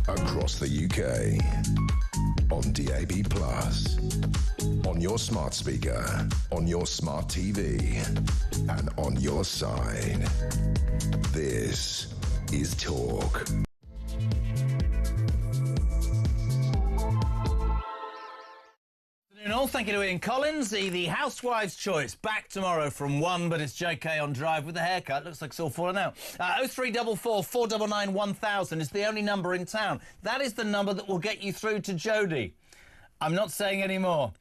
across the UK, on DAB+, on your smart speaker, on your smart TV, and on your side. This is Talk. Thank you to Ian Collins. The Housewife's Choice back tomorrow from 1, but it's JK on drive with a haircut. Looks like it's all falling out. 0344 499 1000 is the only number in town. That is the number that will get you through to Jodie. I'm not saying any more.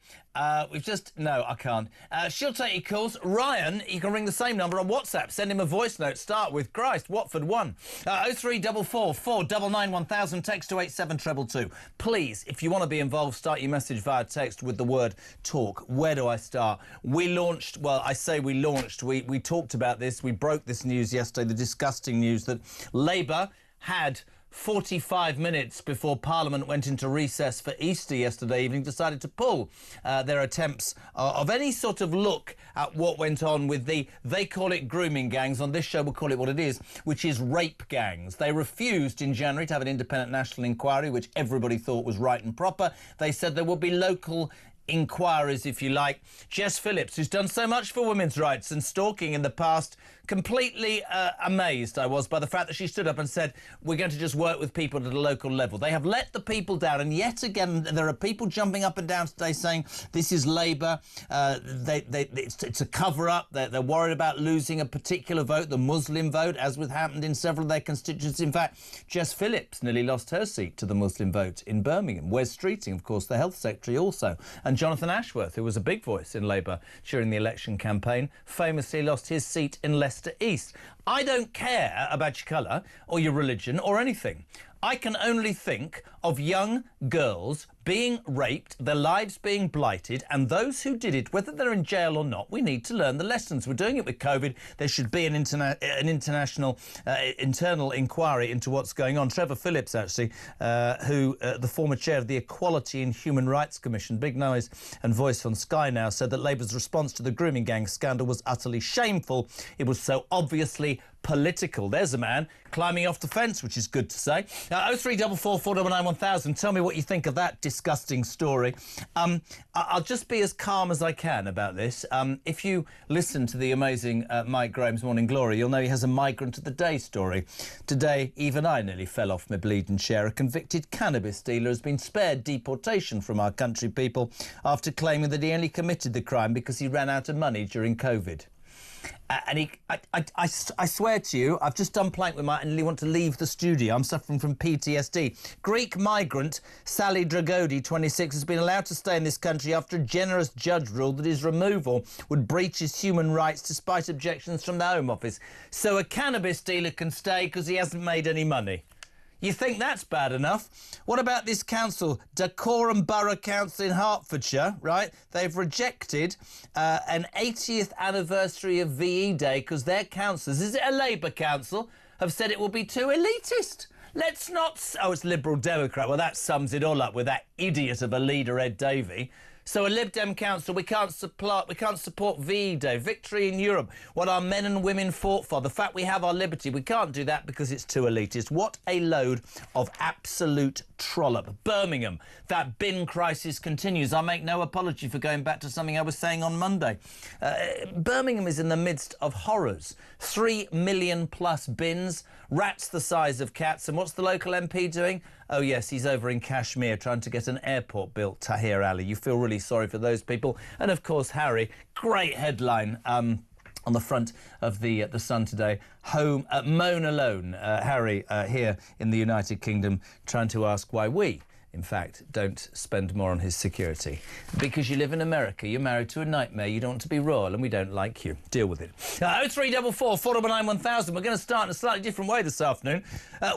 No, I can't. She'll take your calls. Ryan, you can ring the same number on WhatsApp. Send him a voice note. Start with Christ, Watford 1. 0344 499 1000. Text to 87222. Please, if you want to be involved, start your message via text with the word talk. Where do I start? We launched, well, I say we launched. We talked about this. We broke this news yesterday, the disgusting news that Labour had 45 minutes before Parliament went into recess for Easter yesterday evening, decided to pull their attempts of any sort of look at what went on with they call it grooming gangs. On this show, we'll call it what it is, which is rape gangs. They refused in January to have an independent national inquiry, which everybody thought was right and proper. They said there would be local inquiries, if you like. Jess Phillips, who's done so much for women's rights and stalking in the past, completely amazed I was by the fact that she stood up and said, we're going to just work with people at a local level. They have let the people down, and yet again there are people jumping up and down today saying this is Labour, it's a cover-up, they're worried about losing a particular vote, the Muslim vote, as with happened in several of their constituencies. In fact, Jess Phillips nearly lost her seat to the Muslim vote in Birmingham. Wes Streeting, of course, the Health Secretary also, and Jonathan Ashworth, who was a big voice in Labour during the election campaign, famously lost his seat in Leicester East. I don't care about your colour or your religion or anything. I can only think of young girls being raped, their lives being blighted, and those who did it, whether they're in jail or not, we need to learn the lessons. We're doing it with COVID. There should be an international internal inquiry into what's going on. Trevor Phillips, actually, the former chair of the Equality and Human Rights Commission, big nose and voice on Sky now, said that Labour's response to the grooming gang scandal was utterly shameful. It was so obviously political. There's a man climbing off the fence, which is good to say. 0344 499 1000. Tell me what you think of that disgusting story. I'll just be as calm as I can about this. If you listen to the amazing Mike Graham's Morning Glory, you'll know he has a Migrant of the Day story. Today, even I nearly fell off my bleeding chair. A convicted cannabis dealer has been spared deportation from our country, people, after claiming that he only committed the crime because he ran out of money during COVID. And I swear to you, I've just done plank with Mike and nearly want to leave the studio. I'm suffering from PTSD. Greek migrant Sally Dragodi, 26, has been allowed to stay in this country after a generous judge ruled that his removal would breach his human rights despite objections from the Home Office. So a cannabis dealer can stay because he hasn't made any money. You think that's bad enough? What about this council, Dacorum Borough Council in Hertfordshire, right? They've rejected an 80th anniversary of VE Day because their councillors, is it a Labour council, have said it will be too elitist. Let's not... Oh, it's Liberal Democrat. Well, that sums it all up with that idiot of a leader, Ed Davey. So a Lib Dem council, we can't support VE Day, victory in Europe, what our men and women fought for, the fact we have our liberty. We can't do that because it's too elitist. What a load of absolute trollop. Birmingham, that bin crisis continues. I make no apology for going back to something I was saying on Monday. Birmingham is in the midst of horrors. 3 million plus bins, rats the size of cats. And what's the local MP doing? Oh, yes, he's over in Kashmir trying to get an airport built, Tahir Ali. You feel really sorry for those people. And, of course, Harry, great headline on the front of the Sun today. Home, moan alone. Harry here in the United Kingdom trying to ask why we, in fact, don't spend more on his security. Because you live in America, you're married to a nightmare, you don't want to be royal, and we don't like you. Deal with it. 0344 499 1000. We're going to start in a slightly different way this afternoon.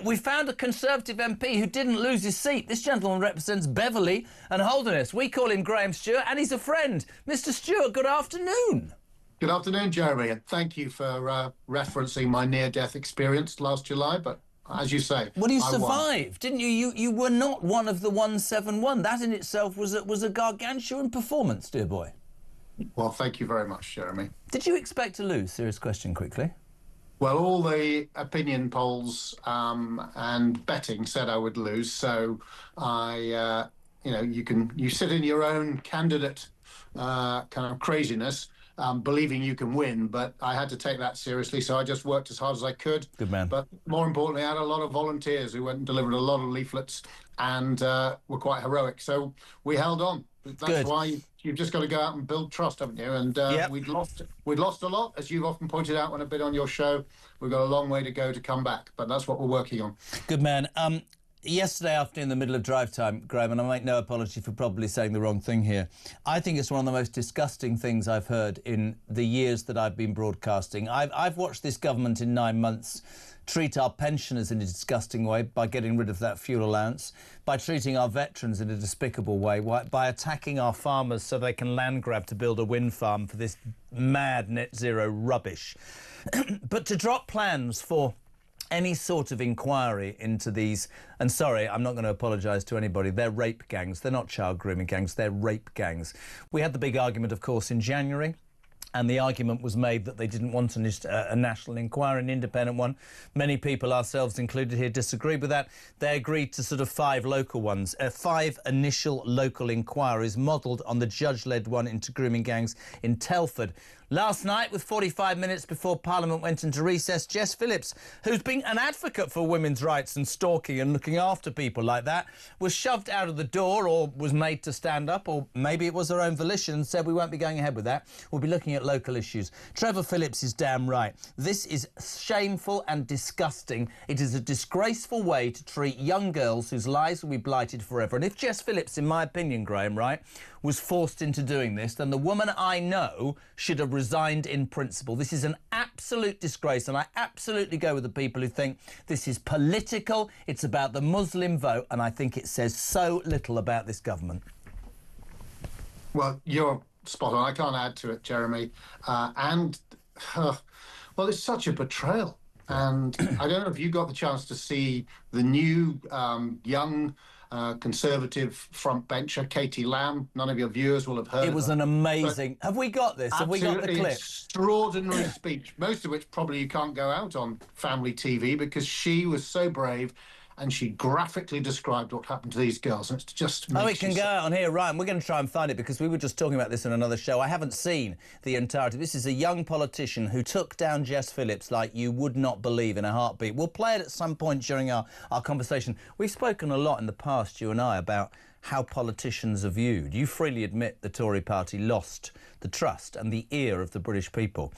We found a Conservative MP who didn't lose his seat. This gentleman represents Beverley and Holderness. We call him Graham Stuart, and he's a friend. Mr. Stuart, good afternoon. Good afternoon, Jeremy, and thank you for referencing my near-death experience last July, but as you say, well, you survived, didn't you? You were not one of the 171. That in itself was a gargantuan performance, dear boy. Well, thank you very much, Jeremy. Did you expect to lose? Serious question, quickly. Well, all the opinion polls and betting said I would lose. So you sit in your own candidate kind of craziness, believing you can win. But I had to take that seriously. So I just worked as hard as I could. Good man. But more importantly, I had a lot of volunteers who went and delivered a lot of leaflets and were quite heroic. So we held on. That's Good. why you've just got to go out and build trust, haven't you? And Yep. we'd lost a lot, as you've often pointed out when I've been on your show. We've got a long way to go to come back, but that's what we're working on. Good man. Yesterday afternoon, in the middle of drive time, Graham, and I make no apology for probably saying the wrong thing here, I think it's one of the most disgusting things I've heard in the years that I've been broadcasting. I've watched this government in 9 months treat our pensioners in a disgusting way by getting rid of that fuel allowance, by treating our veterans in a despicable way, by attacking our farmers so they can land grab to build a wind farm for this mad net zero rubbish. But to drop plans for any sort of inquiry into these, and sorry, I'm not going to apologise to anybody, they're rape gangs. They're not child grooming gangs, they're rape gangs. We had the big argument, of course, in January, and the argument was made that they didn't want a national inquiry, an independent one. Many people, ourselves included here, disagreed with that. They agreed to sort of 5 local ones, 5 initial local inquiries modelled on the judge-led one into grooming gangs in Telford. Last night, with 45 minutes before Parliament went into recess, Jess Phillips, who's been an advocate for women's rights and stalking and looking after people like that, was shoved out of the door or was made to stand up, or maybe it was her own volition, and said we won't be going ahead with that. We'll be looking at local issues. Trevor Phillips is damn right. This is shameful and disgusting. It is a disgraceful way to treat young girls whose lives will be blighted forever. And if Jess Phillips, in my opinion, Graham, right, was forced into doing this, then the woman I know should have resigned in principle. This is an absolute disgrace, and I absolutely go with the people who think this is political, it's about the Muslim vote, and I think it says so little about this government. Well, you're spot on. I can't add to it, Jeremy. Well, it's such a betrayal. And I don't know if you got the chance to see the new young Conservative front bencher, Katie Lamb. None of your viewers will have heard It was an amazing... Have we got this? Have we got the clip? Extraordinary speech, most of which probably you can't go out on family TV, because she was so brave and she graphically described what happened to these girls. And it's just... Oh, it can go out on here, right? And we're going to try and find it, because we were just talking about this in another show. I haven't seen the entirety. This is a young politician who took down Jess Phillips like you would not believe in a heartbeat. We'll play it at some point during our conversation. We've spoken a lot in the past, you and I, about how politicians are viewed. You freely admit the Tory party lost the trust and the ear of the British people.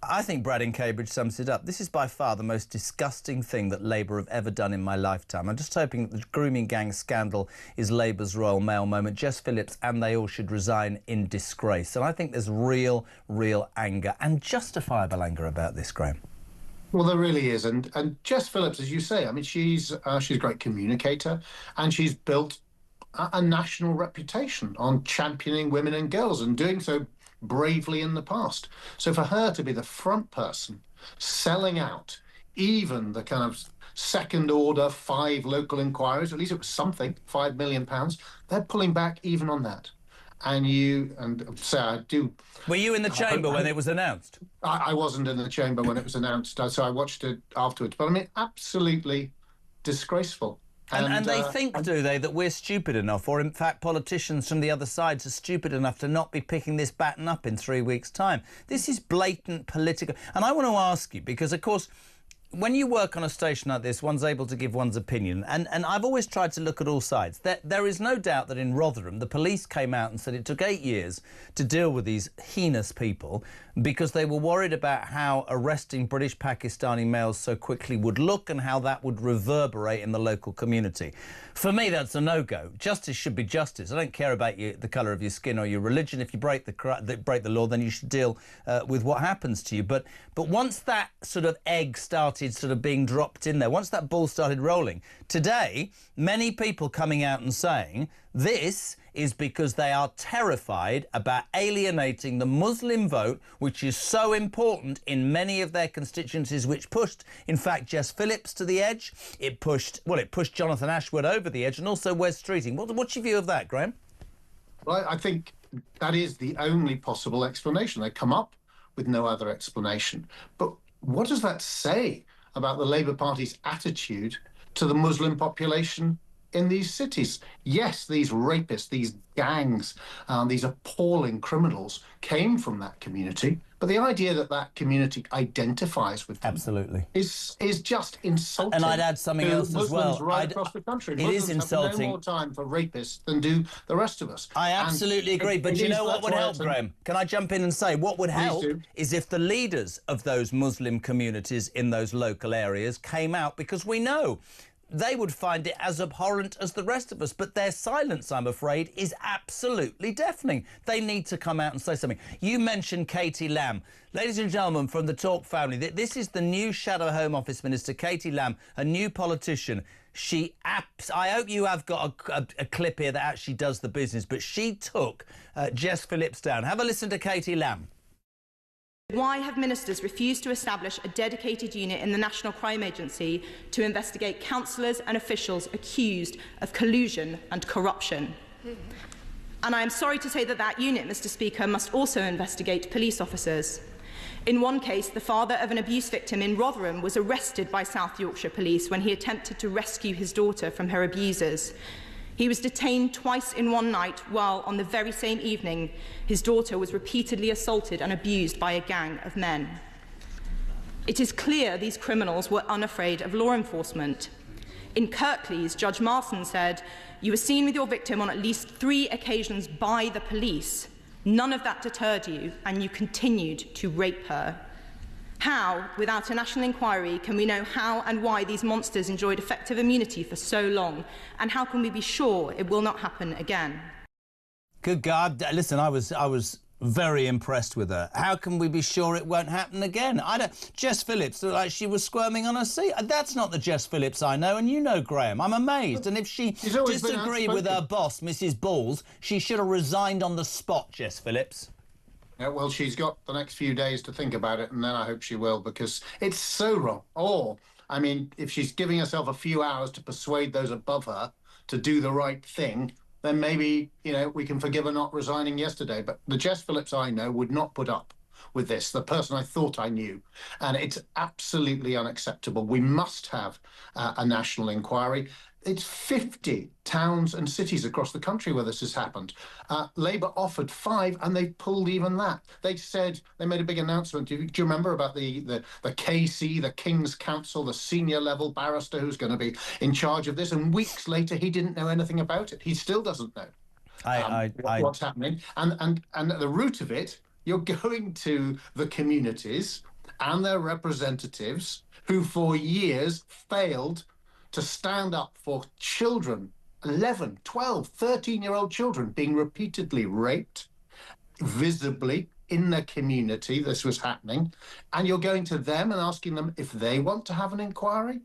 I think Brad in Cambridge sums it up. This is by far the most disgusting thing that Labour have ever done in my lifetime. I'm just hoping that the grooming gang scandal is Labour's Royal Mail moment. Jess Phillips and they all should resign in disgrace. And I think there's real anger, and justifiable anger, about this, Graham. Well, there really is. And Jess Phillips, as you say, I mean, she's a great communicator, and she's built a national reputation on championing women and girls, and doing so bravely in the past. So for her to be the front person selling out even the kind of second order 5 local inquiries, at least it was something, £5 million, they're pulling back even on that. And Sarah, were you in the chamber when it was announced? I wasn't in the chamber when it was announced, so I watched it afterwards. But I mean, absolutely disgraceful. And they think, do they, that we're stupid enough, or in fact politicians from the other sides are stupid enough to not be picking this baton up in 3 weeks' time? This is blatant political. And I want to ask you, because, of course, when you work on a station like this, one's able to give one's opinion. And I've always tried to look at all sides. There is no doubt that in Rotherham, the police came out and said it took 8 years to deal with these heinous people because they were worried about how arresting British Pakistani males so quickly would look and how that would reverberate in the local community. For me, that's a no-go. Justice should be justice. I don't care about the colour of your skin or your religion. If you break the law, then you should deal with what happens to you. But once that sort of egg started sort of being dropped in there, once that ball started rolling, today, many people coming out and saying this is because they are terrified about alienating the Muslim vote, which is so important in many of their constituencies, which pushed, in fact, Jess Phillips to the edge. It pushed Jonathan Ashwood over the edge, and also Wes Streeting. What's your view of that, Graham? Well, I think that is the only possible explanation. They come up with no other explanation. But what does that say about the Labour Party's attitude to the Muslim population in these cities? Yes, these rapists, these gangs, these appalling criminals came from that community, but the idea that that community identifies with them is just insulting. And I'd add something else Muslims as well. right across the country. It is insulting. Have no more time for rapists than do the rest of us. I absolutely agree, but you know what would help, Graham? Can I jump in and say what would help is if the leaders of those Muslim communities in those local areas came out, because we know they would find it as abhorrent as the rest of us, but their silence, I'm afraid, is absolutely deafening. They need to come out and say something. You mentioned Katie Lamb. Ladies and gentlemen from the Talk family, this is the new Shadow Home Office Minister, Katie Lamb, a new politician. I hope you have got a clip here that actually does the business, but she took Jess Phillips down. Have a listen to Katie Lamb. Why have ministers refused to establish a dedicated unit in the National Crime Agency to investigate councillors and officials accused of collusion and corruption? And I am sorry to say that that unit, Mr Speaker, must also investigate police officers. In one case, the father of an abuse victim in Rotherham was arrested by South Yorkshire Police when he attempted to rescue his daughter from her abusers. He was detained twice in one night, while on the very same evening his daughter was repeatedly assaulted and abused by a gang of men. It is clear these criminals were unafraid of law enforcement. In Kirklees, Judge Marson said, "You were seen with your victim on at least 3 occasions by the police. None of that deterred you, and you continued to rape her." How, without a national inquiry, can we know how and why these monsters enjoyed effective immunity for so long? And how can we be sure it will not happen again? Good God. Listen, I was very impressed with her. How can we be sure it won't happen again? Jess Phillips looked like she was squirming on her seat. That's not the Jess Phillips I know, and you know, Graham. I'm amazed. And if she disagreed with her boss, Mrs Balls, she should have resigned on the spot, Jess Phillips. Yeah, well, she's got the next few days to think about it, and then I hope she will, because it's so wrong. Or, I mean, if she's giving herself a few hours to persuade those above her to do the right thing, then maybe, you know, we can forgive her not resigning yesterday. But the Jess Phillips I know would not put up with this, the person I thought I knew. And it's absolutely unacceptable. We must have a national inquiry. It's 50 towns and cities across the country where this has happened. Labour offered 5 and they pulled even that. They said, they made a big announcement. Do you remember about the KC, the King's Counsel, the senior level barrister who's going to be in charge of this? And weeks later, he didn't know anything about it. He still doesn't know what's happening. And at the root of it, you're going to the communities and their representatives who for years failed to stand up for children, 11, 12, 13-year-old children being repeatedly raped, visibly in their community. This was happening. And you're going to them and asking them if they want to have an inquiry?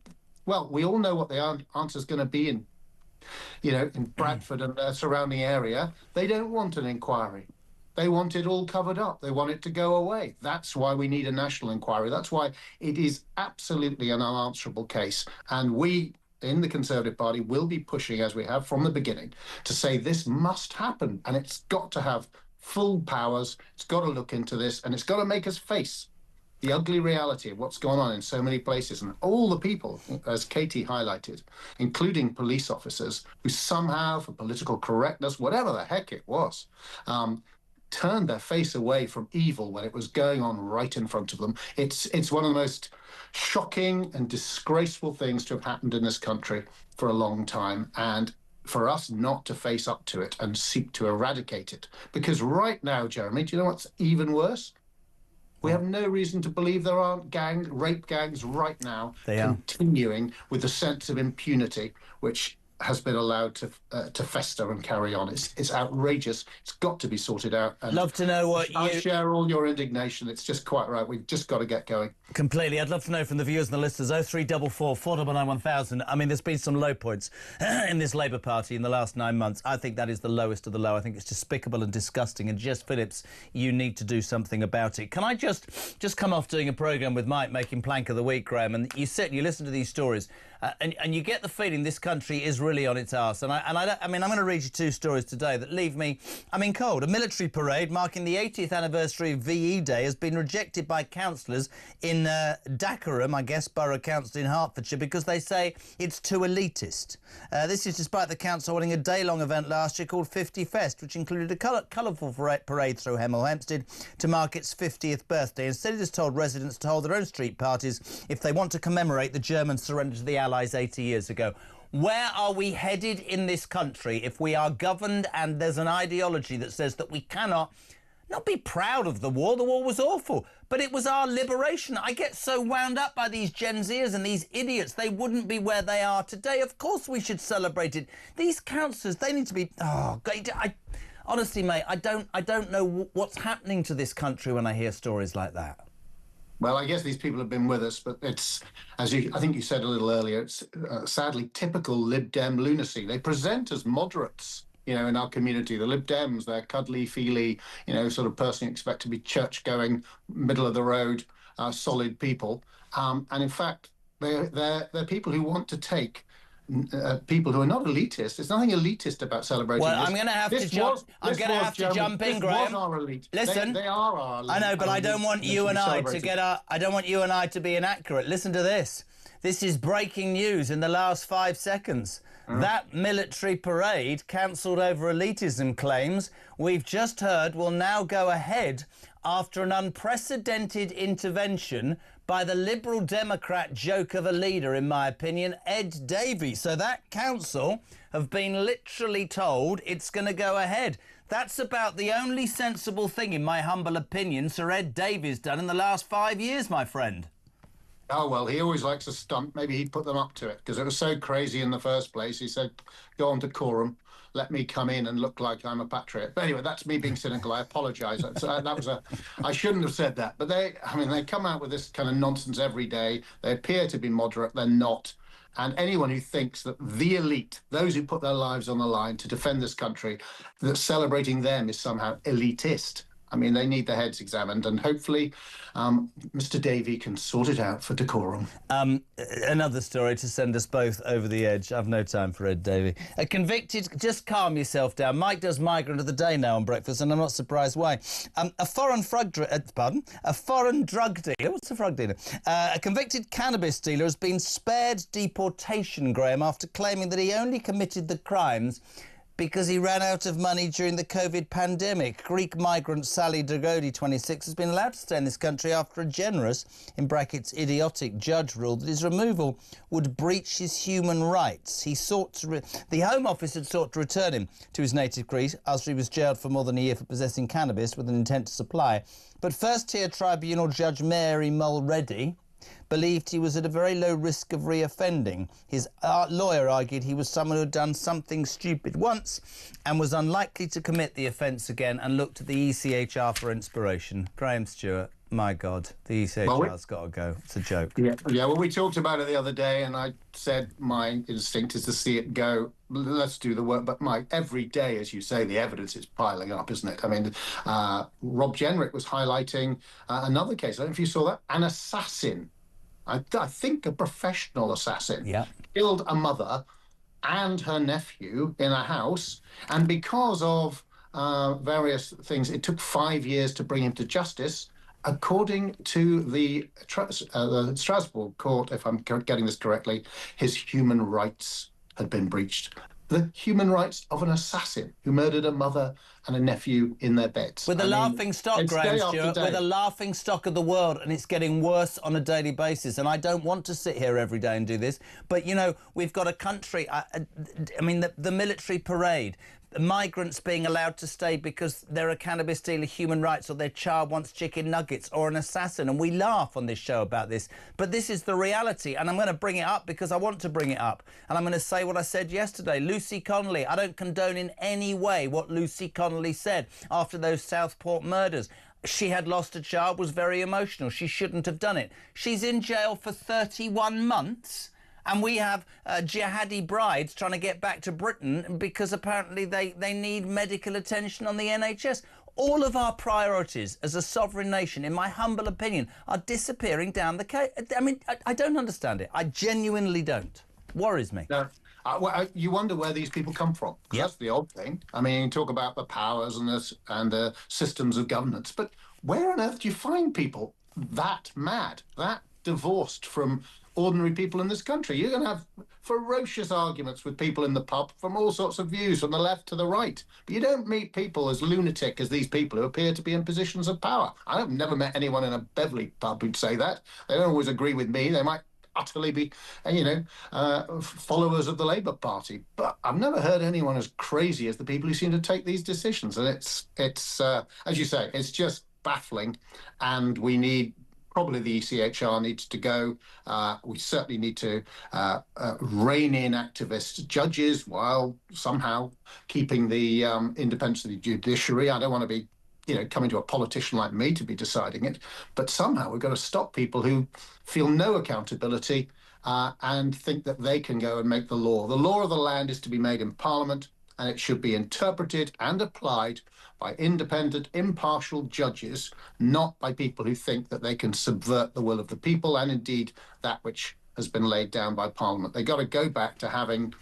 Well, we all know what the answer is going to be in Bradford and the surrounding area. They don't want an inquiry. They want it all covered up. They want it to go away. That's why we need a national inquiry. That's why it is absolutely an unanswerable case. And we in the Conservative Party will be pushing, as we have from the beginning, to say this must happen. And it's got to have full powers. It's got to look into this, and it's got to make us face the ugly reality of what's going on in so many places. And all the people, as Katie highlighted, including police officers, who somehow, for political correctness, whatever the heck it was, turned their face away from evil when it was going on right in front of them. It's one of the most shocking and disgraceful things to have happened in this country for a long time, and for us not to face up to it and seek to eradicate it. Because right now, Jeremy, do you know what's even worse? We have no reason to believe there aren't rape gangs right now continuing with the sense of impunity which has been allowed to fester and carry on. It's outrageous. It's got to be sorted out. And love to know what I share all your indignation. It's just quite right. We've just got to get going. Completely. I'd love to know from the viewers and the listeners, 0344 499 1000. I mean, there's been some low points in this Labour Party in the last 9 months. I think that is the lowest of the low. I think it's despicable and disgusting. And Jess Phillips, you need to do something about it. Can I just come off doing a programme with Mike, making Plank of the Week, Graham, and you sit and you listen to these stories, and you get the feeling this country is really on its arse. And I mean, I'm going to read you 2 stories today that leave me, I mean, cold. A military parade marking the 80th anniversary of VE Day has been rejected by councillors in in Dagenham, I guess, Borough Council in Hertfordshire, because they say it's too elitist. This is despite the council holding a day-long event last year called 50 Fest, which included a colourful parade through Hemel Hempstead to mark its 50th birthday. Instead, it has told residents to hold their own street parties if they want to commemorate the German surrender to the Allies 80 years ago. Where are we headed in this country if we are governed and there's an ideology that says that we cannot not be proud of the war? The war was awful, but it was our liberation. I get so wound up by these Gen Zers and these idiots. They wouldn't be where they are today. Of course we should celebrate it. These councillors, they need to be... Oh, God, honestly, mate, I don't know what's happening to this country when I hear stories like that. Well, I guess these people have been with us, but it's, I think you said a little earlier, it's sadly typical Lib Dem lunacy. They present as moderates, you know, in our community. The Lib Dems, they're cuddly, feely, you know, sort of person you expect to be church-going, middle of the road, solid people. And in fact, they're people who want to take people who are not elitist. There's nothing elitist about celebrating well, this. I'm going to have to jump. I'm going to have to jump in, Graham. Was our elite. Listen, they are our elite. I know, but I don't want you and I to get our. I don't want you and I to be inaccurate. Listen to this. This is breaking news in the last 5 seconds. That military parade, cancelled over elitism claims, we've just heard will now go ahead after an unprecedented intervention by the Liberal Democrat joke of a leader, in my opinion, Ed Davey. So that council have been literally told it's going to go ahead. That's about the only sensible thing, in my humble opinion, Sir Ed Davey's done in the last 5 years, my friend. Oh, well, he always likes a stunt. Maybe he'd put them up to it, because it was so crazy in the first place. He said, go on to Quorum, let me come in and look like I'm a patriot. But anyway, that's me being cynical. I apologise. I shouldn't have said that. But they come out with this kind of nonsense every day. They appear to be moderate. They're not. And anyone who thinks that the elite, those who put their lives on the line to defend this country, that celebrating them is somehow elitist. I mean, they need their heads examined, and hopefully Mr. Davey can sort it out for decorum. Another story to send us both over the edge. I've no time for Ed Davey. A convicted... Just calm yourself down. Mike does Migrant of the Day now on breakfast, and I'm not surprised why. A foreign drug dealer... What's a drug dealer? A convicted cannabis dealer has been spared deportation, Graham, after claiming that he only committed the crimes because he ran out of money during the COVID pandemic. Greek migrant Sally Dragodi, 26, has been allowed to stay in this country after a generous, in brackets, idiotic judge ruled that his removal would breach his human rights. He sought to... The Home Office had sought to return him to his native Greece after he was jailed for more than a year for possessing cannabis with an intent to supply. But first-tier tribunal judge Mary Mulready believed he was at a very low risk of reoffending. His lawyer argued he was someone who had done something stupid once and was unlikely to commit the offence again, and looked to the ECHR for inspiration. Graham Stuart, my God, the ECHR's got to go. It's a joke. Yeah, well, we talked about it the other day, and I said my instinct is to see it go. Let's do the work. But, Mike, every day, as you say, the evidence is piling up, isn't it? I mean, Rob Jenrick was highlighting another case. I don't know if you saw that. An assassin, I think a professional assassin, killed a mother and her nephew in a house. And because of various things, it took 5 years to bring him to justice. According to the Strasbourg court, if I'm getting this correctly, his human rights had been breached. The human rights of an assassin who murdered a mother and a nephew in their beds. With a laughing stock, Graham Stuart, with a laughing stock of the world, and it's getting worse on a daily basis. And I don't want to sit here every day and do this, but, you know, we've got a country... I mean, the military parade, migrants being allowed to stay because they're a cannabis dealer, human rights, or their child wants chicken nuggets, or an assassin. And we laugh on this show about this, but this is the reality. And I'm going to bring it up because I want to bring it up. And I'm going to say what I said yesterday. Lucy Connolly, I don't condone in any way what Lucy Connolly said after those Southport murders. She had lost a child, was very emotional. She shouldn't have done it. She's in jail for 31 months. And we have jihadi brides trying to get back to Britain because apparently they need medical attention on the NHS. All of our priorities as a sovereign nation, in my humble opinion, are disappearing down the case. I mean, I don't understand it. I genuinely don't. Worries me. No. You wonder where these people come from. That's the odd thing. I mean, you talk about the powers and the systems of governance, but where on earth do you find people that mad, that divorced from ordinary people in this country. You're going to have ferocious arguments with people in the pub from all sorts of views, from the left to the right. But you don't meet people as lunatic as these people who appear to be in positions of power. I've never met anyone in a Beverley pub who'd say that. They don't always agree with me. They might utterly be, followers of the Labour Party. But I've never heard anyone as crazy as the people who seem to take these decisions. And it's as you say, it's just baffling. And we need... Probably the ECHR needs to go. We certainly need to rein in activist judges while somehow keeping the independence of the judiciary. I don't want to be, coming to a politician like me to be deciding it, but somehow we've got to stop people who feel no accountability and think that they can go and make the law. The law of the land is to be made in Parliament, and it should be interpreted and applied by independent, impartial judges, not by people who think that they can subvert the will of the people and indeed that which has been laid down by Parliament. They've got to go back to having,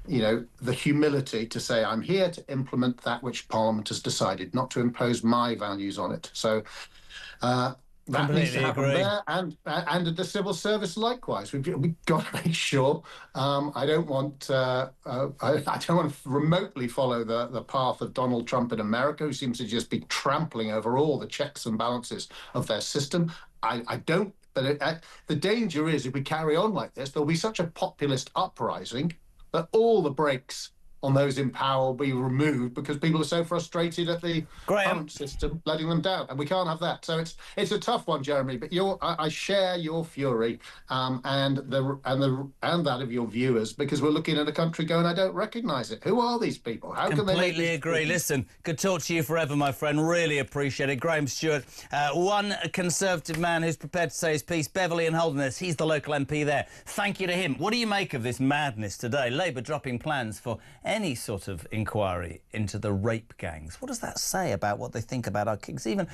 the humility to say, I'm here to implement that which Parliament has decided, not to impose my values on it. So that needs to happen there, and the civil service likewise. We've got to make sure. I don't want to remotely follow the path of Donald Trump in America, who seems to just be trampling over all the checks and balances of their system. I don't. But the danger is, if we carry on like this, there'll be such a populist uprising that all the brakes on those in power will be removed because people are so frustrated at the current system letting them down, and we can't have that. So it's a tough one, Jeremy. But I share your fury and that of your viewers, because we're looking at a country going, I don't recognise it. Who are these people? How can they? Completely agree. Listen, could talk to you forever, my friend. Really appreciate it. Graham Stuart, one Conservative man who's prepared to say his piece. Beverley and Holderness, he's the local MP there. Thank you to him. What do you make of this madness today? Labour dropping plans for any sort of inquiry into the rape gangs. What does that say about what they think about our kids? Even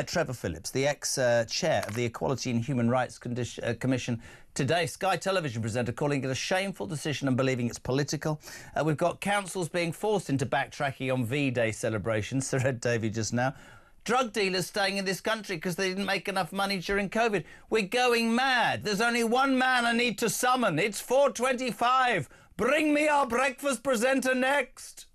Trevor Phillips, the ex-chair of the Equality and Human Rights Commission, today, Sky Television presenter, calling it a shameful decision and believing it's political. We've got councils being forced into backtracking on V-Day celebrations. Sir Ed Davey just now. Drug dealers staying in this country because they didn't make enough money during COVID. We're going mad. There's only one man I need to summon. It's 4:25. Bring me our breakfast presenter next.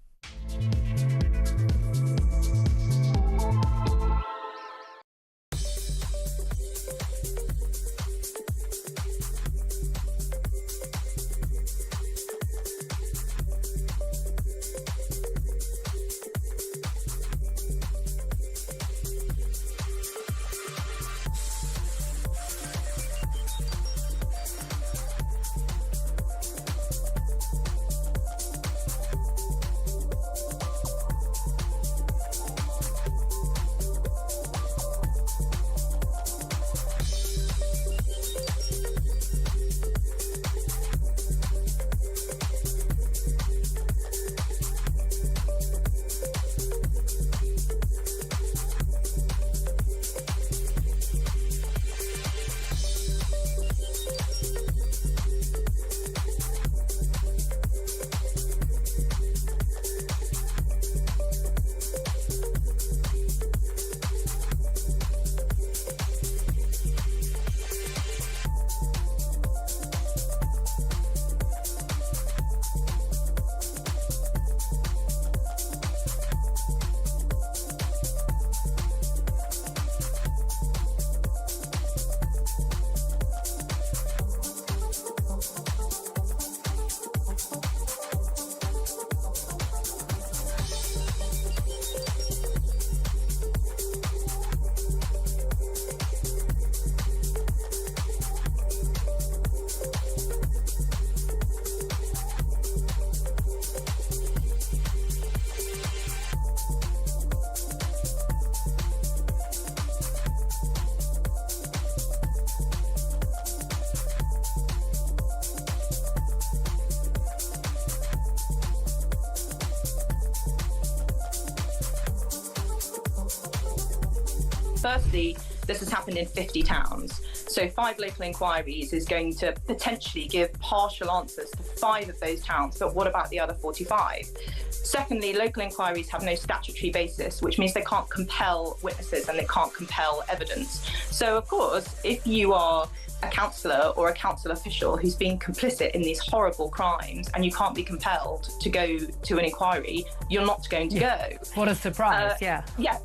Firstly, this has happened in 50 towns. So 5 local inquiries is going to potentially give partial answers to 5 of those counts, but what about the other 45? Secondly, local inquiries have no statutory basis, which means they can't compel witnesses and they can't compel evidence. So, of course, if you are a councillor or a council official who's been complicit in these horrible crimes and you can't be compelled to go to an inquiry, you're not going to go. What a surprise, yeah. Yeah,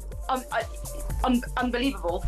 unbelievable.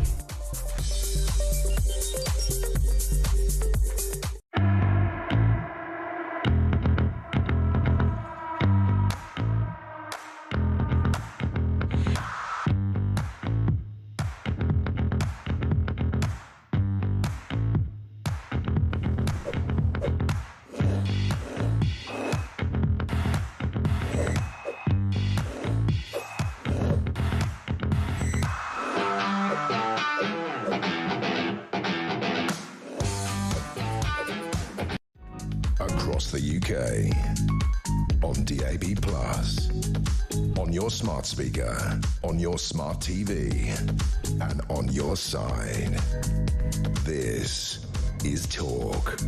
Across the UK, on DAB+, on your smart speaker, on your smart TV, and on your side. This is Talk.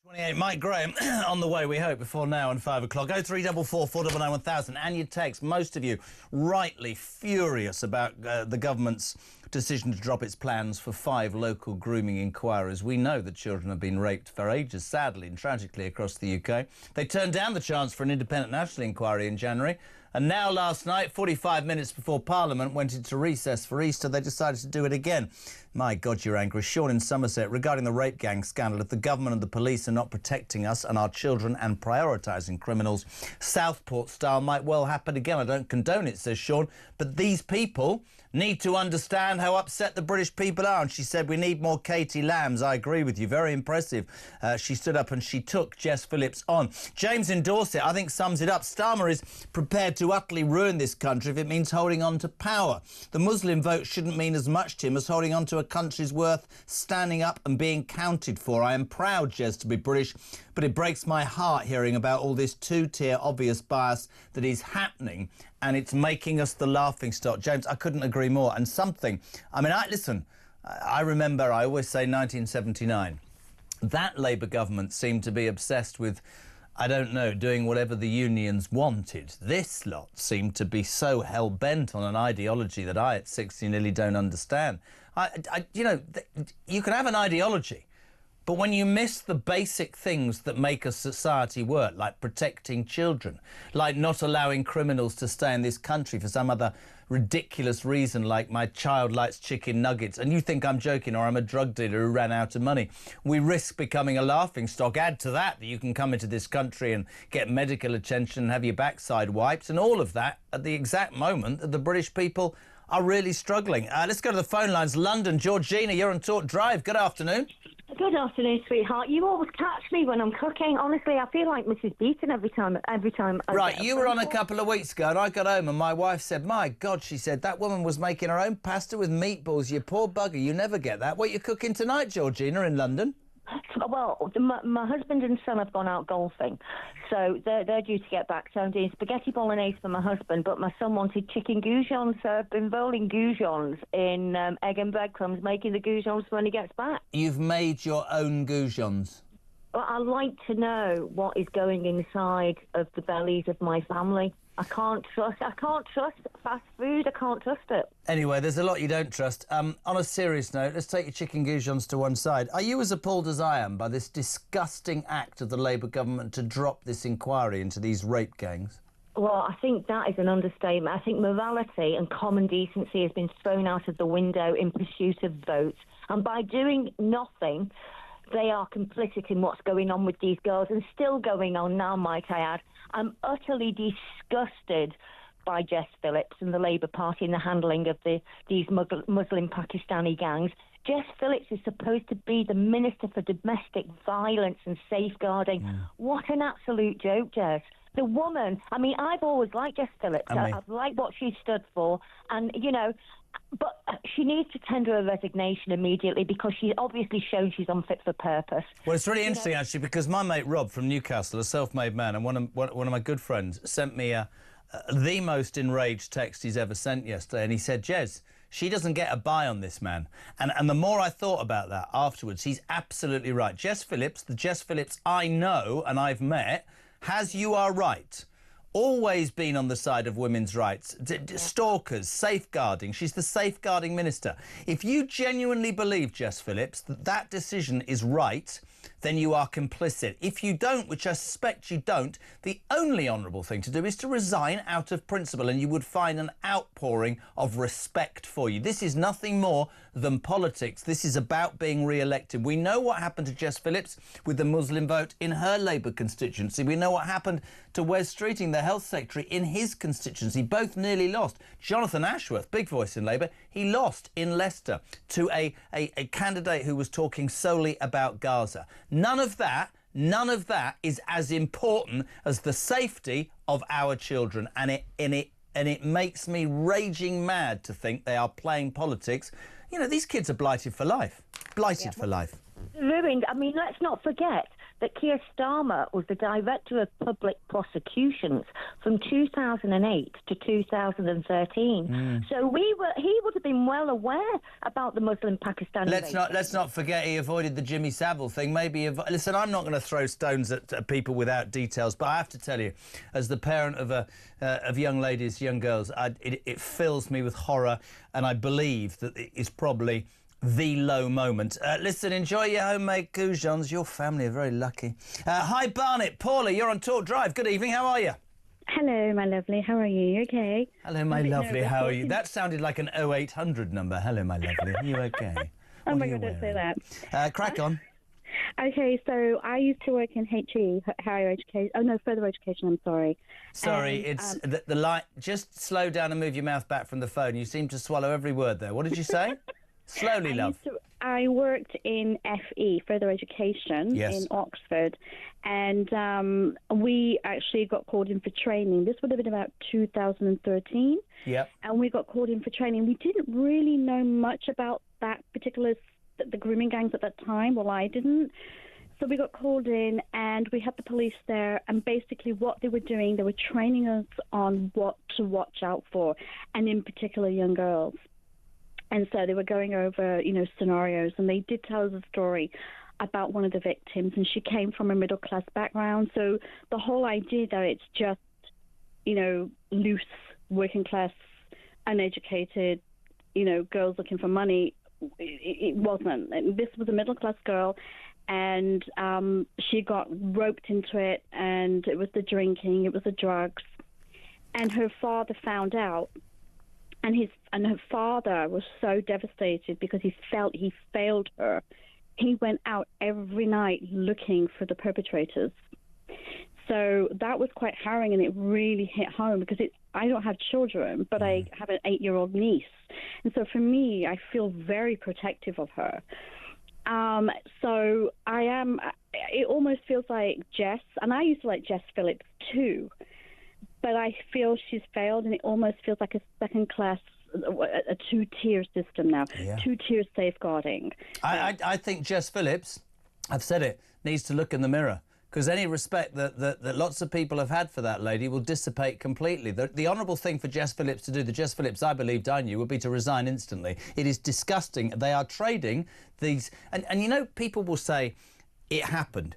28, Mike Graham on the way, we hope, before now and 5 o'clock. 0344 499 1000. And your text, most of you rightly furious about the government's decision to drop its plans for 5 local grooming inquiries. We know that children have been raped for ages, sadly and tragically, across the UK. They turned down the chance for an independent national inquiry in January. And now last night, 45 minutes before Parliament went into recess for Easter, they decided to do it again. My God, you're angry. Sean in Somerset, regarding the rape gang scandal, if the government and the police are not protecting us and our children and prioritising criminals, Southport style might well happen again. I don't condone it, says Sean, but these people need to understand how upset the British people are. And she said, we need more Katie Lambs. I agree with you. Very impressive. She stood up and she took Jess Phillips on. James in Dorset, I think, sums it up. Starmer is prepared to utterly ruin this country if it means holding on to power. The Muslim vote shouldn't mean as much to him as holding on to a country's worth standing up and being counted for. I am proud, Jess, to be British, but it breaks my heart hearing about all this two-tier obvious bias that is happening, and it's making us the laughingstock. James, I couldn't agree more. And something, I mean, I remember, I always say 1979. That Labour government seemed to be obsessed with, I don't know, doing whatever the unions wanted. This lot seemed to be so hell-bent on an ideology that I, at 60, nearly don't understand. You know, you can have an ideology, but when you miss the basic things that make a society work, like protecting children, like not allowing criminals to stay in this country for some other ridiculous reason, like my child likes chicken nuggets, and you think I'm joking, or I'm a drug dealer who ran out of money, we risk becoming a laughingstock. Add to that you can come into this country and get medical attention and have your backside wiped, and all of that at the exact moment that the British people are really struggling. Let's go to the phone lines. London, Georgina, you're on Talk Drive. Good afternoon. Good afternoon, sweetheart. You always catch me when I'm cooking. Honestly, I feel like Mrs. Beaton every time. Right, you were on a couple of weeks ago, and I got home, and my wife said, "My God," she said, "that woman was making her own pasta with meatballs. You poor bugger, you never get that." What are you cooking tonight, Georgina, in London? Well, my husband and son have gone out golfing, so they're due to get back. So I'm doing spaghetti bolognese for my husband, but my son wanted chicken goujons, so I've been rolling goujons in egg and breadcrumbs, making the goujons when he gets back. You've made your own goujons? Well, I like to know what is going inside of the bellies of my family. I can't trust fast food. I can't trust it. Anyway, there's a lot you don't trust. On a serious note, let's take your chicken goujons to one side. Are you as appalled as I am by this disgusting act of the Labour government to drop this inquiry into these rape gangs? Well, I think that is an understatement. I think morality and common decency has been thrown out of the window in pursuit of votes. And by doing nothing, they are complicit in what's going on with these girls, and still going on now, might I add. I'm utterly disgusted by Jess Phillips and the Labour Party in the handling of these Muslim Pakistani gangs. Jess Phillips is supposed to be the Minister for Domestic Violence and Safeguarding. Yeah. What an absolute joke, Jess. The woman, I mean, I've always liked Jess Phillips. I've liked what she stood for. And, you know, but she needs to tender a resignation immediately, because she's obviously shown she's unfit for purpose. Well, it's really interesting, actually, because my mate Rob from Newcastle, a self-made man, and one of my good friends, sent me the most enraged text he's ever sent yesterday, and he said, Jez, She doesn't get a buy on this man. And the more I thought about that afterwards, he's absolutely right. Jess Phillips, the Jess Phillips I know and I've met, has, you are right, always been on the side of women's rights. Stalkers, safeguarding. She's the safeguarding minister. If you genuinely believe, Jess Phillips, that that decision is right, then you are complicit. If you don't, which I suspect you don't, the only honourable thing to do is to resign out of principle, and you would find an outpouring of respect for you. This is nothing more than politics. This is about being re-elected. We know what happened to Jess Phillips with the Muslim vote in her Labour constituency. We know what happened to Wes Streeting, the Health Secretary, in his constituency. Both nearly lost. Jonathan Ashworth, big voice in Labour, he lost in Leicester to a candidate who was talking solely about Gaza. None of that is as important as the safety of our children, and it makes me raging mad to think they are playing politics. You know, these kids are blighted for life. Blighted for life. Ruined. I mean, let's not forget that Keir Starmer was the Director of Public Prosecutions from 2008 to 2013. So he would have been well aware about the Muslim Pakistani. Let's not forget he avoided the Jimmy Savile thing. Listen, I'm not going to throw stones at people without details, but I have to tell you, as the parent of young ladies, young girls, it fills me with horror, and I believe that it is probably the low moment. Listen, enjoy your homemade goujons. Your family are very lucky. Hi, Barnet. Paula, you're on Talk Drive. Good evening. How are you? Hello, my lovely. How are you? You okay? Hello, my lovely. How are you? That sounded like an 0800 number. Hello, my lovely. Are you okay? Oh, my God, don't say that. Crack on. Okay, so I used to work in HE, higher education. Oh, no, further education, I'm sorry. Sorry, it's the line. Just slow down and move your mouth back from the phone. You seem to swallow every word there. What did you say? Slowly, love. I worked in FE, further education, in Oxford, and we actually got called in for training. This would have been about 2013. Yep. And we got called in for training. We didn't really know much about that particular, the grooming gangs at that time. Well, I didn't. So we got called in, and we had the police there, and basically what they were doing, they were training us on what to watch out for, and in particular young girls. And so they were going over, scenarios, and they did tell us a story about one of the victims, and she came from a middle-class background. So the whole idea that it's just, loose, working-class, uneducated, girls looking for money, it wasn't. This was a middle-class girl, and she got roped into it, and it was the drinking, it was the drugs. And her father found out. And her father was so devastated because he felt he failed her. He went out every night looking for the perpetrators. So that was quite harrowing, and it really hit home because I don't have children, but I have an 8-year-old niece. And so for me, I feel very protective of her. So it almost feels like Jess, and I used to like Jess Phillips too. But I feel she's failed, and it almost feels like a second-class, a two-tier system now, two-tier safeguarding. I think Jess Phillips, I've said it, needs to look in the mirror, because any respect that lots of people have had for that lady will dissipate completely. The honourable thing for Jess Phillips to do, the Jess Phillips I believed I knew, would be to resign instantly. It is disgusting. They are trading these... And people will say, it happened.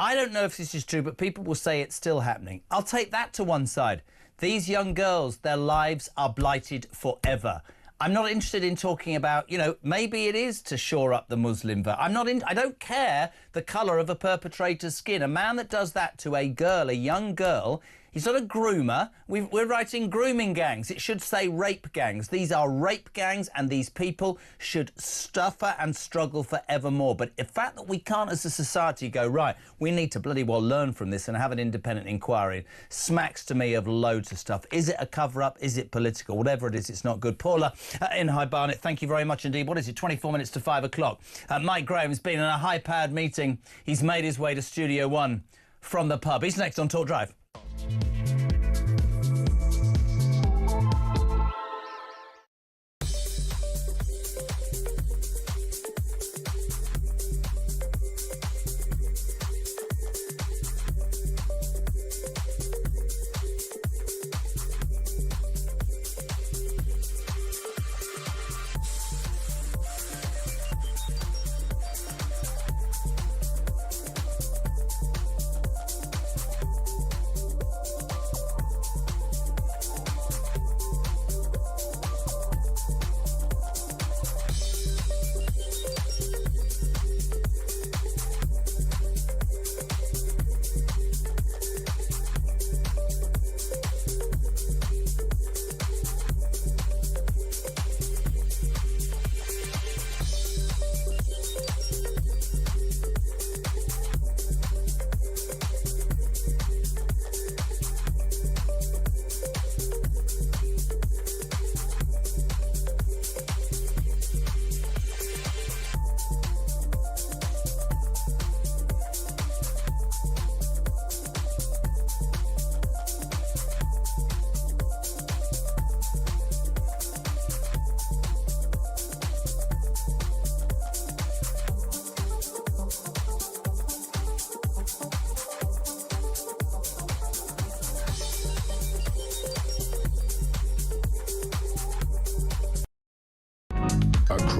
I don't know if this is true, but people will say it's still happening. I'll take that to one side. These young girls, their lives are blighted forever. I'm not interested in talking about, maybe it is to shore up the Muslim vote. I don't care the colour of a perpetrator's skin. A man that does that to a girl, a young girl, he's not a groomer. We're writing grooming gangs. It should say rape gangs. These are rape gangs, and these people should suffer and struggle forevermore. But the fact that we can't as a society go, right, we need to bloody well learn from this and have an independent inquiry, smacks to me of loads of stuff. Is it a cover-up? Is it political? Whatever it is, it's not good. Paula in High Barnet, thank you very much indeed. What is it, 24 minutes to 5 o'clock? Mike Graham's been in a high-powered meeting. He's made his way to Studio One from the pub. He's next on Talk Drive.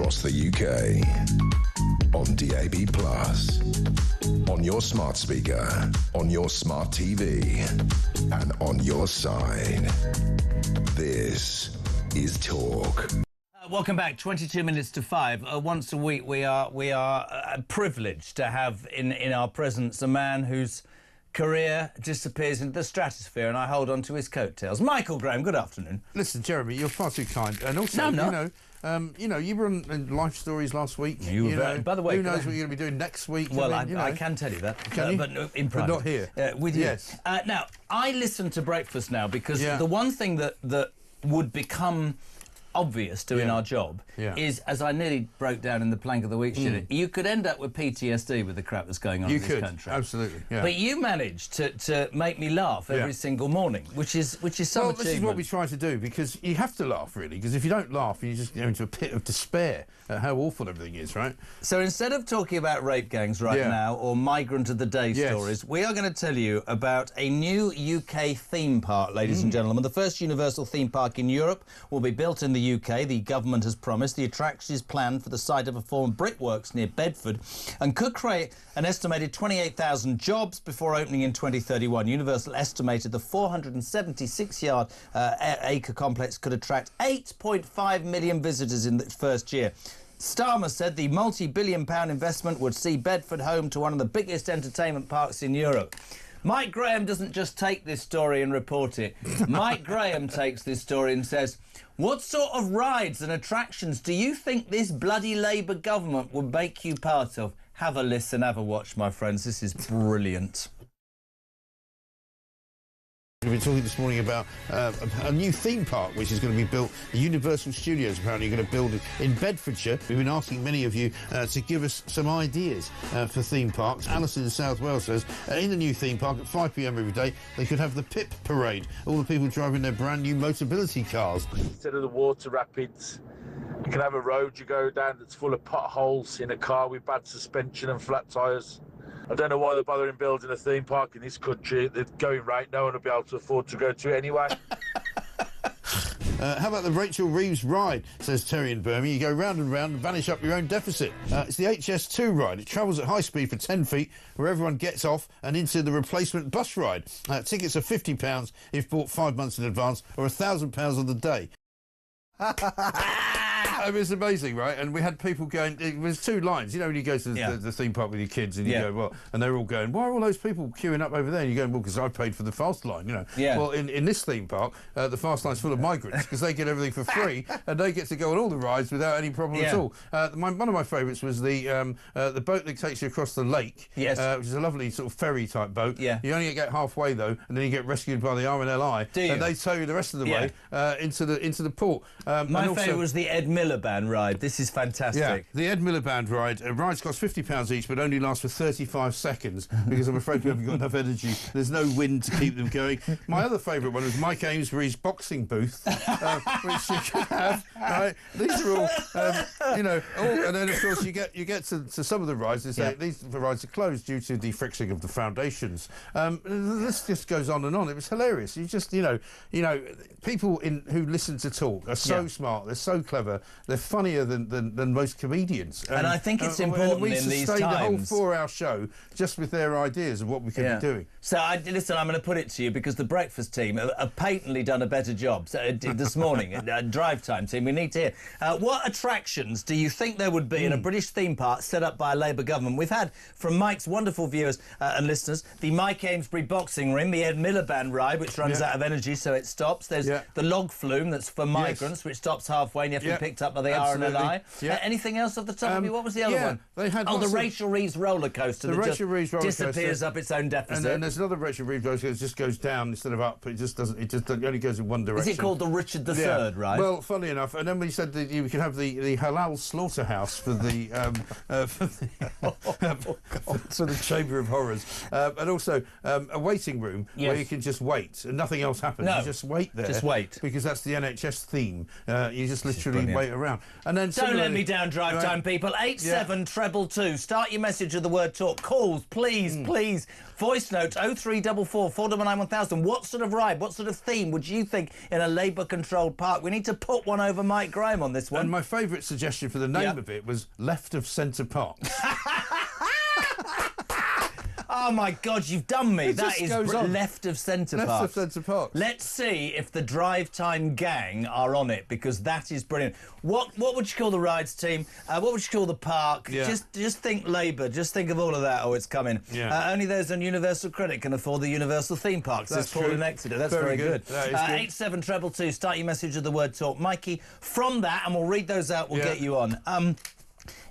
across the UK. On DAB+, on your smart speaker, on your smart TV, and on your side. This is Talk. Welcome back. 22 minutes to 5. Once a week, we are privileged to have in our presence a man whose career disappears into the stratosphere, and I hold on to his coattails. Michael Graham, good afternoon. Listen, Jeremy, you're far too kind. And also, No, I'm not. You were on Life Stories last week. By the way, who knows what you're going to be doing next week? Well, I can tell you that. Can you? But in private. But not here. With you. Yes. Now, I listen to Breakfast now because Yeah. the one thing that would become obvious doing our job is, as I nearly broke down in the plank of the week, you could end up with PTSD with the crap that's going on in this country. Absolutely. Yeah. But you managed to make me laugh every single morning, which is some achievement. This is what we try to do, because you have to laugh, really, because if you don't laugh, you just go into a pit of despair at how awful everything is, right? So instead of talking about rape gangs now or migrant of the day stories, we are going to tell you about a new UK theme park, ladies and gentlemen. The first universal theme park in Europe will be built in the UK. The government has promised. The attraction is planned for the site of a former brickworks near Bedford and could create an estimated 28,000 jobs before opening in 2031. Universal estimated the 476-acre complex could attract 8.5 million visitors in the first year. Starmer said the multi-billion-pound investment would see Bedford home to one of the biggest entertainment parks in Europe. Mike Graham doesn't just take this story and report it. Mike Graham takes this story and says, what sort of rides and attractions do you think this bloody Labour government would make you part of? Have a listen, have a watch, my friends. This is brilliant. We've been talking this morning about a new theme park which is going to be built. The Universal Studios apparently going to build it in Bedfordshire. We've been asking many of you to give us some ideas for theme parks. Alison in South Wales says in the new theme park at 5 p.m. every day they could have the PIP parade. All the people driving their brand new Motability cars. Instead of the water rapids, you can have a road you go down that's full of potholes in a car with bad suspension and flat tyres. I don't know why they're bothering building a theme park in this country. They're going right, no one will be able to afford to go to it anyway. How about the Rachel Reeves ride, says Terry in Birmingham. You go round and round and vanish up your own deficit. It's the HS2 ride. It travels at high speed for 10 feet, where everyone gets off and into the replacement bus ride. Tickets are £50 if bought 5 months in advance, or £1,000 on the day. It was amazing, right? And we had people going. It was two lines. You know, when you go to the theme park with your kids, and you go, well, and they're all going, why are all those people queuing up over there? And you're going, well, because I paid for the fast line, you know. Yeah. Well, in this theme park, the fast line's full of migrants because they get everything for free and they get to go on all the rides without any problem at all. One of my favourites was the boat that takes you across the lake, which is a lovely sort of ferry type boat. Yeah. You only get halfway though, and then you get rescued by the RNLI, and they tow you the rest of the way into the port. My favourite was the Ed Miliband ride. This is fantastic. Yeah, the Ed Miliband ride. Rides cost £50 each, but only last for 35 seconds because I'm afraid we haven't got enough energy. There's no wind to keep them going. My other favourite one was Mike Amesbury's boxing booth, which you can have. Right? These are all, and then of course you get to some of the rides. These rides are closed due to the fixing of the foundations. This just goes on and on. It was hilarious. You just, people who listen to talk are so smart. They're so clever. They're funnier than most comedians. And I think it's important we in these sustained the whole times. 4-hour show just with their ideas of what we could be doing. So, listen, I'm going to put it to you because the Breakfast team have patently done a better job this morning. Drive Time team, we need to hear. What attractions do you think there would be in a British theme park set up by a Labour government? We've had, from Mike's wonderful viewers and listeners, the Mike Amesbury boxing ring, the Ed Miliband ride, which runs out of energy, so it stops. There's the log flume that's for migrants, which stops halfway and you have to be picked up by the RNLI. Anything else off the top of you? What was the other one? They had the Rachel Reeves roller coaster that just disappears up its own deficit. And there's another Rachel Reeves roller coaster that just goes down instead of up. It just doesn't. It just only goes in one direction. Is it called the Richard III, right? Well, funnily enough, and then we said that you could have the halal slaughterhouse for the for the Chamber of Horrors, and also a waiting room where you can just wait and nothing else happens. You just wait there. Just wait. Because that's the NHS theme. You just literally wait around. around. And then Don't let me down, drive time people. 87222. Start your message with the word talk. Calls, please, please. Voice notes 0344 499 1000. What sort of ride, what sort of theme would you think in a Labour-controlled park? We need to put one over Mike Graham on this one. And my favourite suggestion for the name of it was Left of Centre Park. Oh, my God, you've done me. That is Left of Centre Park. Left of Centre Park. Let's see if the Drive Time gang are on it, because that is brilliant. What would you call the rides team? What would you call the park? Yeah. Just think Labour. Just think of all of that. Oh, it's coming. Yeah. Only those on Universal Credit can afford the Universal theme parks. That's Paul in Exeter. That's very good. That is good. 87222. Start your message with the word talk. Mikey, from that, and we'll read those out, we'll get you on.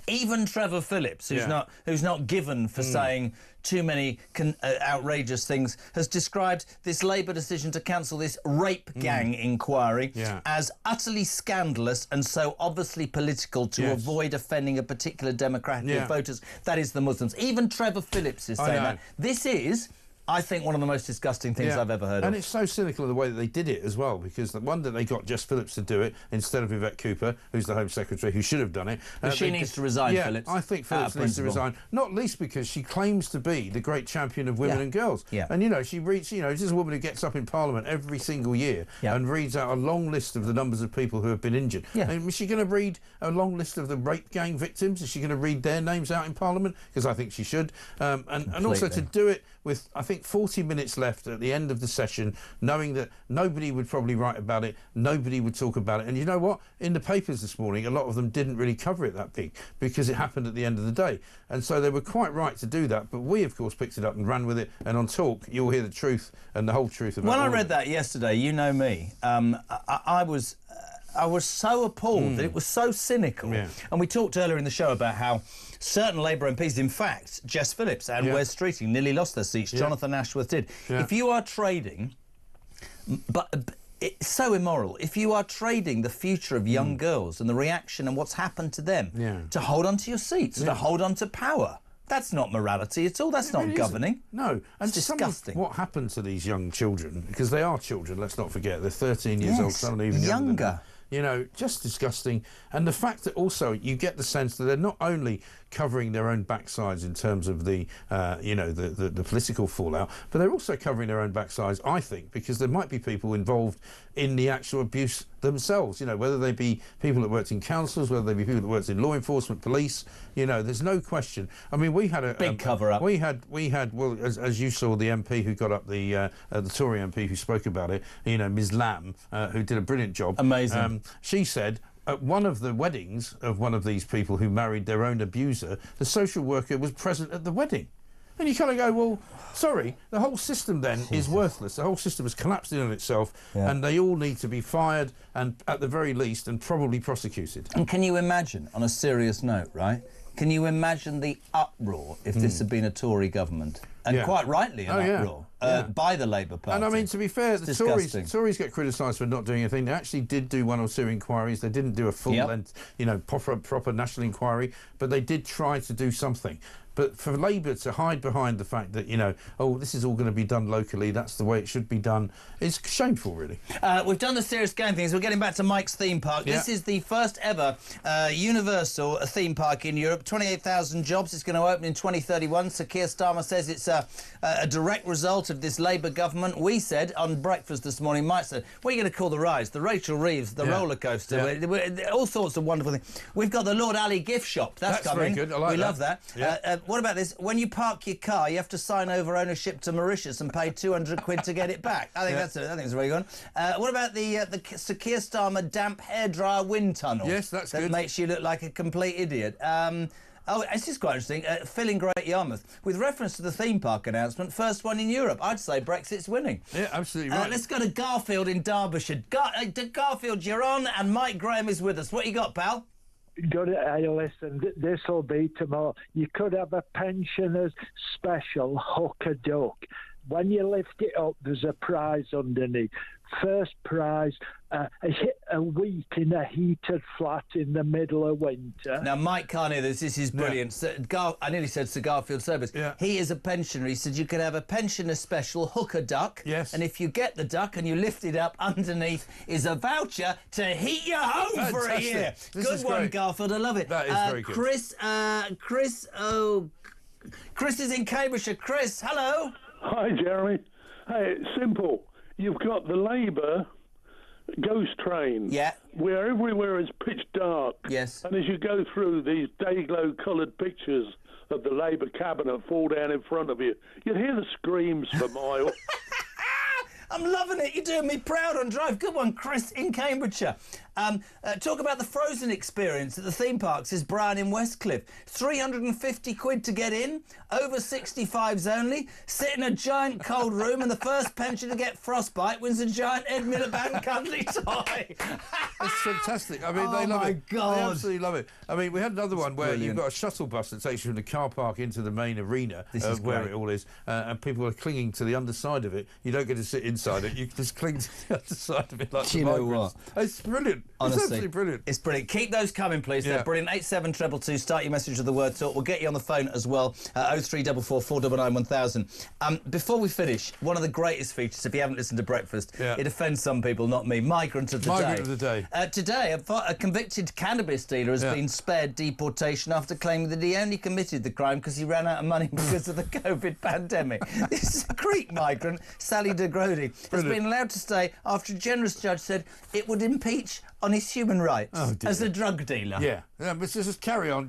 Even Trevor Phillips, who's not given for saying too many outrageous things, has described this Labour decision to cancel this rape gang inquiry as utterly scandalous and so obviously political to avoid offending a particular demographic of voters, that is the Muslims. Even Trevor Phillips is saying that. This is, I think, one of the most disgusting things I've ever heard of. And it's so cynical of the way that they did it as well, because the one that they got Jess Phillips to do it instead of Yvette Cooper, who's the Home Secretary, who should have done it. But she needs to resign, Phillips. I think Phillips needs to resign, not least because she claims to be the great champion of women and girls. And, you know, she reads, you know, this is a woman who gets up in Parliament every single year and reads out a long list of the numbers of people who have been injured. And is she going to read a long list of the rape gang victims? Is she going to read their names out in Parliament? Because I think she should. And also to do it with, I think, 40 minutes left at the end of the session, knowing that nobody would probably write about it, nobody would talk about it. And you know what? In the papers this morning, a lot of them didn't really cover it that big because it happened at the end of the day. And so they were quite right to do that. But we, of course, picked it up and ran with it. And on Talk, you'll hear the truth and the whole truth about it. When I read that yesterday, you know me, I was so appalled that it was so cynical. And we talked earlier in the show about how certain Labour MPs, in fact, Jess Phillips and Wes Streeting, nearly lost their seats. Jonathan Ashworth did. If you are trading, but it's so immoral, if you are trading the future of young girls and the reaction and what's happened to them to hold on to your seats, to hold on to power, that's not morality at all. That's not governing. No. And it's disgusting. What happened to these young children, because they are children, let's not forget, they're 13 years old, some even younger. You know, just disgusting. And the fact that also you get the sense that they're not only covering their own backsides in terms of the, you know, the political fallout, but they're also covering their own backsides, I think, because there might be people involved in the actual abuse themselves, you know, whether they be people that worked in councils, whether they be people that worked in law enforcement, police, you know, there's no question. I mean, we had a big cover-up. We had, well, as you saw, the MP who got up, the Tory MP who spoke about it, you know, Ms Lamb, who did a brilliant job. Amazing. She said, at one of the weddings of one of these people who married their own abuser, the social worker was present at the wedding. And you kind of go, well, sorry, the whole system then is worthless. The whole system has collapsed in on itself, and they all need to be fired and, at the very least, and probably prosecuted. And can you imagine, on a serious note, right, can you imagine the uproar if this had been a Tory government? And quite rightly an uproar by the Labour Party. And I mean, to be fair, the Tories get criticised for not doing anything. They actually did do one or two inquiries. They didn't do a full-length, you know, proper national inquiry, but they did try to do something. But for Labour to hide behind the fact that, you know, oh, this is all going to be done locally, that's the way it should be done, is shameful, really. We've done the serious game things. We're getting back to Mike's theme park. This is the first ever universal theme park in Europe. 28,000 jobs. It's going to open in 2031. Sir Keir Starmer says it's a direct result of this Labour government. We said on breakfast this morning, Mike said, what are you going to call the rides? The Rachel Reeves, the roller coaster, all sorts of wonderful things. We've got the Lord Ali gift shop. That's coming. Very good. I like we love that. What about this? When you park your car, you have to sign over ownership to Mauritius and pay 200 quid to get it back. I think I think it's very good. What about the Sir Keir Starmer damp hairdryer wind tunnel? Yes, that's good. That makes you look like a complete idiot. Oh, this is quite interesting. Filling Great Yarmouth. With reference to the theme park announcement, first one in Europe. I'd say Brexit's winning. Yeah, absolutely right. Let's go to Garfield in Derbyshire. Garfield, you're on, and Mike Graham is with us. What you got, pal? Good. Listen, this will be tomorrow. You could have a pensioners special hook a duck. when you lift it up, there's a prize underneath. First prize, a week in a heated flat in the middle of winter. Now, Mike can't hear this. This is brilliant. Yeah. I nearly said Sir Garfield Service. Yeah. He is a pensioner. He said you could have a pensioner special, hook a duck. Yes. And if you get the duck and you lift it up, underneath is a voucher to heat your home for a year. Good one, great. Garfield. I love it. That is very good. Chris is in Cambridgeshire. Chris, hello. Hi, Jeremy. Hey, it's simple. You've got the Labour ghost train. Yeah. Where everywhere is pitch dark. Yes. And as you go through, these day-glow coloured pictures of the Labour cabinet fall down in front of you. You'd hear the screams for miles. I'm loving it. You're doing me proud on Drive. Good one, Chris in Cambridgeshire. Talk about the Frozen experience at the theme parks, says Brian in Westcliff. 350 quid to get in, over 65s only, sit in a giant cold room, and the first pensioner to get frostbite wins a giant Ed Miliband cuddly toy. It's fantastic. I mean, Oh they love my it. God. They absolutely love it. I mean, we had another one where brilliant. you've got a shuttle bus that takes you from the car park into the main arena where great. it all is, and people are clinging to the underside of it. You don't get to sit inside it. You just cling to the underside of it like Do you the know migrants. It's brilliant. Honestly, it's absolutely brilliant. It's brilliant. Keep those coming, please. Yeah. They're brilliant. 87222. Start your message with the word talk. We'll get you on the phone as well. 0344 499 1000. Before we finish, one of the greatest features, if you haven't listened to Breakfast, it offends some people, not me. Migrant of the Migrant day. of the day. Today, a convicted cannabis dealer has been spared deportation after claiming that he only committed the crime because he ran out of money because of the COVID pandemic. This is a Greek migrant, Sally de Grody, has been allowed to stay after a generous judge said it would impeach on his human rights as a drug dealer. Yeah, but just carry on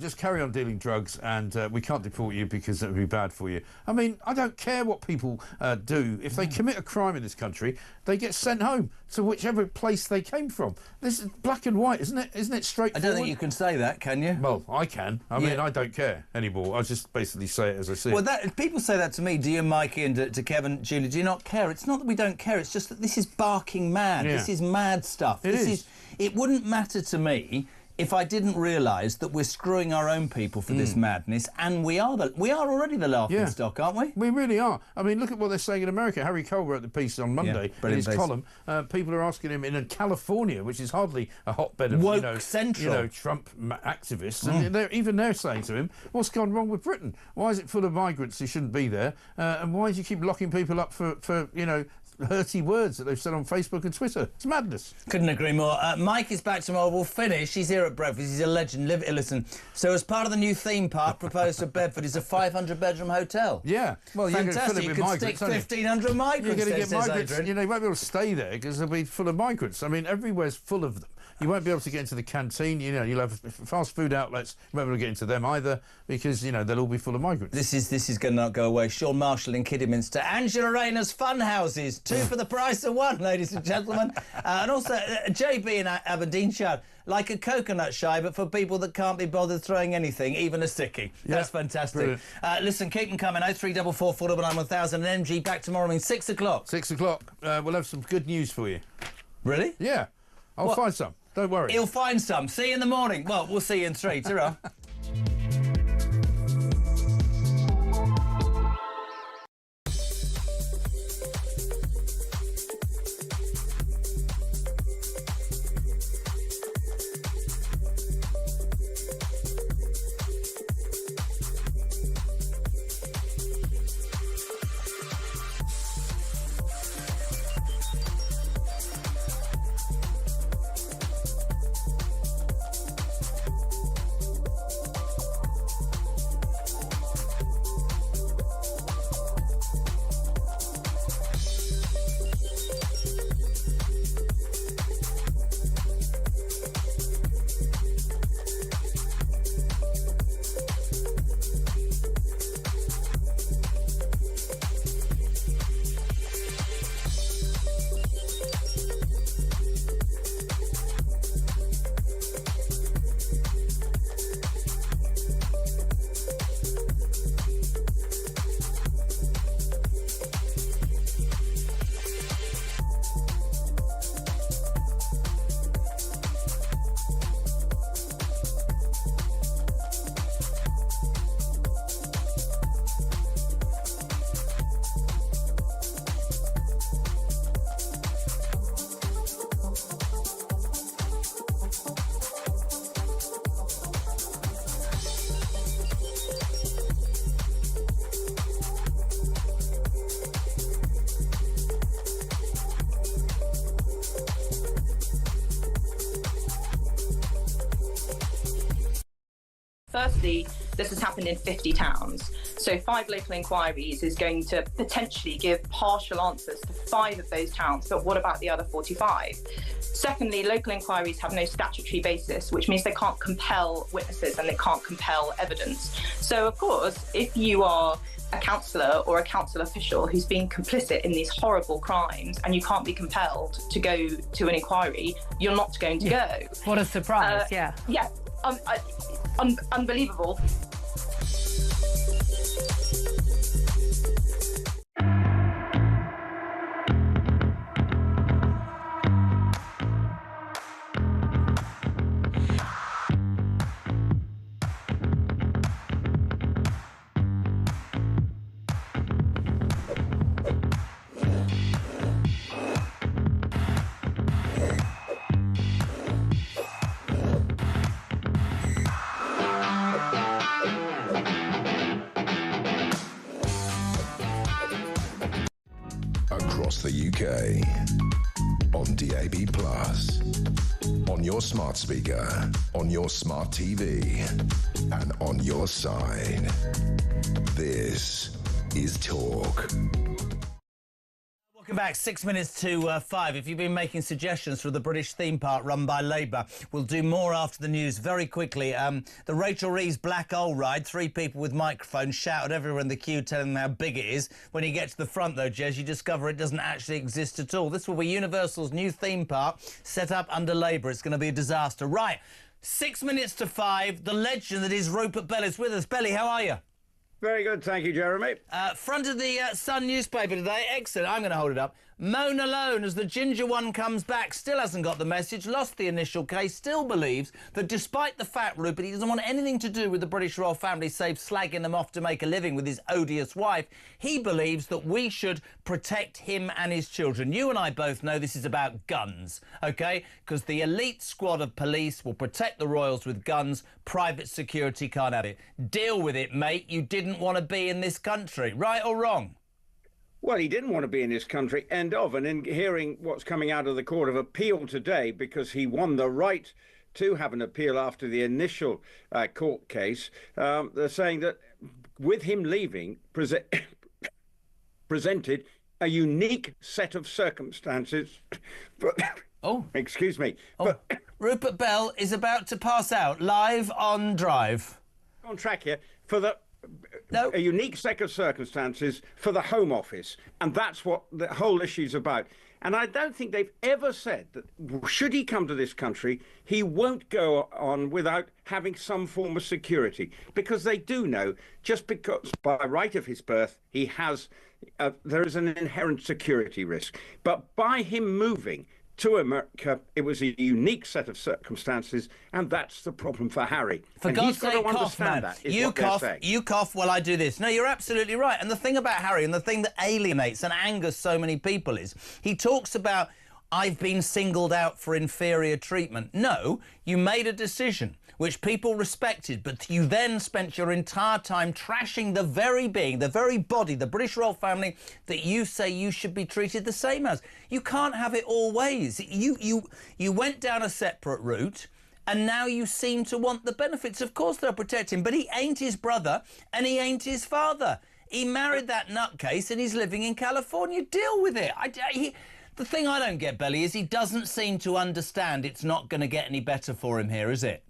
dealing drugs, and we can't deport you because that would be bad for you. I mean, I don't care what people do. If they commit a crime in this country, they get sent home to whichever place they came from. This is black and white, isn't it? Isn't it straightforward? I don't think you can say that, can you? Well, I can. I mean, I don't care anymore. I just basically say it as I see Well, it. people say that to me, to you, Mikey, and to Kevin, Julie. Do you not care? It's not that we don't care. It's just that this is barking mad. Yeah. This is mad stuff. It is. It wouldn't matter to me if I didn't realise that we're screwing our own people for this madness, and we are already the laughing stock, aren't we? We really are. I mean, look at what they're saying in America. Harry Cole wrote the piece on Monday in his column. People are asking him in California, which is hardly a hotbed of woke central, Trump activists, and they're saying to him, "What's gone wrong with Britain? Why is it full of migrants who shouldn't be there? And why do you keep locking people up for hurty words that they've said on Facebook and Twitter? It's madness." Couldn't agree more. Mike is back tomorrow. We'll finish. He's here at Breakfast. He's a legend. Listen. So as part of the new theme park proposed for Bedford is a 500-bedroom hotel. Yeah. Well, you're going to fill it Fantastic. with You could migrants, stick aren't you? 1,500 migrants. You're going to get says migrants. Adrian. You won't be able to stay there because they'll be full of migrants. I mean, everywhere's full of them. You won't be able to get into the canteen. You'll have fast food outlets. You won't be able to get into them either because they'll all be full of migrants. This is going to not go away. Sean Marshall in Kidderminster. Angela Rayner's fun houses, 2 for the price of 1, ladies and gentlemen. And also JB in Aberdeenshire, like a coconut shy, but for people that can't be bothered throwing anything, even a sickie. That's fantastic. Listen, keep them coming. 0344 499 1000 and MG back tomorrow morning, 6 o'clock. 6 o'clock. We'll have some good news for you. Really? Yeah. I'll find some. Don't worry. He'll find some. See you in the morning. Well, we'll see you in 3. Ta-ra. firstly, this has happened in 50 towns. So 5 local inquiries is going to potentially give partial answers to 5 of those towns, but what about the other 45? Secondly, local inquiries have no statutory basis, which means they can't compel witnesses and they can't compel evidence. So, of course, if you are a councillor or a council official who's been complicit in these horrible crimes and you can't be compelled to go to an inquiry, you're not going to go. What a surprise, yeah. Yeah, unbelievable. Across the UK, on DAB+, on your smart speaker, on your smart TV, and on your side. This is Talk. Welcome back. 6 minutes to 5. If you've been making suggestions for the British theme park run by Labour, we'll do more after the news very quickly. The Rachel Reeves Black Hole ride, 3 people with microphones shouted everywhere in the queue telling them how big it is. When you get to the front, though, Jez, you discover it doesn't actually exist at all. This will be Universal's new theme park set up under Labour. It's going to be a disaster. Right, 6 minutes to 5. The legend that is Rupert Bell is with us. Belly, how are you? Very good, thank you, Jeremy. Front of the Sun newspaper today. Excellent. I'm going to hold it up. Mona Lone, as the ginger one comes back, still hasn't got the message, lost the initial case, still believes that despite the fact, Rupert, he doesn't want anything to do with the British royal family save slagging them off to make a living with his odious wife, he believes that we should protect him and his children. You and I both know this is about guns, OK? Because the elite squad of police will protect the royals with guns. Private security can't have it. Deal with it, mate. You didn't want to be in this country. Right or wrong? Well, he didn't want to be in this country, end of. And in hearing what's coming out of the Court of Appeal today, because he won the right to have an appeal after the initial court case, they're saying that with him leaving, presented a unique set of circumstances. Excuse me. Rupert Bell is about to pass out live on Drive. On track here for a unique set of circumstances for the Home Office, and that's what the whole issue's about. And I don't think they've ever said that should he come to this country, he won't go on without having some form of security, because they do know just because by right of his birth he has there is an inherent security risk. But by him moving to America, it was a unique set of circumstances, and that's the problem for Harry. For God's sake, cough, man. You cough while I do this. No, you're absolutely right. And the thing about Harry, and the thing that alienates and angers so many people is, he talks about, I've been singled out for inferior treatment. No, you made a decision which people respected, but you then spent your entire time trashing the very being, the very body, the British royal family that you say you should be treated the same as. You can't have it all ways. You went down a separate route, and now you seem to want the benefits. Of course they'll protect him, but he ain't his brother and he ain't his father. He married that nutcase and he's living in California. Deal with it. The thing I don't get, Belly, is he doesn't seem to understand it's not going to get any better for him here, is it?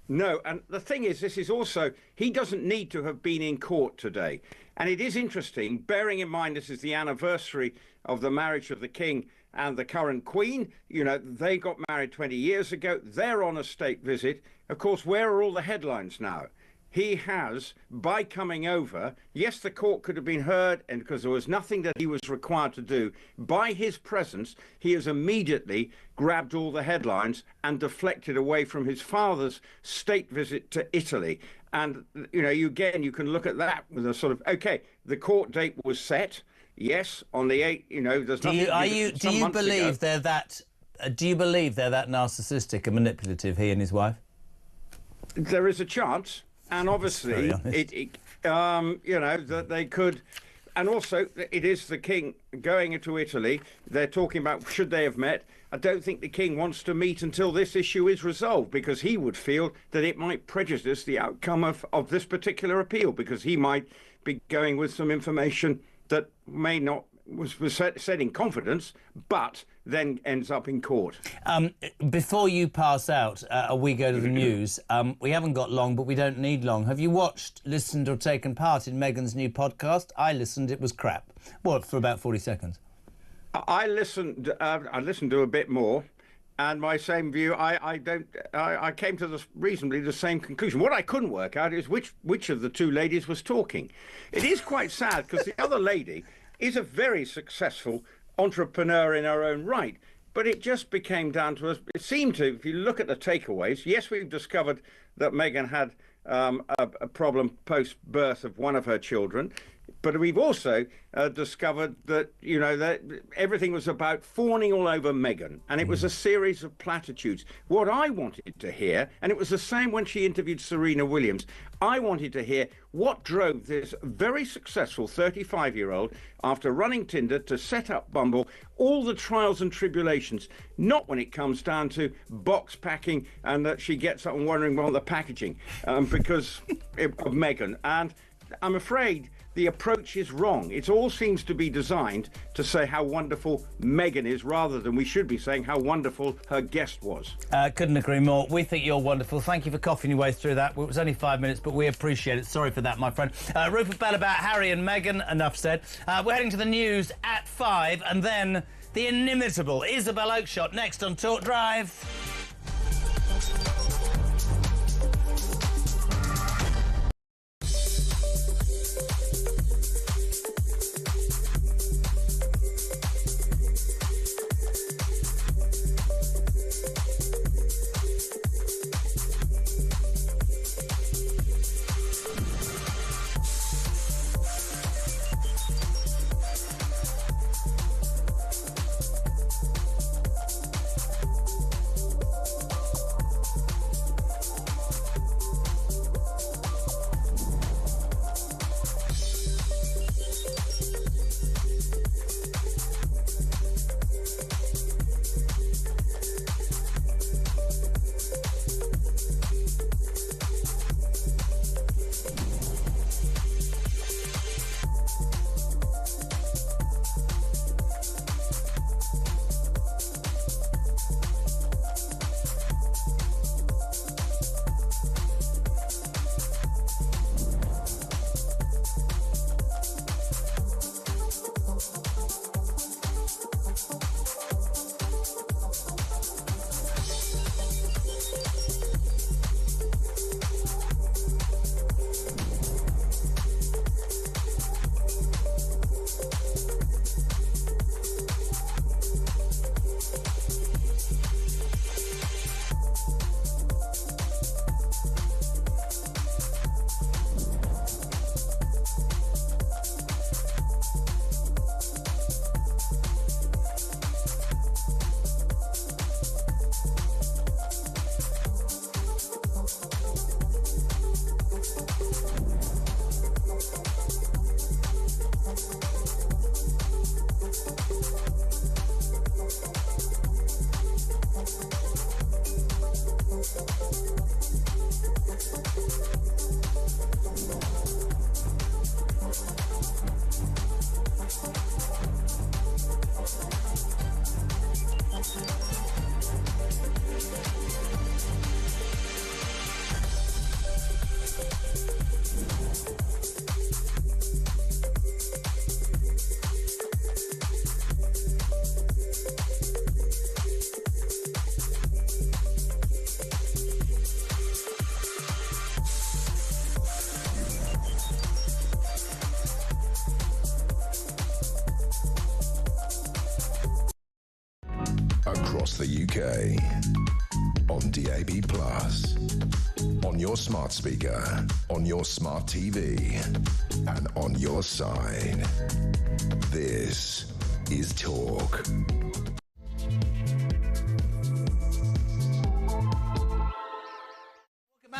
No, and the thing is, this is also, he doesn't need to have been in court today. And it is interesting, bearing in mind this is the anniversary of the marriage of the King and the current Queen. You know, they got married 20 years ago. They're on a state visit. Of course, where are all the headlines now? He has, by coming over, yes, the court could have been heard, and because there was nothing that he was required to do, by his presence, he has immediately grabbed all the headlines and deflected away from his father's state visit to Italy. And, you know, you can look at that with a sort of, OK, the court date was set, yes, on the 8th, you know, there's nothing... Do you believe they're that narcissistic and manipulative, he and his wife? There is a chance. And obviously, you know, that they could And also, it is the King going into Italy. They're talking about should they have met. I don't think the King wants to meet until this issue is resolved, because he would feel that it might prejudice the outcome of this particular appeal, because he might be going with some information that may not was said in confidence, but then ends up in court. Before you pass out, we go to the news. We haven't got long, but we don't need long. Have you watched, listened or taken part in Meghan's new podcast? I listened. It was crap. What, for about 40 seconds? I listened to a bit more, and my same view. I came to reasonably the same conclusion. What I couldn't work out is which of the two ladies was talking. It is quite sad, because the other lady is a very successful entrepreneur in her own right. But it just became down to us. It seemed to, if you look at the takeaways, yes, we've discovered that Meghan had a problem post-birth of one of her children. But we've also discovered that, that everything was about fawning all over Meghan, and it was a series of platitudes. What I wanted to hear, and it was the same when she interviewed Serena Williams, I wanted to hear what drove this very successful 35-year-old, after running Tinder, to set up Bumble, all the trials and tribulations, not when it comes down to box packing and that she gets up and wondering about the packaging because of Meghan. And I'm afraid the approach is wrong. It all seems to be designed to say how wonderful Meghan is, rather than we should be saying how wonderful her guest was. Couldn't agree more. We think you're wonderful. Thank you for coughing your way through that. It was only 5 minutes, but we appreciate it. Sorry for that, my friend. Rupert Bell about Harry and Meghan, enough said. We're heading to the news at 5, and then the inimitable Isabelle Oakshot next on Talk Drive. Across the UK, on DAB+, on your smart speaker, on your smart TV, and on your side. This is Talk.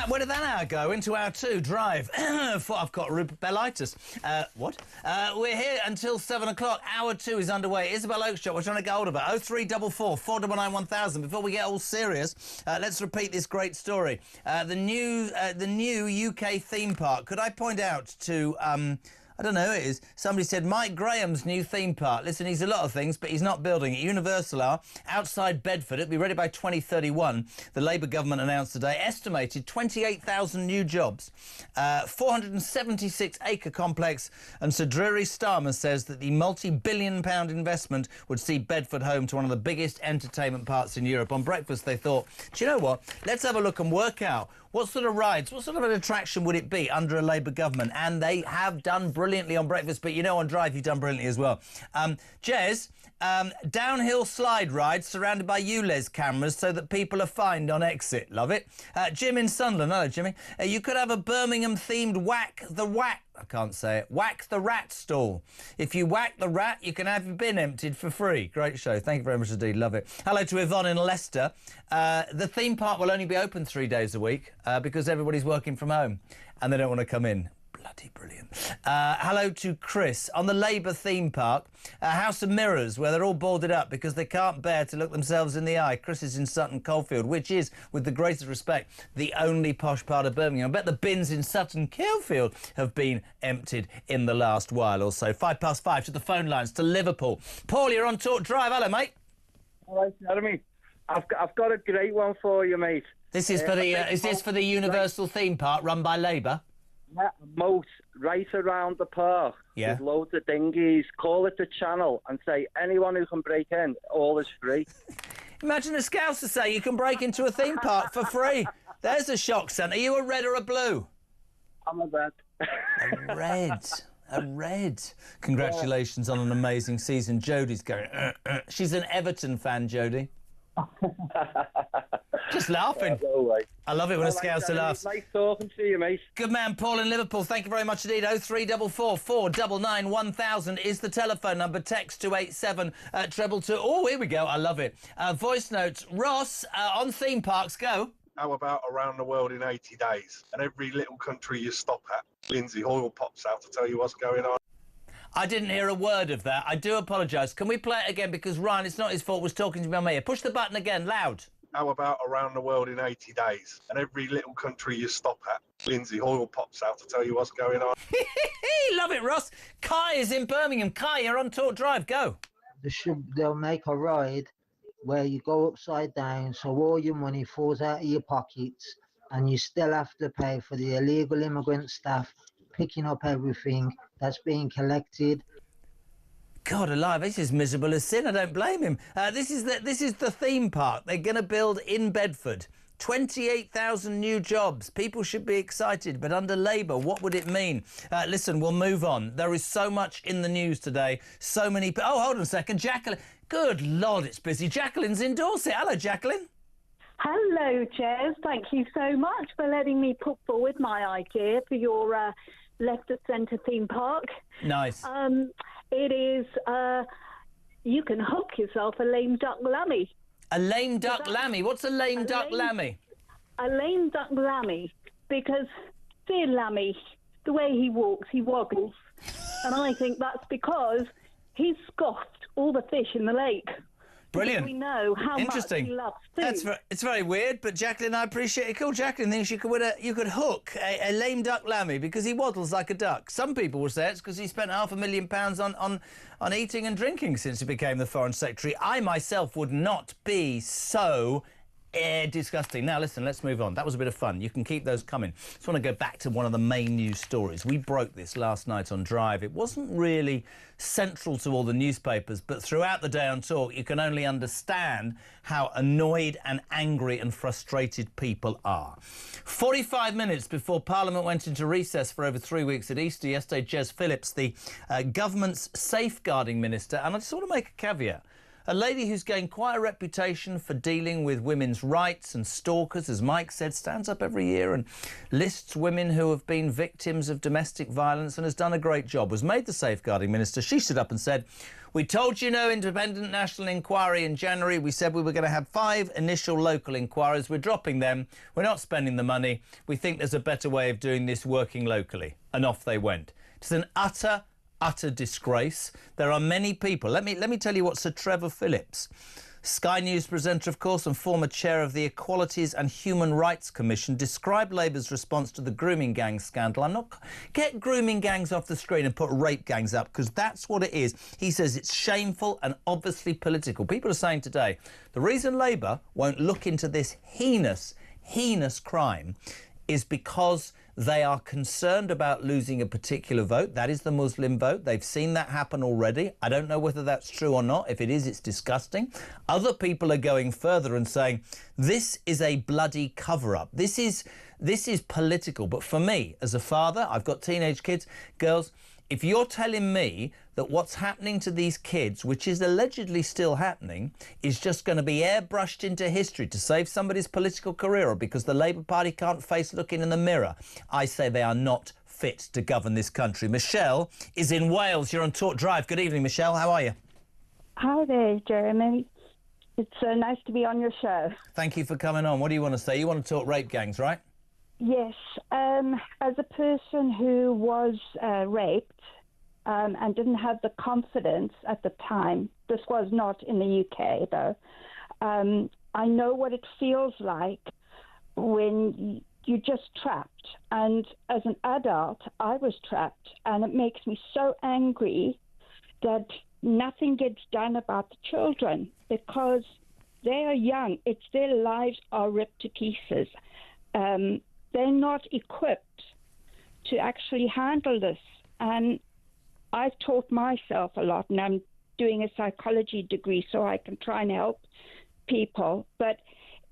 Where did that hour go? Into hour 2, drive. I've got rubellitis. What? We're here until 7 o'clock. Hour 2 is underway. Isabelle Oakshot, we're trying to get hold of her. 0344 499 1000. Before we get all serious, let's repeat this great story. The new UK theme park. Could I point out to... I don't know who it is. Somebody said Mike Graham's new theme park. Listen, he's a lot of things, but he's not building it. Universal are outside Bedford. It'll be ready by 2031. The Labour government announced today, estimated 28,000 new jobs, 476-acre complex, and Sir Drury Starmer says that the multi-billion-pound investment would see Bedford home to one of the biggest entertainment parks in Europe. On breakfast, they thought, do you know what? Let's have a look and work out what sort of rides, what sort of an attraction would it be under a Labour government? And they have done brilliantly on breakfast, but you know on Drive you've done brilliantly as well. Jez, downhill slide ride surrounded by ULEZ cameras so that people are fined on exit. Love it. Jim in Sunderland, hello Jimmy. You could have a Birmingham-themed whack the rat stall. If you whack the rat, you can have your bin emptied for free. Great show. Thank you very much indeed. Love it. Hello to Yvonne in Leicester. The theme park will only be open 3 days a week because everybody's working from home and they don't want to come in. Bloody brilliant. Hello to Chris. On the Labour theme park, a House of Mirrors, where they're all boarded up because they can't bear to look themselves in the eye. Chris is in Sutton Coldfield, which is, with the greatest respect, the only posh part of Birmingham. I bet the bins in Sutton Coldfield have been emptied in the last while or so. 5:05 to the phone lines to Liverpool. Paul, you're on Talk Drive. Hello, mate. All right, Jeremy. I've got a great one for you, mate. This is for the is this for the Universal theme park run by Labour? Yeah, a moat right around the park with loads of dinghies. Call it the channel and say anyone who can break in, all is free. Imagine a Scouser say you can break into a theme park for free. There's a shock centre. Are you a red or a blue? I'm a red. A red. A red. Congratulations on an amazing season. Jodie's going... She's an Everton fan, Jodie. Just laughing. I love it when a Scouser laughs. Nice talking to you, mate. Good man, Paul in Liverpool. Thank you very much indeed. 0344 499 1000 is the telephone number. Text to 87 222. Oh, here we go. I love it. Voice notes. Ross, on theme parks, go. How about around the world in 80 days? And every little country you stop at, Lindsay Hoyle pops out to tell you what's going on. I didn't hear a word of that. I do apologise. Can we play it again? Because Ryan, it's not his fault, was talking to me on my ear. Push the button again, loud. How about around the world in 80 days? And every little country you stop at, Lindsay Hoyle pops out to tell you what's going on. Love it, Ross. Kai is in Birmingham. Kai, you're on Talk Drive. Go. They'll make a ride where you go upside down, so all your money falls out of your pockets, and you still have to pay for the illegal immigrant staff picking up everything that's being collected. God alive, this is miserable as sin. I don't blame him. This is the theme park they're going to build in Bedford. 28,000 new jobs. People should be excited, but under Labour, what would it mean? Listen, we'll move on. There is so much in the news today. So many... Oh, hold on a second. Jacqueline... Good Lord, it's busy. Jacqueline's in Dorset. Hello, Jacqueline. Hello, Jez. Thank you so much for letting me put forward my idea for your left of centre theme park. Nice. It is, you can hook yourself a lame duck lammy. A lame duck lammy? What's a lame duck lammy? A lame duck lammy, because dear lammy, the way he walks, he waggles. And I think that's because he's scoffed all the fish in the lake. Brilliant. We know how Interesting. much he loves food. It's very weird, but Jacqueline, I appreciate it. Cool. Jacqueline thinks you could hook a lame duck lammy because he waddles like a duck. Some people will say it's because he spent £500,000 on eating and drinking since he became the Foreign Secretary. I myself would not be so disgusting. Now, listen, let's move on. That was a bit of fun. You can keep those coming. Just want to go back to one of the main news stories. We broke this last night on Drive. It wasn't really central to all the newspapers, but throughout the day on Talk, you can only understand how annoyed and angry and frustrated people are. 45 minutes before Parliament went into recess for over 3 weeks at Easter yesterday, Jez Phillips, the government's safeguarding minister, and I just want to make a caveat. A lady who's gained quite a reputation for dealing with women's rights and stalkers, as Mike said, stands up every year and lists women who have been victims of domestic violence and has done a great job, was made the safeguarding minister. She stood up and said, "We told you no independent national inquiry in January. We said we were going to have 5 initial local inquiries. We're dropping them. We're not spending the money. We think there's a better way of doing this working locally." And off they went. It's an utter disgrace. There are many people. Let me tell you what Sir Trevor Phillips, Sky News presenter, of course, and former chair of the Equalities and Human Rights Commission, described Labour's response to the grooming gang scandal. Get grooming gangs off the screen and put rape gangs up, because that's what it is. He says it's shameful and obviously political. People are saying today the reason Labour won't look into this heinous crime is because they are concerned about losing a particular vote. That is the Muslim vote. They've seen that happen already. I don't know whether that's true or not. If it is, it's disgusting. Other people are going further and saying, this is a bloody cover-up. This is political. But for me, as a father, I've got teenage kids, girls, if you're telling me that what's happening to these kids, which is allegedly still happening, is just going to be airbrushed into history to save somebody's political career, or because the Labour Party can't face looking in the mirror, I say they are not fit to govern this country. Michelle is in Wales. You're on Talk Drive. Good evening, Michelle. How are you? Hi there, Jeremy. It's nice to be on your show. Thank you for coming on. What do you want to say? You want to talk rape gangs, right? Yes. As a person who was raped and didn't have the confidence at the time, this was not in the UK though, I know what it feels like when you're just trapped. And as an adult, I was trapped, and it makes me so angry that nothing gets done about the children because they are young. It's their lives are ripped to pieces. They're not equipped to actually handle this. And I've taught myself a lot, and I'm doing a psychology degree so I can try and help people. But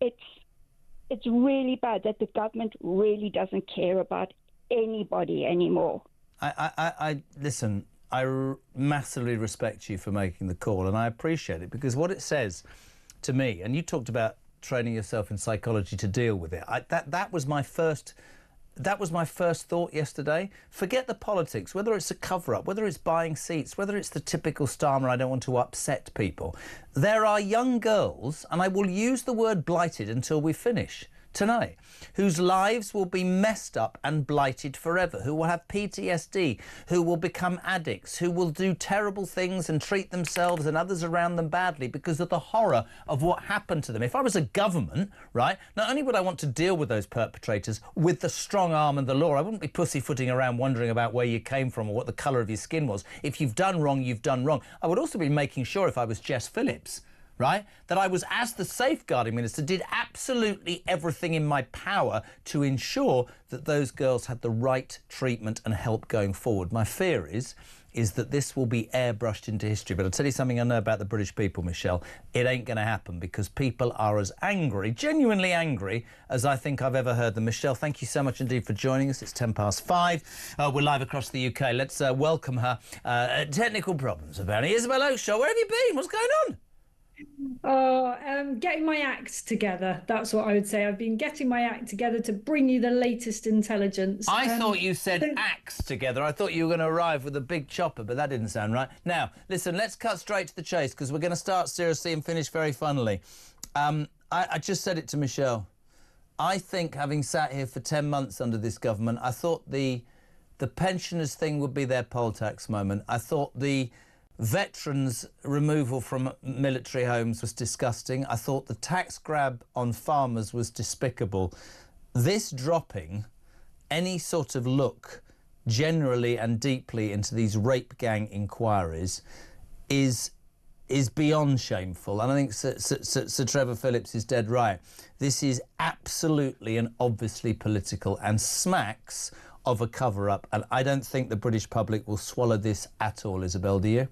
it's really bad that the government really doesn't care about anybody anymore. Listen, I massively respect you for making the call, and I appreciate it, because what it says to me, and you talked about training yourself in psychology to deal with it. That was my first thought yesterday. Forget the politics, whether it's a cover-up, whether it's buying seats, whether it's the typical Starmer, I don't want to upset people. There are young girls, and I will use the word blighted until we finish tonight, whose lives will be messed up and blighted forever, who will have PTSD, who will become addicts, who will do terrible things and treat themselves and others around them badly because of the horror of what happened to them. If I was a government, right, not only would I want to deal with those perpetrators with the strong arm and the law, I wouldn't be pussyfooting around wondering about where you came from or what the colour of your skin was. If you've done wrong, you've done wrong. I would also be making sure, if I was Jess Phillips, right, that I was, as the safeguarding minister, did absolutely everything in my power to ensure that those girls had the right treatment and help going forward. My fear is that this will be airbrushed into history. But I'll tell you something I know about the British people, Michelle. It ain't going to happen, because people are as angry, genuinely angry, as I think I've ever heard them. Michelle, thank you so much indeed for joining us. It's 5:10. We're live across the UK. Let's welcome her. Technical problems, apparently. Isabelle Oakshot, where have you been? What's going on? Getting my act together. That's what I would say. I've been getting my act together to bring you the latest intelligence. I thought you said acts together. I thought you were going to arrive with a big chopper, but that didn't sound right. Now, listen, let's cut straight to the chase, because we're going to start seriously and finish very funnily. I just said it to Michelle. I think, having sat here for 10 months under this government, I thought the pensioners thing would be their poll tax moment. I thought the veterans' removal from military homes was disgusting. I thought the tax grab on farmers was despicable. This dropping any sort of look generally and deeply into these rape gang inquiries is beyond shameful. And I think Sir Trevor Phillips is dead right. This is absolutely and obviously political and smacks of a cover-up. And I don't think the British public will swallow this at all, Isabelle, do you?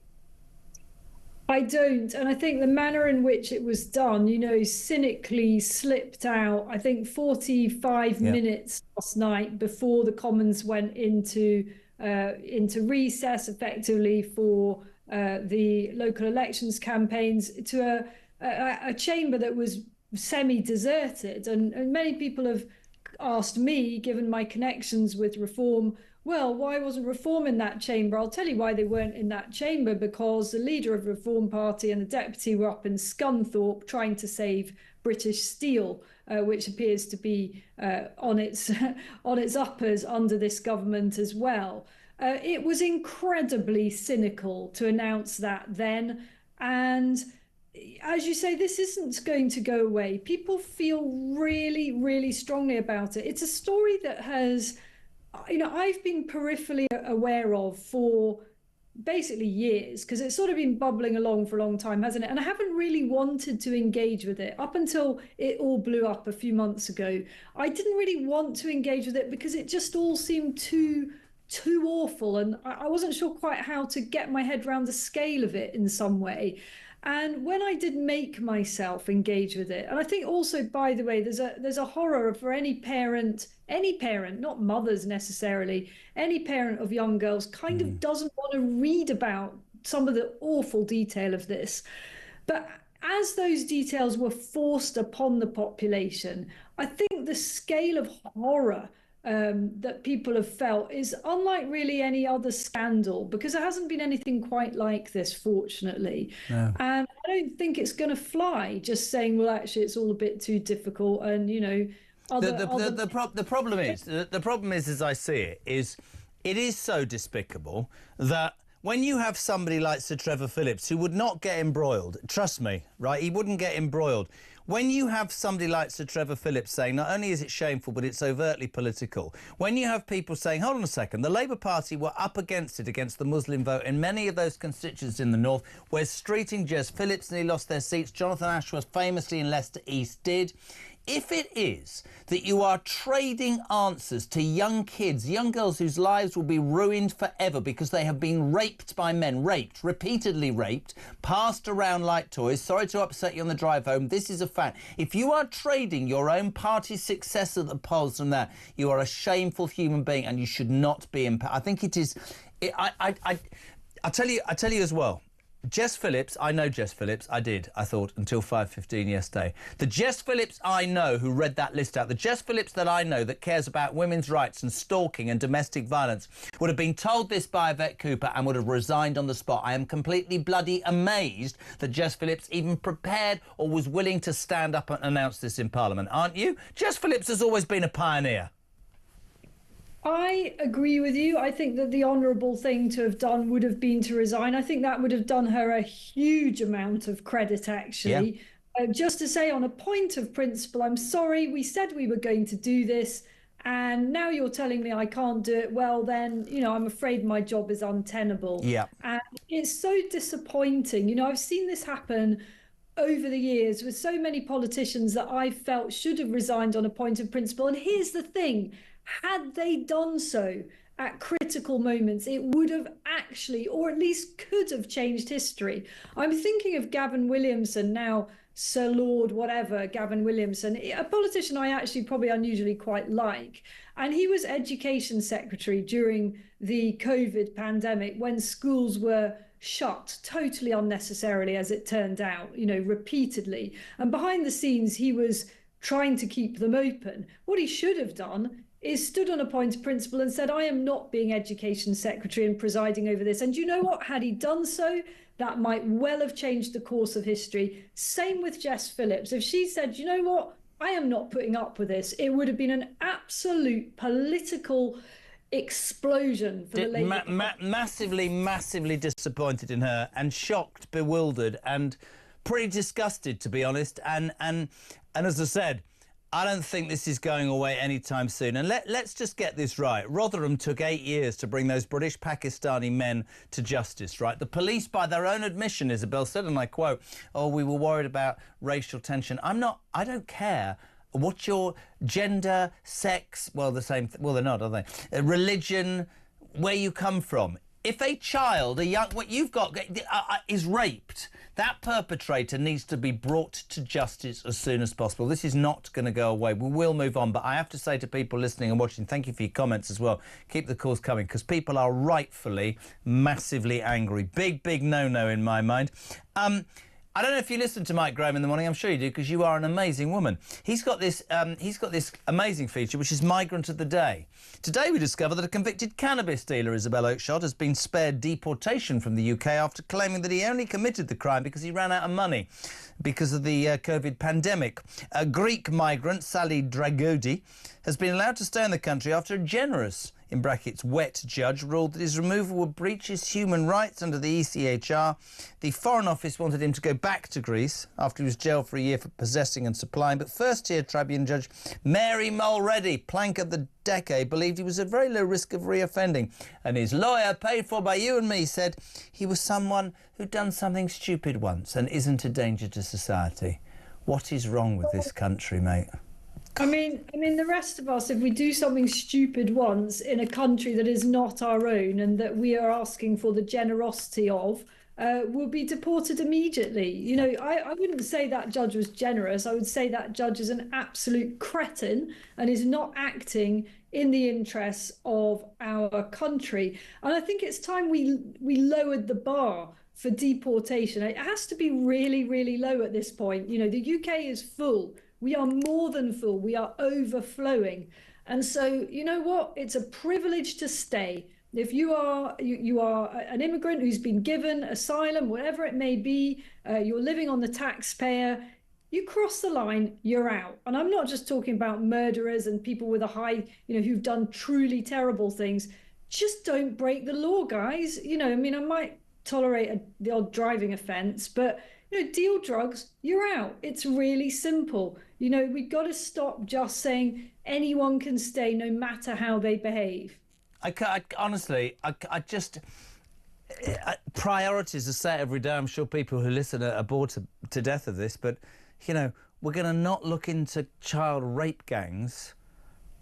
I don't. And I think the manner in which it was done, you know, cynically slipped out, I think 45 minutes last night before the Commons went into recess effectively for the local elections campaigns to a chamber that was semi-deserted. And many people have asked me, given my connections with Reform, well, why wasn't Reform in that chamber? I'll tell you why they weren't in that chamber, because the leader of the Reform Party and the deputy were up in Scunthorpe trying to save British Steel, which appears to be on its uppers under this government as well. It was incredibly cynical to announce that then. And as you say, this isn't going to go away. People feel really, really strongly about it. It's a story that has, I've been peripherally aware of for basically years, because it's sort of been bubbling along for a long time, hasn't it? And I haven't really wanted to engage with it up until it all blew up a few months ago. I didn't really want to engage with it because it just all seemed too awful, and I wasn't sure quite how to get my head around the scale of it in some way. And when I did make myself engage with it, and I think also, by the way, there's a horror for any parent, not mothers necessarily, any parent of young girls kind of doesn't want to read about some of the awful detail of this. But as those details were forced upon the population, I think the scale of horror that people have felt is unlike really any other scandal, because there hasn't been anything quite like this, fortunately. No. And I don't think it's going to fly just saying, well, actually, it's all a bit too difficult. And, the problem is, as I see it is so despicable that when you have somebody like Sir Trevor Phillips, who would not get embroiled, trust me, right, he wouldn't get embroiled. When you have somebody like Sir Trevor Phillips saying not only is it shameful, but it's overtly political, when you have people saying, hold on a second, the Labour Party were up against it, against the Muslim vote in many of those constituencies in the north, where Streeting, Jez Phillips nearly lost their seats, Jonathan Ashworth famously in Leicester East did. If it is that you are trading answers to young kids, young girls whose lives will be ruined forever because they have been raped by men, repeatedly raped, passed around like toys, sorry to upset you on the drive home, this is a fact. If you are trading your own party's success at the polls from that, you are a shameful human being and you should not be in power. I think it is... I'll tell you as well. Jez Phillips, I know Jez Phillips, I thought, until 5:15 yesterday. The Jez Phillips I know who read that list out, the Jez Phillips that I know that cares about women's rights and stalking and domestic violence, would have been told this by Yvette Cooper and would have resigned on the spot. I am completely bloody amazed that Jez Phillips even prepared or was willing to stand up and announce this in Parliament, aren't you? Jez Phillips has always been a pioneer. I agree with you. I think that the honourable thing to have done would have been to resign. I think that would have done her a huge amount of credit, actually. Yeah. Just to say, on a point of principle, I'm sorry, we said we were going to do this, and now you're telling me I can't do it. Well, then, I'm afraid my job is untenable. Yeah. And it's so disappointing. I've seen this happen over the years with so many politicians that I felt should have resigned on a point of principle. And here's the thing. Had they done so at critical moments, it would have actually, or at least could have, changed history. I'm thinking of Gavin Williamson, now Sir Lord whatever, Gavin Williamson, a politician I actually probably unusually quite like. And he was Education Secretary during the COVID pandemic when schools were shut totally unnecessarily, as it turned out, repeatedly. And behind the scenes, he was trying to keep them open. What he should have done is stood on a point of principle and said, I am not being Education Secretary and presiding over this. And you know what? Had he done so, that might well have changed the course of history. Same with Jez Phillips. If she said, you know what? I am not putting up with this, it would have been an absolute political explosion for the Labour. Massively disappointed in her, and shocked, bewildered, and pretty disgusted, to be honest. And as I said, I don't think this is going away anytime soon. And let's just get this right. Rotherham took 8 years to bring those British Pakistani men to justice, right? The police, by their own admission, Isabelle said, and I quote, oh, we were worried about racial tension. I don't care what your gender, sex, well, the same, well, they're not, are they? Religion, where you come from. if a child, a young, what you've got is raped, that perpetrator needs to be brought to justice as soon as possible. This is not going to go away. We will move on, but I have to say to people listening and watching, thank you for your comments as well. Keep the calls coming, because people are rightfully massively angry. Big, big no-no in my mind. I don't know if you listen to Mike Graham in the morning. I'm sure you do, because you are an amazing woman. He's got this amazing feature, which is Migrant of the Day. Today we discover that a convicted cannabis dealer, Isabelle Oakshot, has been spared deportation from the UK after claiming that he only committed the crime because he ran out of money because of the COVID pandemic. A Greek migrant, Sally Dragodi, has been allowed to stay in the country after a generous, in brackets, wet judge ruled that his removal would breach his human rights under the ECHR. The Foreign Office wanted him to go back to Greece after he was jailed for a year for possessing and supplying, but first-tier tribunal judge Mary Mulready, plank of the decade, believed he was at very low risk of reoffending. And his lawyer, paid for by you and me, said he was someone who'd done something stupid once and isn't a danger to society. What is wrong with this country, mate? I mean, the rest of us, if we do something stupid once in a country that is not our own and that we are asking for the generosity of, will be deported immediately. You know, I wouldn't say that judge was generous. I would say that judge is an absolute cretin and is not acting in the interests of our country. And I think it's time we lowered the bar for deportation. It has to be really, really low at this point. You know, the UK is full. We are more than full. We are overflowing. And so, you know what? It's a privilege to stay. If you are an immigrant who's been given asylum, whatever it may be, you're living on the taxpayer, you cross the line, you're out. And I'm not just talking about murderers and people with a high, you know, who've done truly terrible things. Just don't break the law, guys. You know, I mean, I might tolerate the odd driving offence, but you know, deal drugs, you're out. It's really simple. You know, we've got to stop just saying anyone can stay no matter how they behave. Honestly, priorities are set every day. I'm sure people who listen are bored to death of this, but, you know, we're going to not look into child rape gangs,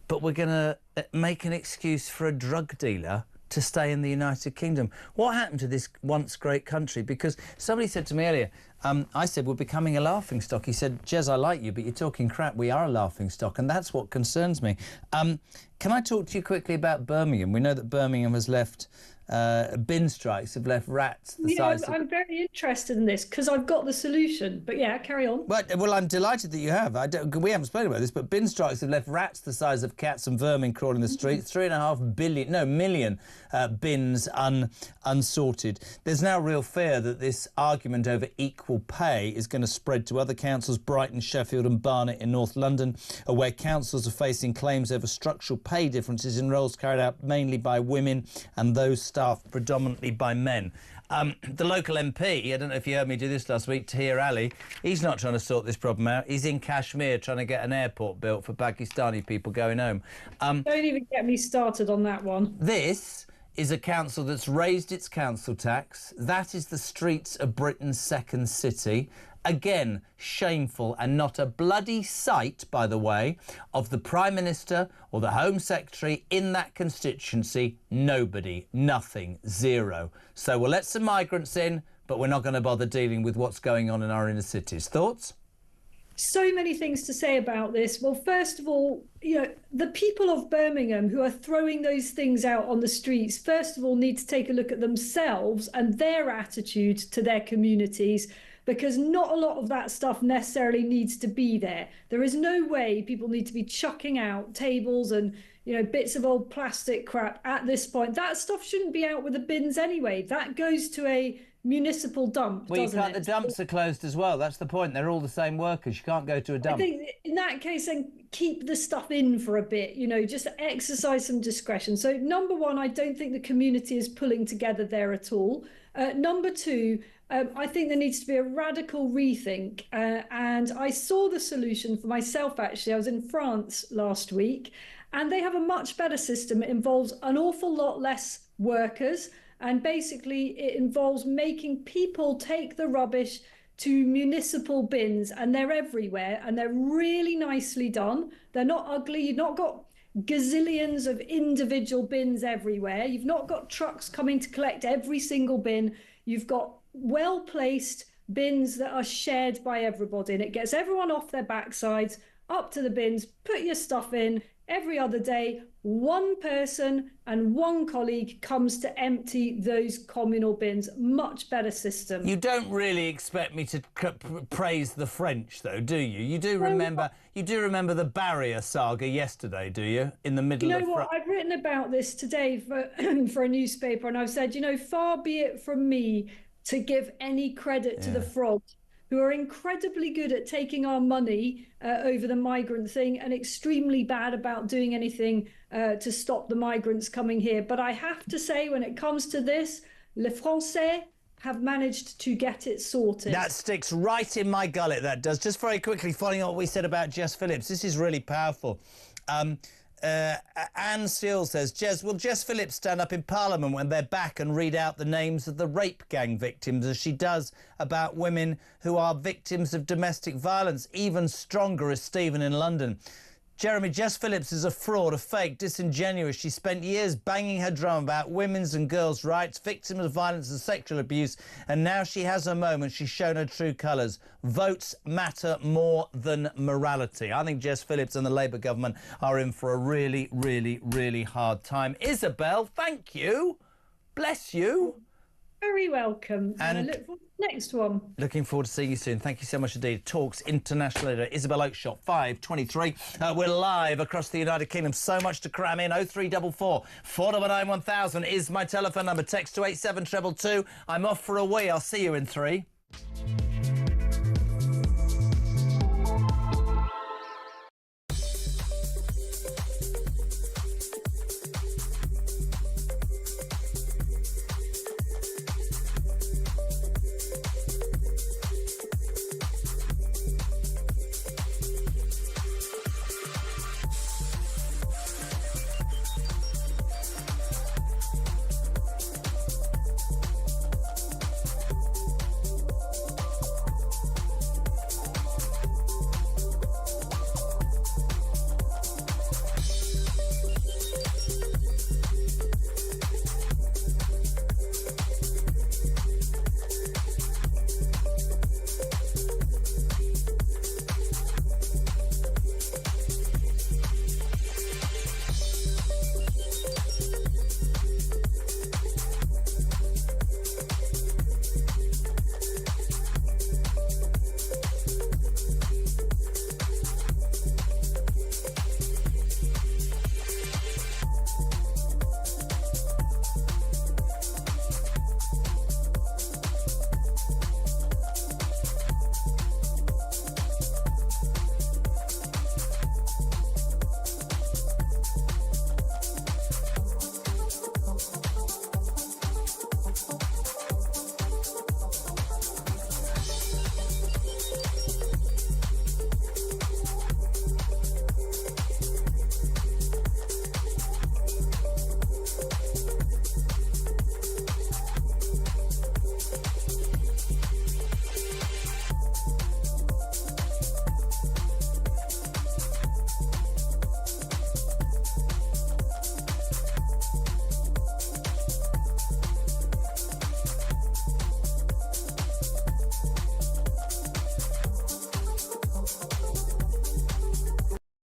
but we're going to make an excuse for a drug dealer to stay in the United Kingdom. What happened to this once great country? Because somebody said to me earlier, I said, we're becoming a laughingstock. He said, Jez, I like you, but you're talking crap. We are a laughingstock, and that's what concerns me. Can I talk to you quickly about Birmingham? We know that Birmingham has left bin strikes, have left rats the size of... I'm very interested in this because I've got the solution. But yeah, carry on. Well, I'm delighted that you have. We haven't spoken about this, but bin strikes have left rats the size of cats and vermin crawling the streets. 3.5 million bins unsorted. There's now real fear that this argument over equal pay is going to spread to other councils, Brighton, Sheffield and Barnet in North London, where councils are facing claims over structural pay differences in roles carried out mainly by women and those staffed predominantly by men. The local MP, I don't know if you heard me do this last week, Tahir Ali, he's not trying to sort this problem out. He's in Kashmir trying to get an airport built for Pakistani people going home. Don't even get me started on that one. This is a council that's raised its council tax. That is the streets of Britain's second city. Again, shameful, and not a bloody sight, by the way, of the Prime Minister or the Home Secretary in that constituency. Nobody, nothing, zero. So we'll let some migrants in, but we're not going to bother dealing with what's going on in our inner cities. Thoughts? So many things to say about this. Well, first of all, you know, the people of Birmingham who are throwing those things out on the streets, first of all, need to take a look at themselves and their attitude to their communities, because not a lot of that stuff necessarily needs to be there. There is no way people need to be chucking out tables and, you know, bits of old plastic crap at this point. That stuff shouldn't be out with the bins anyway. That goes to a municipal dump, well, doesn't it? The dumps are closed as well. That's the point. They're all the same workers. You can't go to a dump. I think in that case, then keep the stuff in for a bit, you know, just exercise some discretion. So number one, I don't think the community is pulling together there at all. Number two, I think there needs to be a radical rethink. And I saw the solution for myself, actually. I was in France last week, and they have a much better system. It involves an awful lot less workers. And basically, it involves making people take the rubbish to municipal bins, and they're everywhere, and they're really nicely done. They're not ugly. You've not got gazillions of individual bins everywhere. You've not got trucks coming to collect every single bin. You've got well-placed bins that are shared by everybody, and it gets everyone off their backsides, up to the bins, put your stuff in. Every other day, one person and one colleague comes to empty those communal bins. Much better system. You don't really expect me to praise the French, though, do you? You do remember the barrier saga yesterday, do you? In the middle of... You know what? I've written about this today for, for a newspaper, and I've said, you know, far be it from me to give any credit to the frogs, who are incredibly good at taking our money over the migrant thing and extremely bad about doing anything to stop the migrants coming here. But I have to say, when it comes to this, les Français have managed to get it sorted. That sticks right in my gullet, that does. Just very quickly, following on what we said about Jess Phillips, this is really powerful. Anne Seal says, will Jess Phillips stand up in Parliament when they're back and read out the names of the rape gang victims, as she does about women who are victims of domestic violence? Even stronger is Stephen in London. Jeremy, Jess Phillips is a fraud, a fake, disingenuous. She spent years banging her drum about women's and girls' rights, victims of violence and sexual abuse, and now she has her moment. She's shown her true colours. Votes matter more than morality. I think Jess Phillips and the Labour government are in for a really, really, really hard time. Isabelle, thank you. Bless you. Very welcome. And I look forward to the next one. Looking forward to seeing you soon. Thank you so much indeed. Talks international editor Isabelle Oakshot, 5:23. We're live across the United Kingdom. So much to cram in. 0344 499 1000 is my telephone number. Text to 87222. I'm off for a wee. I'll see you in 3.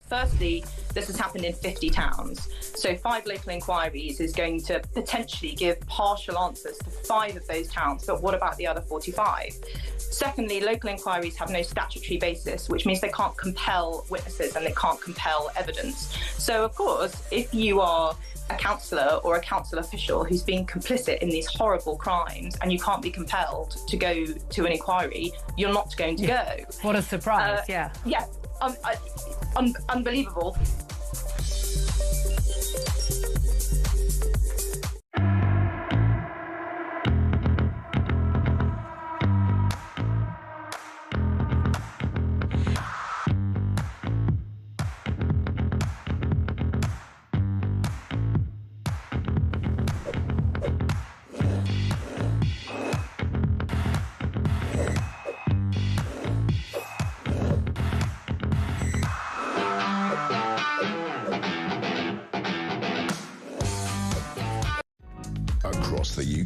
Firstly, this has happened in 50 towns. So 5 local inquiries is going to potentially give partial answers to 5 of those towns, but what about the other 45? Secondly, local inquiries have no statutory basis, which means they can't compel witnesses and they can't compel evidence. So, of course, if you are a councillor or a council official who's been complicit in these horrible crimes and you can't be compelled to go to an inquiry, you're not going to go. What a surprise, yeah. Yeah, unbelievable.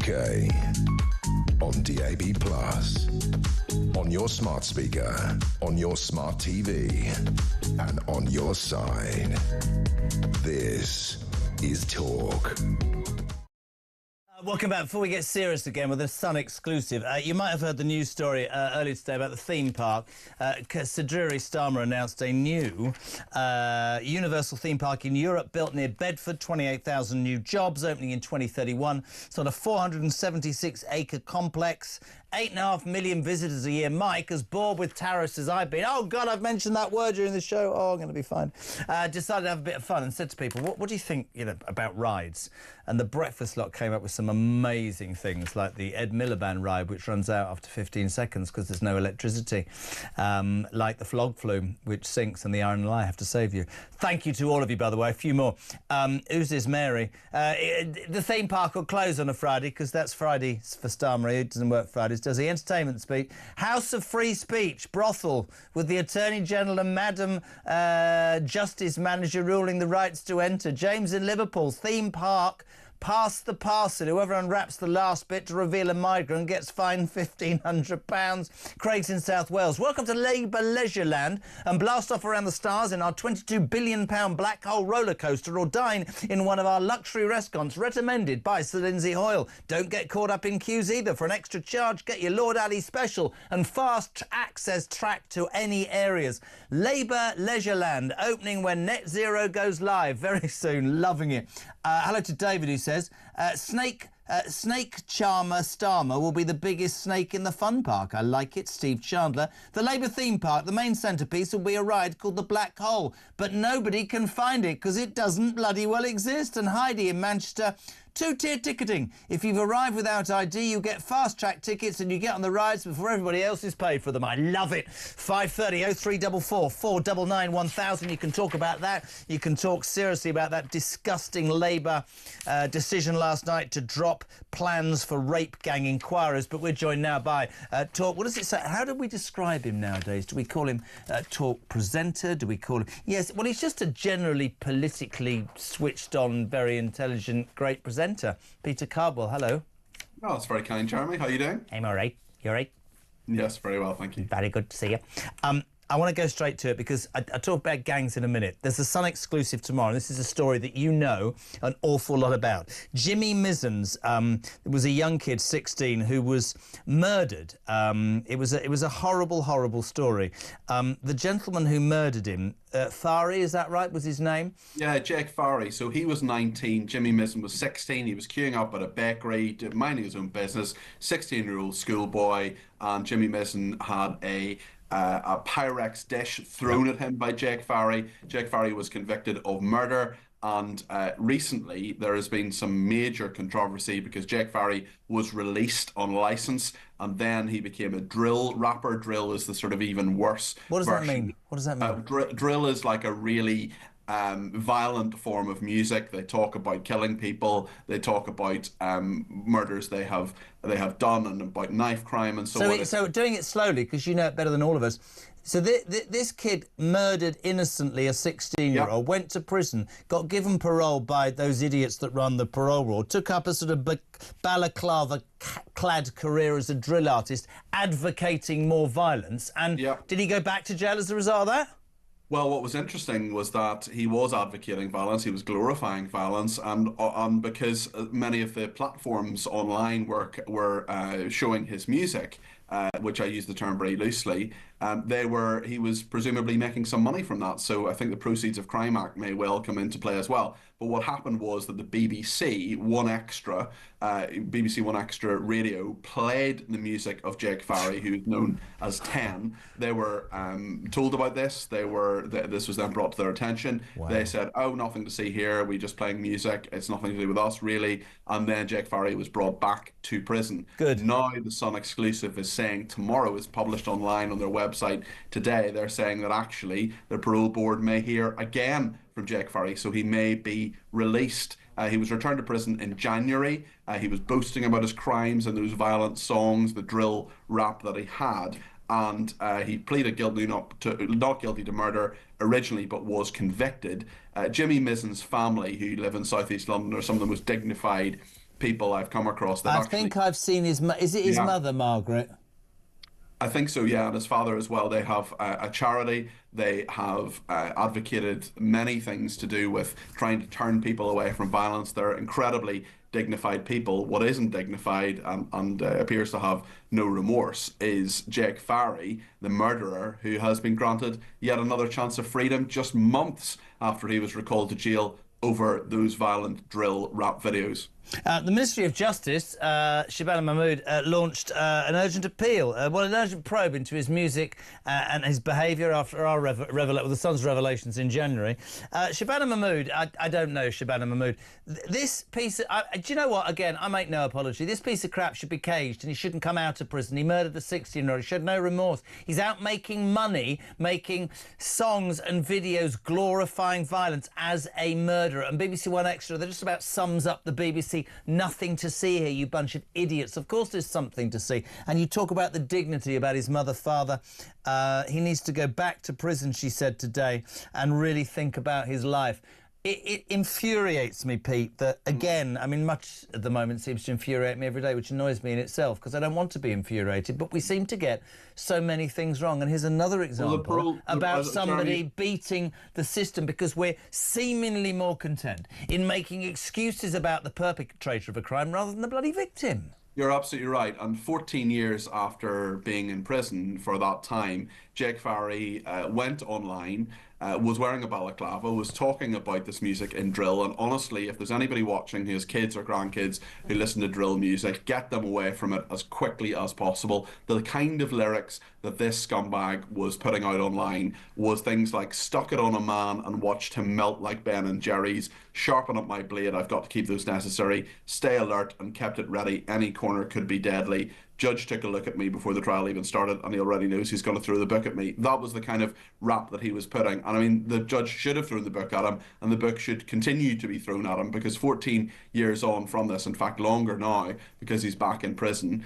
JK on DAB+, on your smart speaker, on your smart TV, and on your side. This is Talk. Welcome back. Before we get serious again with a Sun exclusive, you might have heard the news story earlier today about the theme park. Cedric Starmer announced a new universal theme park in Europe built near Bedford, 28,000 new jobs, opening in 2031. It's on a 476-acre complex. 8.5 million visitors a year. Mike, as bored with tariffs as I've been, oh God, I've mentioned that word during the show, oh, I'm going to be fine, decided to have a bit of fun and said to people, what do you think, about rides? And the breakfast lot came up with some amazing things, like the Ed Miliband ride, which runs out after 15 seconds because there's no electricity, like the Flog Flume, which sinks and the Iron Lie have to save you. Thank you to all of you, by the way. A few more. Who's this Mary? The theme park will close on a Friday because that's Friday for Starmer. It doesn't work Fridays, does he? Entertainment speech. House of Free Speech, brothel, with the Attorney General and Madam Justice Manager ruling the rights to enter. James in Liverpool, theme park. Pass the parcel. Whoever unwraps the last bit to reveal a migrant gets fined £1,500. Craig's in South Wales. Welcome to Labour Leisureland and blast off around the stars in our £22 billion black hole roller coaster or dine in one of our luxury restaurants recommended by Sir Lindsay Hoyle. Don't get caught up in queues either. For an extra charge, get your Lord Ali special and fast access track to any areas. Labour Leisureland opening when net zero goes live very soon. Loving it. Hello to David, who says, Snake Charmer Starmer will be the biggest snake in the fun park. I like it. Steve Chandler. The Labour theme park, the main centrepiece will be a ride called the Black Hole, but nobody can find it because it doesn't bloody well exist. And Heidi in Manchester, two-tier ticketing. If you've arrived without ID, you get fast-track tickets and you get on the rides before everybody else is paid for them. I love it. 5:30 0344 499 1000. You can talk about that. You can talk seriously about that disgusting Labour decision last night to drop plans for rape gang inquiries. But we're joined now by Talk. What does it say? How do we describe him nowadays? Do we call him Talk presenter? Do we call him... Yes, well, he's just a generally politically switched-on, very intelligent, great presenter. Peter Cardwell, hello. Oh, that's very kind, Jeremy. How are you doing? I'm all right. You all right? Yes, very well, thank you. Very good to see you. I want to go straight to it because I talk about gangs in a minute. There's a Sun exclusive tomorrow. This is a story that you know an awful lot about. Jimmy Mizens was a young kid, 16, who was murdered. It was a horrible, horrible story. The gentleman who murdered him, Fari, is that right, was his name? Yeah, Jake Fari. So he was 19, Jimmy Mizzen was 16. He was queuing up at a bakery, minding his own business, 16-year-old schoolboy, and Jimmy Mizzen had a Pyrex dish thrown at him by Jake Fari. Jake Fari was convicted of murder, and recently there has been some major controversy because Jake Fari was released on license and then he became a drill rapper. Drill is the sort of even worse What does version. that mean? What does that mean? Drill is like a really violent form of music. They talk about killing people. They talk about murders they have done and about knife crime and so on. So doing it slowly, because you know it better than all of us. So this kid murdered innocently a 16-year-old, went to prison, got given parole by those idiots that run the parole board, took up a sort of balaclava-clad career as a drill artist, advocating more violence. And did he go back to jail as a result of that? Well, what was interesting was that he was advocating violence, he was glorifying violence, and because many of the platforms online were showing his music, which I use the term very loosely, he was presumably making some money from that. So I think the Proceeds of Crime Act may well come into play as well. But what happened was that the BBC One Extra radio played the music of Jake Fari, who's known as 10. They were told about this. This was then brought to their attention. Wow. They said, "Oh, nothing to see here. We're just playing music. It's nothing to do with us, really." And then Jake Fari was brought back to prison. Good. Now the Sun exclusive is saying tomorrow, is published online on their website today. They're saying that actually the parole board may hear again from Jake Fari, so he may be released. He was returned to prison in January. He was boasting about his crimes and those violent songs, the drill rap that he had, and he pleaded guilty, not guilty to murder originally, but was convicted. Jimmy Mizzen's family, who live in southeast London, are some of the most dignified people I've come across. I think I've seen his... Is it his mother, Margaret? I think so, yeah, and his father as well. They have a charity. They have advocated many things to do with trying to turn people away from violence. They're incredibly dignified people. What isn't dignified and appears to have no remorse is Jake Farry, the murderer, who has been granted yet another chance of freedom just months after he was recalled to jail over those violent drill rap videos. The Ministry of Justice, Shabana Mahmood, launched an urgent appeal, an urgent probe into his music and his behaviour after our the Sun's revelations in January. Shabana Mahmood, I don't know Shabana Mahmood. This piece, do you know what? Again, I make no apology. This piece of crap should be caged and he shouldn't come out of prison. He murdered a 16-year-old. He showed no remorse. He's out making money, making songs and videos glorifying violence as a murderer. And BBC One Extra, that just about sums up the BBC. Nothing to see here, you bunch of idiots. Of course there's something to see. And you talk about the dignity, about his mother, father. He needs to go back to prison, she said today, and really think about his life. It infuriates me, Pete, that, again, I mean, much at the moment seems to infuriate me every day, which annoys me in itself, because I don't want to be infuriated, but we seem to get so many things wrong. And here's another example about somebody beating the system because we're seemingly more content in making excuses about the perpetrator of a crime rather than the bloody victim. You're absolutely right. And 14 years after being in prison for that time, Jake Farry went online, was wearing a balaclava, was talking about this music in drill. And honestly, if there's anybody watching who has kids or grandkids who listen to drill music, get them away from it as quickly as possible. The kind of lyrics that this scumbag was putting out online was things like "stuck it on a man and watched him melt like Ben and Jerry's, sharpen up my blade, I've got to keep those necessary, stay alert and kept it ready, any corner could be deadly. Judge took a look at me before the trial even started and he already knows he's going to throw the book at me." That was the kind of rap that he was putting. And I mean, the judge should have thrown the book at him, and the book should continue to be thrown at him, because 14 years on from this, in fact longer now, because he's back in prison,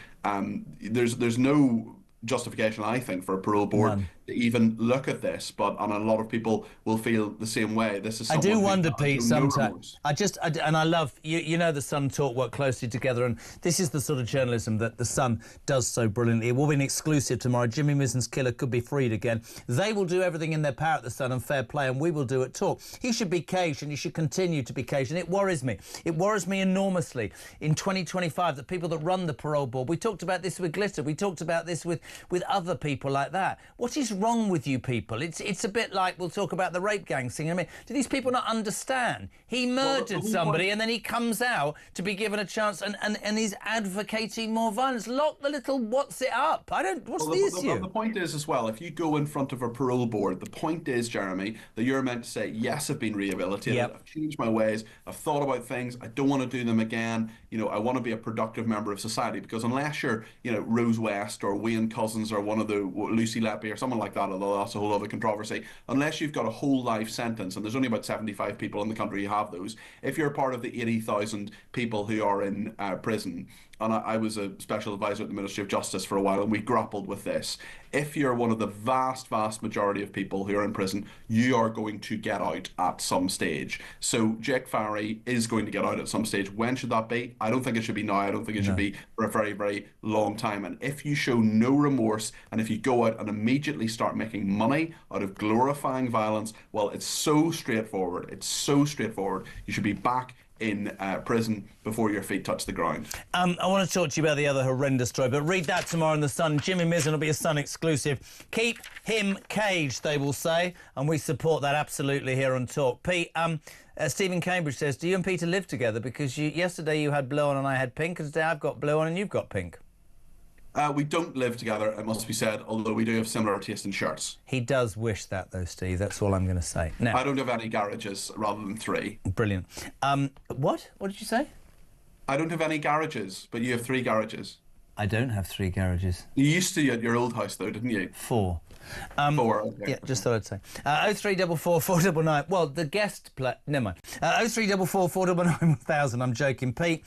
there's no justification, I think, for a parole board to even look at this, and a lot of people will feel the same way. This is. I do wonder, Pete, sometimes. And I love you know the Sun Talk work closely together, and this is the sort of journalism that the Sun does so brilliantly. It will be an exclusive tomorrow. Jimmy Mizzen's killer could be freed again. They will do everything in their power at the Sun and fair play, and we will do at Talk. He should be caged, and he should continue to be caged, and it worries me. It worries me enormously in 2025 that people that run the parole board. We talked about this with Glitter. We talked about this with other people like that. What is wrong with you people? It's a bit like, we'll talk about the rape gang thing. I mean, do these people not understand? He murdered somebody and then he comes out to be given a chance and he's advocating more violence. Lock the little what's it up. What's the issue? The point is as well, if you go in front of a parole board, the point is, Jeremy, that you're meant to say, yes, I've been rehabilitated, I've changed my ways, I've thought about things, I don't want to do them again, I want to be a productive member of society. Because unless you're, Rose West or Wayne Couzens or one of the Lucy Leppy or someone like that, although that's a whole other controversy, unless you've got a whole life sentence, and there's only about 75 people in the country who have those, if you're part of the 80,000 people who are in prison, and I was a special advisor at the Ministry of Justice for a while, and we grappled with this. If you're one of the vast majority of people who are in prison, you are going to get out at some stage. So Jake Farry is going to get out at some stage. When should that be? I don't think it should be now. I don't think it should be for a very, very long time. And if you show no remorse, and if you go out and immediately start making money out of glorifying violence, well, it's so straightforward. It's so straightforward. You should be back in prison before your feet touch the ground. I want to talk to you about the other horrendous story, but read that tomorrow in The Sun. Jimmy Mizzen will be a Sun exclusive. Keep him caged, they will say, and we support that absolutely here on Talk. Pete, Stephen Cambridge says, do you and Peter live together? Because yesterday you had blue on and I had pink, and today I've got blue on and you've got pink. We don't live together, it must be said, although we do have similar taste in shirts. He does wish that, though, Steve. That's all I'm going to say. Now, I don't have any garages rather than 3. Brilliant. What? What did you say? I don't have any garages, but you have 3 garages. I don't have 3 garages. You used to at your old house, though, didn't you? 4. 4, okay. Yeah, just thought I'd say. 0344 499. Well, the guest never mind. 0344 499 1000. I'm joking. Pete,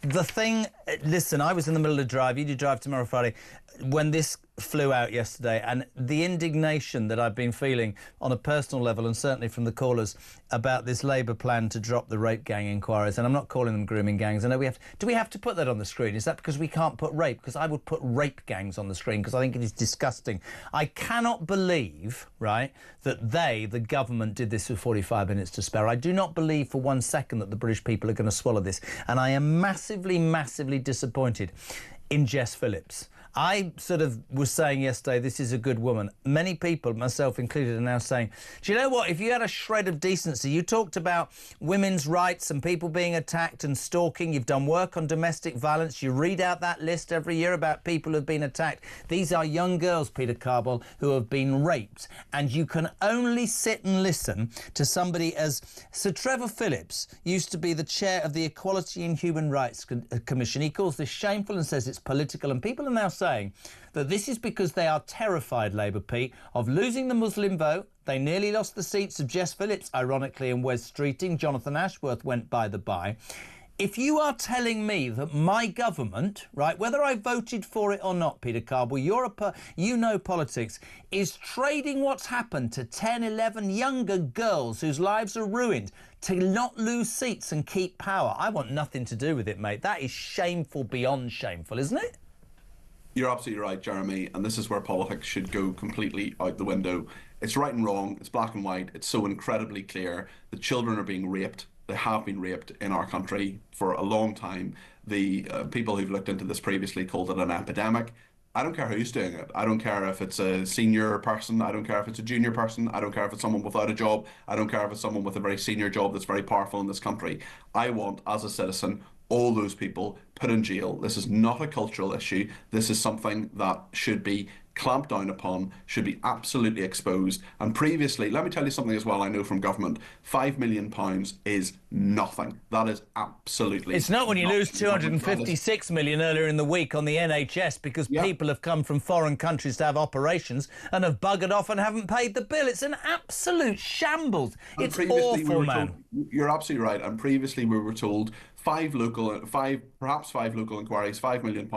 the thing, listen, I was in the middle of drive. You do drive tomorrow, Friday. when this flew out yesterday, and the indignation that I've been feeling on a personal level, and certainly from the callers, about this Labour plan to drop the rape gang inquiries, and I'm not calling them grooming gangs. I know do we have to put that on the screen? Is that because we can't put rape? Because I would put rape gangs on the screen because I think it is disgusting. I cannot believe, right, that the government, did this with 45 minutes to spare. I do not believe for 1 second that the British people are going to swallow this, and I am massively, massively disappointed in Jess Phillips. I sort of was saying yesterday, this is a good woman. Many people, myself included, are now saying, do you know what? If you had a shred of decency, you talked about women's rights and people being attacked and stalking. You've done work on domestic violence. You read out that list every year about people who've been attacked. These are young girls, Peter Carball, who have been raped. And you can only sit and listen to somebody as Sir Trevor Phillips used to be the chair of the Equality and Human Rights Commission. He calls this shameful and says it's political. And people are now saying that this is because they are terrified, Labour, Pete, of losing the Muslim vote. They nearly lost the seats of Jess Phillips, ironically, in Wes Streeting. Jonathan Ashworth went by the by. If you are telling me that my government, right, whether I voted for it or not, Peter Carball, you know politics, is trading what's happened to 10, 11 younger girls whose lives are ruined to not lose seats and keep power, I want nothing to do with it, mate. That is shameful beyond shameful, isn't it? You're absolutely right, Jeremy, and this is where politics should go completely out the window. It's right and wrong, it's black and white, it's so incredibly clear. The children are being raped. They have been raped in our country for a long time. The people who've looked into this previously called it an epidemic. I don't care who's doing it. I don't care if it's a senior person. I don't care if it's a junior person. I don't care if it's someone without a job. I don't care if it's someone with a very senior job that's very powerful in this country. I want, as a citizen, all those people put in jail. This is not a cultural issue. This is something that should be clamped down upon, should be absolutely exposed. And previously, let me tell you something as well I know from government, £5 million is nothing. That is absolutely It's not when you lose 256 million earlier in the week on the NHS because people have come from foreign countries to have operations and have buggered off and haven't paid the bill. It's an absolute shambles. It's awful, man. You're absolutely right. And previously we were told perhaps five local inquiries, £5 million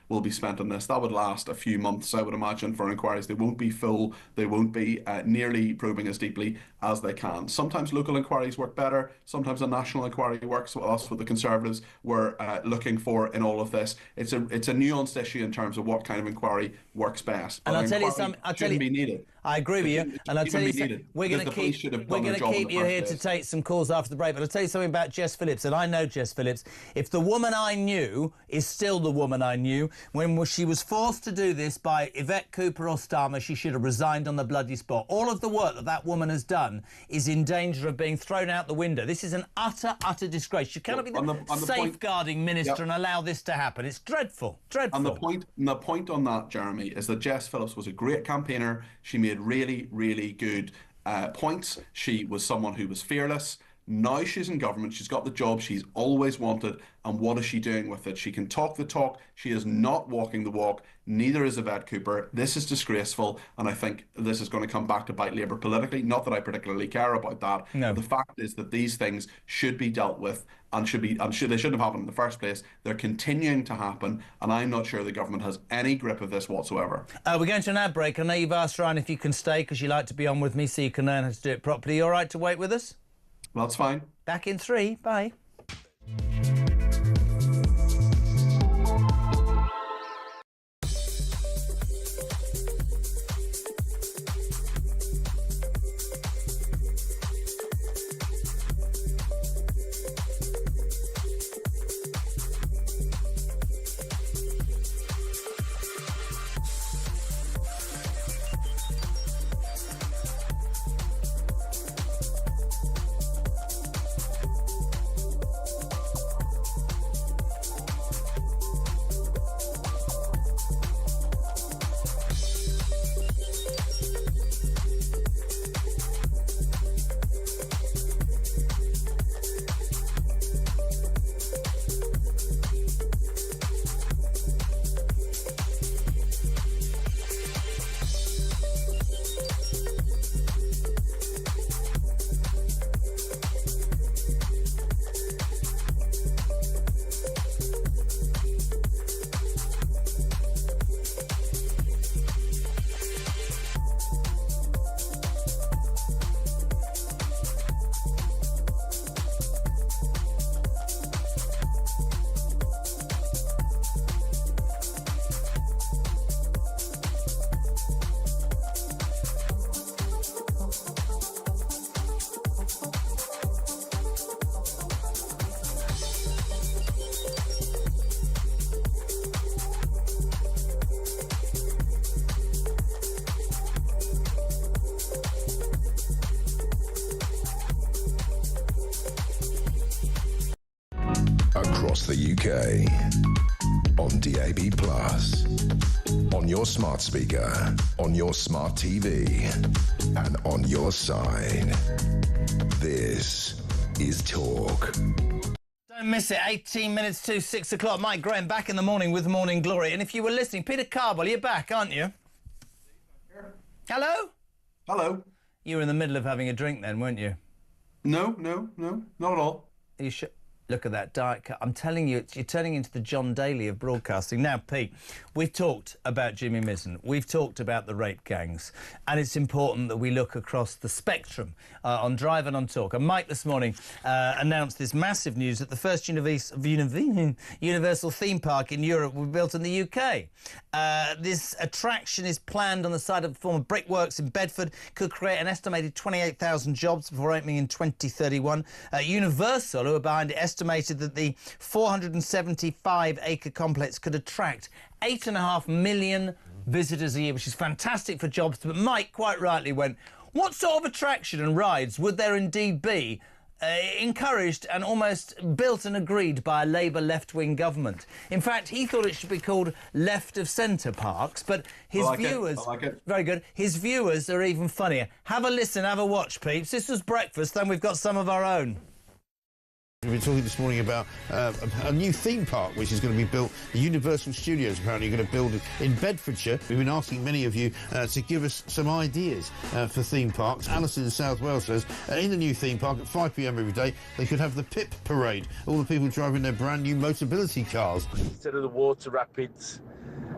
will be spent on this. That would last a few months, I would imagine, for inquiries. They won't be full. They won't be nearly probing as deeply as they can. Sometimes local inquiries work better. Sometimes a national inquiry works. That's what the Conservatives were looking for in all of this. It's a nuanced issue in terms of what kind of inquiry works best. And I'll tell you something. Be needed. I agree with you, and I'll tell you something. We're going to keep you here to take some calls after the break. But I'll tell you something about Jess Phillips, and I know Jess Phillips. If the woman I knew is still the woman I knew, when she was forced to do this by Yvette Cooper or Starmer, she should have resigned on the bloody spot. All of the work that woman has done is in danger of being thrown out the window. This is an utter disgrace. You cannot be the safeguarding minister and allow this to happen. It's dreadful, dreadful. And the point on that, Jeremy, is that Jess Phillips was a great campaigner. She made really, really good points. She was someone who was fearless. Now she's in government. She's got the job she's always wanted. And what is she doing with it? She can talk the talk. She is not walking the walk. Neither is Yvette Cooper. This is disgraceful. And I think this is going to come back to bite Labour politically. Not that I particularly care about that. No. The fact is that these things should be dealt with and they shouldn't have happened in the first place. They're continuing to happen. And I'm not sure the government has any grip of this whatsoever. We're going to an ad break. I know you've asked Ryan if you can stay because you like to be on with me so you can learn how to do it properly. You all right to wait with us? That's fine. Back in 3. Bye. UK. On DAB+. On your smart speaker. On your smart TV. And on your side. This is Talk. Don't miss it. 18 minutes to 6 o'clock. Mike Graham back in the morning with Morning Glory. And if you were listening, Peter Cardwell, you're back, aren't you? Hello? Hello. You were in the middle of having a drink then, weren't you? No, not at all. Are you sure? Look at that Diet Coke. I'm telling you, you're turning into the John Daly of broadcasting. Now, Pete, we've talked about Jimmy Mizzen. We've talked about the rape gangs. And it's important that we look across the spectrum on Drive and on Talk. And Mike this morning announced this massive news that the first universal theme park in Europe will be built in the UK. This attraction is planned on the site of the former brickworks in Bedford, could create an estimated 28,000 jobs before opening in 2031. Universal, who are behind it, estimated that the 475-acre complex could attract 8.5 million visitors a year, which is fantastic for jobs. But Mike quite rightly went, what sort of attraction and rides would there indeed be encouraged and almost built and agreed by a Labour left-wing government? In fact, he thought it should be called left-of-centre parks, but his viewers... I like it. Very good. His viewers are even funnier. Have a listen, have a watch, peeps. This was breakfast, then we've got some of our own. We've been talking this morning about a new theme park which is going to be built. The Universal Studios apparently are going to build it in Bedfordshire. We've been asking many of you to give us some ideas for theme parks. Alison in South Wales says in the new theme park at 5 p.m. every day they could have the PIP parade. All the people driving their brand new Motability cars. Instead of the water rapids,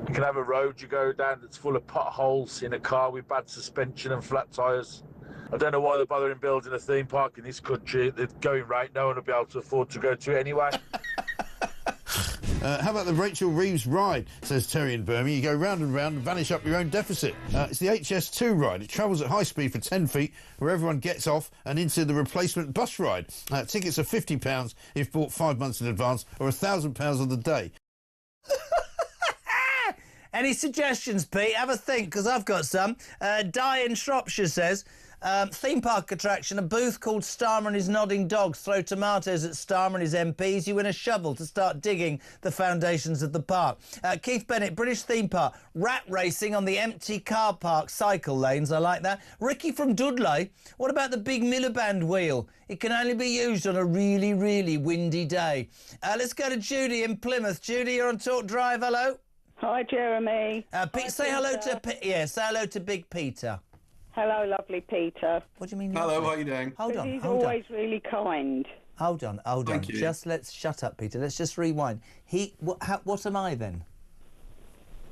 you can have a road you go down that's full of potholes in a car with bad suspension and flat tyres. I don't know why they're bothering building a theme park in this country. They're going right, no one will be able to afford to go to it anyway. How about the Rachel Reeves ride, says Terry in Birmingham. You go round and round and vanish up your own deficit. It's the HS2 ride. It travels at high speed for 10 feet, where everyone gets off and into the replacement bus ride. Tickets are £50 if bought 5 months in advance, or £1,000 on the day. Any suggestions, Pete? Have a think, because I've got some. Di in Shropshire says... theme park attraction, a booth called Starmer and his Nodding Dogs. Throw tomatoes at Starmer and his MPs. You win a shovel to start digging the foundations of the park. Keith Bennett, British theme park. Rat racing on the empty car park cycle lanes. I like that. Ricky from Dudley. What about the big Milliband wheel? It can only be used on a really, really windy day. Let's go to Judy in Plymouth. Judy, you're on Talk Drive. Hello. Hi, Jeremy. Pete, say hello to... say hello to Big Peter. Hello, lovely Peter. What do you mean? Hello, lovely? how are you doing? Hold on, He's hold always really kind. Hold on. Thank you. Just let's shut up, Peter. Let's just rewind. What am I then?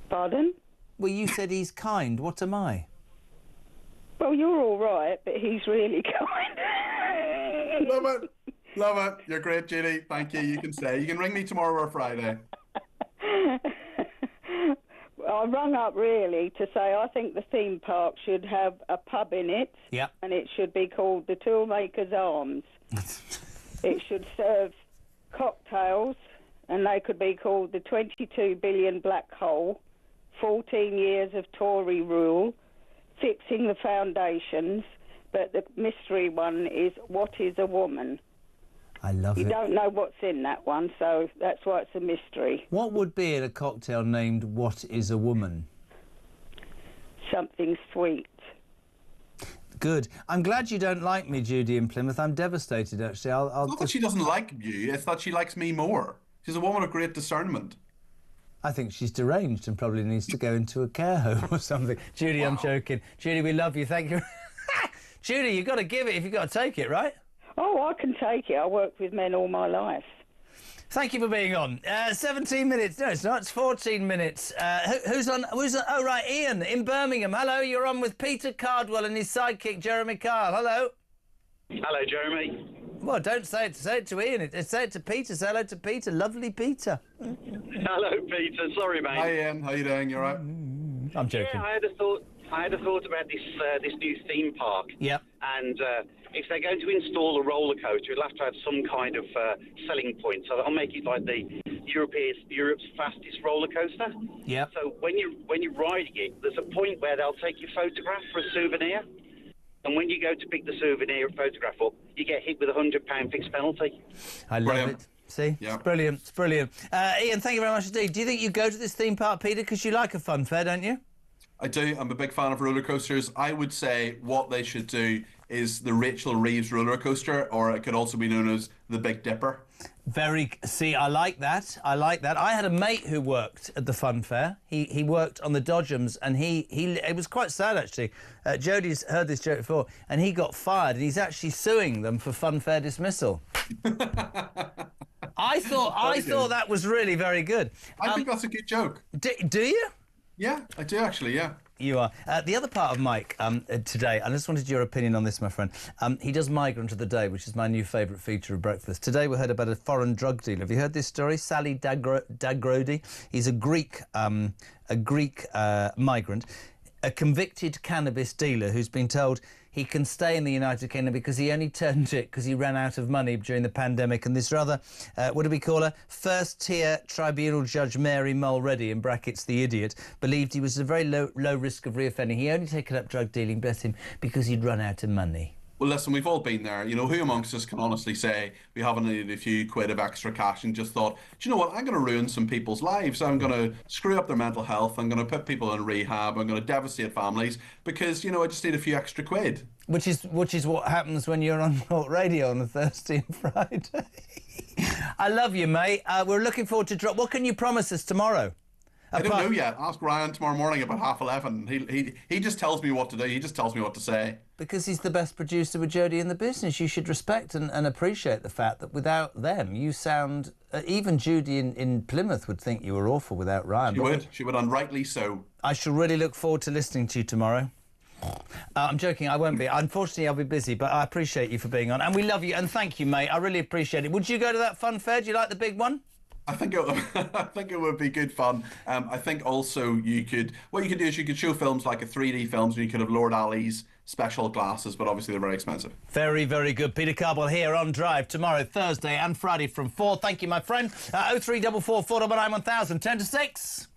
Pardon? Well, you said he's kind. What am I? Well, you're all right, but he's really kind. Love it. You're great, Judy. Thank you. You can stay. You can ring me tomorrow or Friday. I rung up really to say I think the theme park should have a pub in it. Yep. And it should be called the Toolmaker's Arms. It should serve cocktails, and they could be called the 22 billion black hole, 14 years of Tory rule, fixing the foundations, but the mystery one is what is a woman? I love it. You don't know what's in that one, so that's why it's a mystery. What would be in a cocktail named What is a Woman? Something sweet. Good. I'm glad you don't like me, Judy in Plymouth. I'm devastated, actually. It's not that she doesn't like you, it's that she likes me more. She's a woman of great discernment. I think she's deranged and probably needs to go into a care home or something. Judy, wow. I'm joking. Judy, we love you. Thank you. Judy, you've got to give it if you've got to take it, right? Oh, I can take it. I worked with men all my life. Thank you for being on. 17 minutes. No, it's not. It's 14 minutes. Who's on? Oh, right, Ian in Birmingham. Hello, you're on with Peter Cardwell and his sidekick, Jeremy Kyle. Hello. Hello, Jeremy. Well, don't say it to Ian. Say it to Peter. Say hello to Peter. Lovely Peter. Hello, Peter. Sorry, mate. Hi, Ian. How you doing? You all right? I'm joking. Yeah, I had a thought about this new theme park. Yep. And if they're going to install a roller coaster, it'll have to have some kind of selling point. So I'll make it like the Europe's fastest roller coaster. Yep. So when you're riding it, there's a point where they'll take your photograph for a souvenir. And when you go to pick the souvenir photograph up, you get hit with a £100 fixed penalty. I love it. See? Yeah. It's brilliant. It's brilliant. Ian, thank you very much indeed. Do you think you go to this theme park, Peter, because you like a fun fair, don't you? I do. I'm a big fan of roller coasters. I would say what they should do is the Rachel Reeves roller coaster, or it could also be known as the Big Dipper. See, I like that. I like that. I had a mate who worked at the fun fair. He worked on the Dodgems, and it was quite sad, actually. Jodie's heard this joke before, and he got fired, and he's actually suing them for fun fair dismissal. I thought that was really very good. I think that's a good joke. Do you? Yeah, I do actually, yeah. You are. The other part of Mike today, I just wanted your opinion on this, my friend. He does Migrant of the Day, which is my new favourite feature of breakfast. Today we heard about a foreign drug dealer. Have you heard this story? Sally Dagrodi. He's a Greek migrant, a convicted cannabis dealer who's been told he can stay in the United Kingdom because he only turned it because he ran out of money during the pandemic. And this rather, what do we call her? First-tier tribunal judge Mary Mulready, in brackets the idiot, believed he was at a very low risk of reoffending. He only taken up drug dealing, bless him, because he'd run out of money. Well, listen, we've all been there. You know, who amongst us can honestly say we haven't needed a few quid of extra cash and just thought, do you know what, I'm going to ruin some people's lives. I'm going to screw up their mental health. I'm going to put people in rehab. I'm going to devastate families because, you know, I just need a few extra quid. Which is what happens when you're on Talk Radio on a Thursday and Friday. I love you, mate. We're looking forward to what can you promise us tomorrow? I don't know yet. Ask Ryan tomorrow morning about 11:30. He just tells me what to do. He just tells me what to say. Because he's the best producer with Jodie in the business. You should respect and appreciate the fact that without them, you sound... even Judy in Plymouth would think you were awful without Ryan. She would, and rightly so. I shall really look forward to listening to you tomorrow. I'm joking, I won't be. Unfortunately, I'll be busy, but I appreciate you for being on. And we love you, and thank you, mate. I really appreciate it. Would you go to that fun fair? Do you like the big one? I think it would be good fun. I think also what you could do is you could show films like a 3D films, and you could have Lord Ali's special glasses, but obviously they're very expensive. Very, very good. Peter Carbell here on Drive tomorrow, Thursday and Friday from 4. Thank you, my friend. 0344 499 1000, 10 to 6.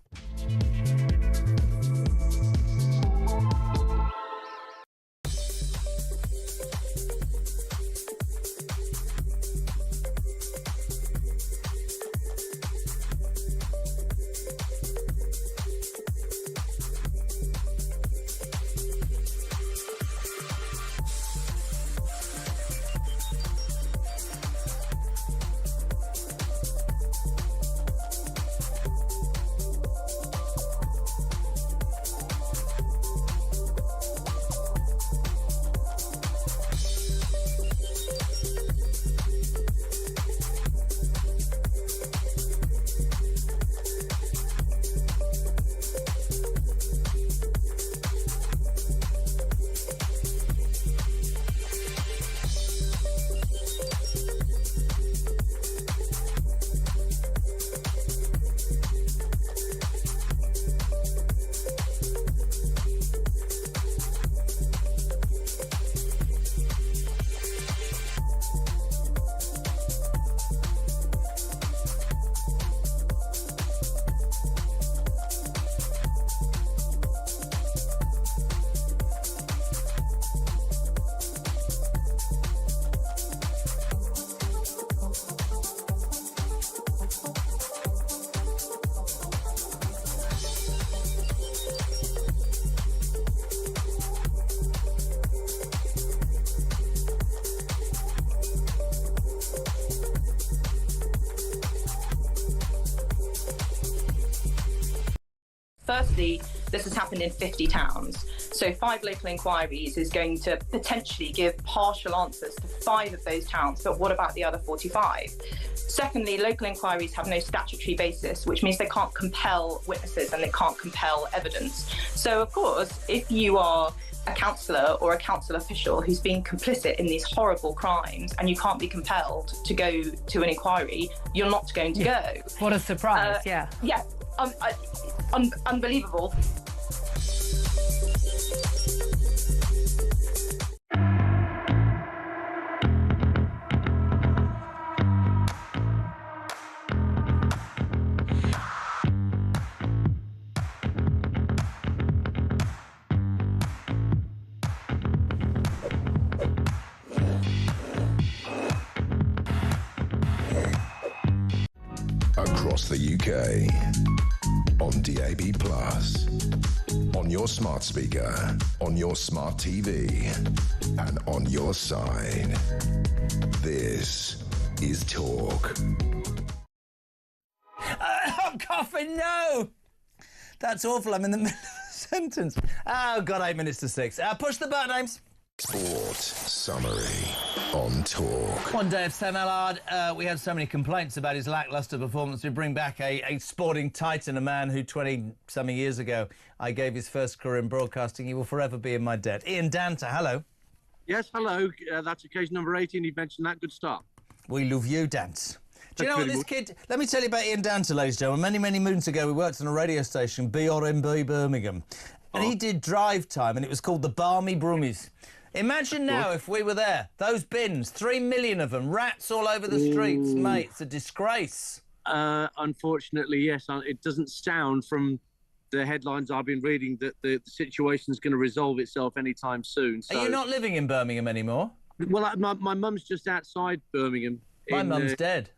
Firstly, this has happened in 50 towns. So 5 local inquiries is going to potentially give partial answers to 5 of those towns, but what about the other 45? Secondly, local inquiries have no statutory basis, which means they can't compel witnesses and they can't compel evidence. So, of course, if you are a councillor or a council official who's been complicit in these horrible crimes and you can't be compelled to go to an inquiry, you're not going to go. What a surprise, yeah. Yeah, unbelievable. across the UK. On DAB+, on your smart speaker, on your smart TV, and on your side. This is Talk. I'm coughing, no! That's awful, I'm in the middle of a sentence. Oh, God, 8 minutes to 6. Push the button, Ames. Sport Summary on Talk. One day of Sam Allard, we had so many complaints about his lacklustre performance. We bring back a sporting titan, a man who 20-something years ago I gave his first career in broadcasting. He will forever be in my debt. Ian Danter, hello. Yes, hello. That's occasion number 18. You mentioned that. Good start. We love you, Dance. Do you know what this kid... Let me tell you about Ian Danter, ladies and gentlemen. Many, many moons ago, we worked on a radio station, BRMB Birmingham. And he did drive time, and it was called the Barmy Brummies. Imagine now if we were there. Those bins, 3 million of them, rats all over the streets. Mate, it's a disgrace. Unfortunately, yes. It doesn't sound from the headlines I've been reading that the situation's going to resolve itself anytime soon. So... Are you not living in Birmingham anymore? Well, my mum's just outside Birmingham. My mum's dead.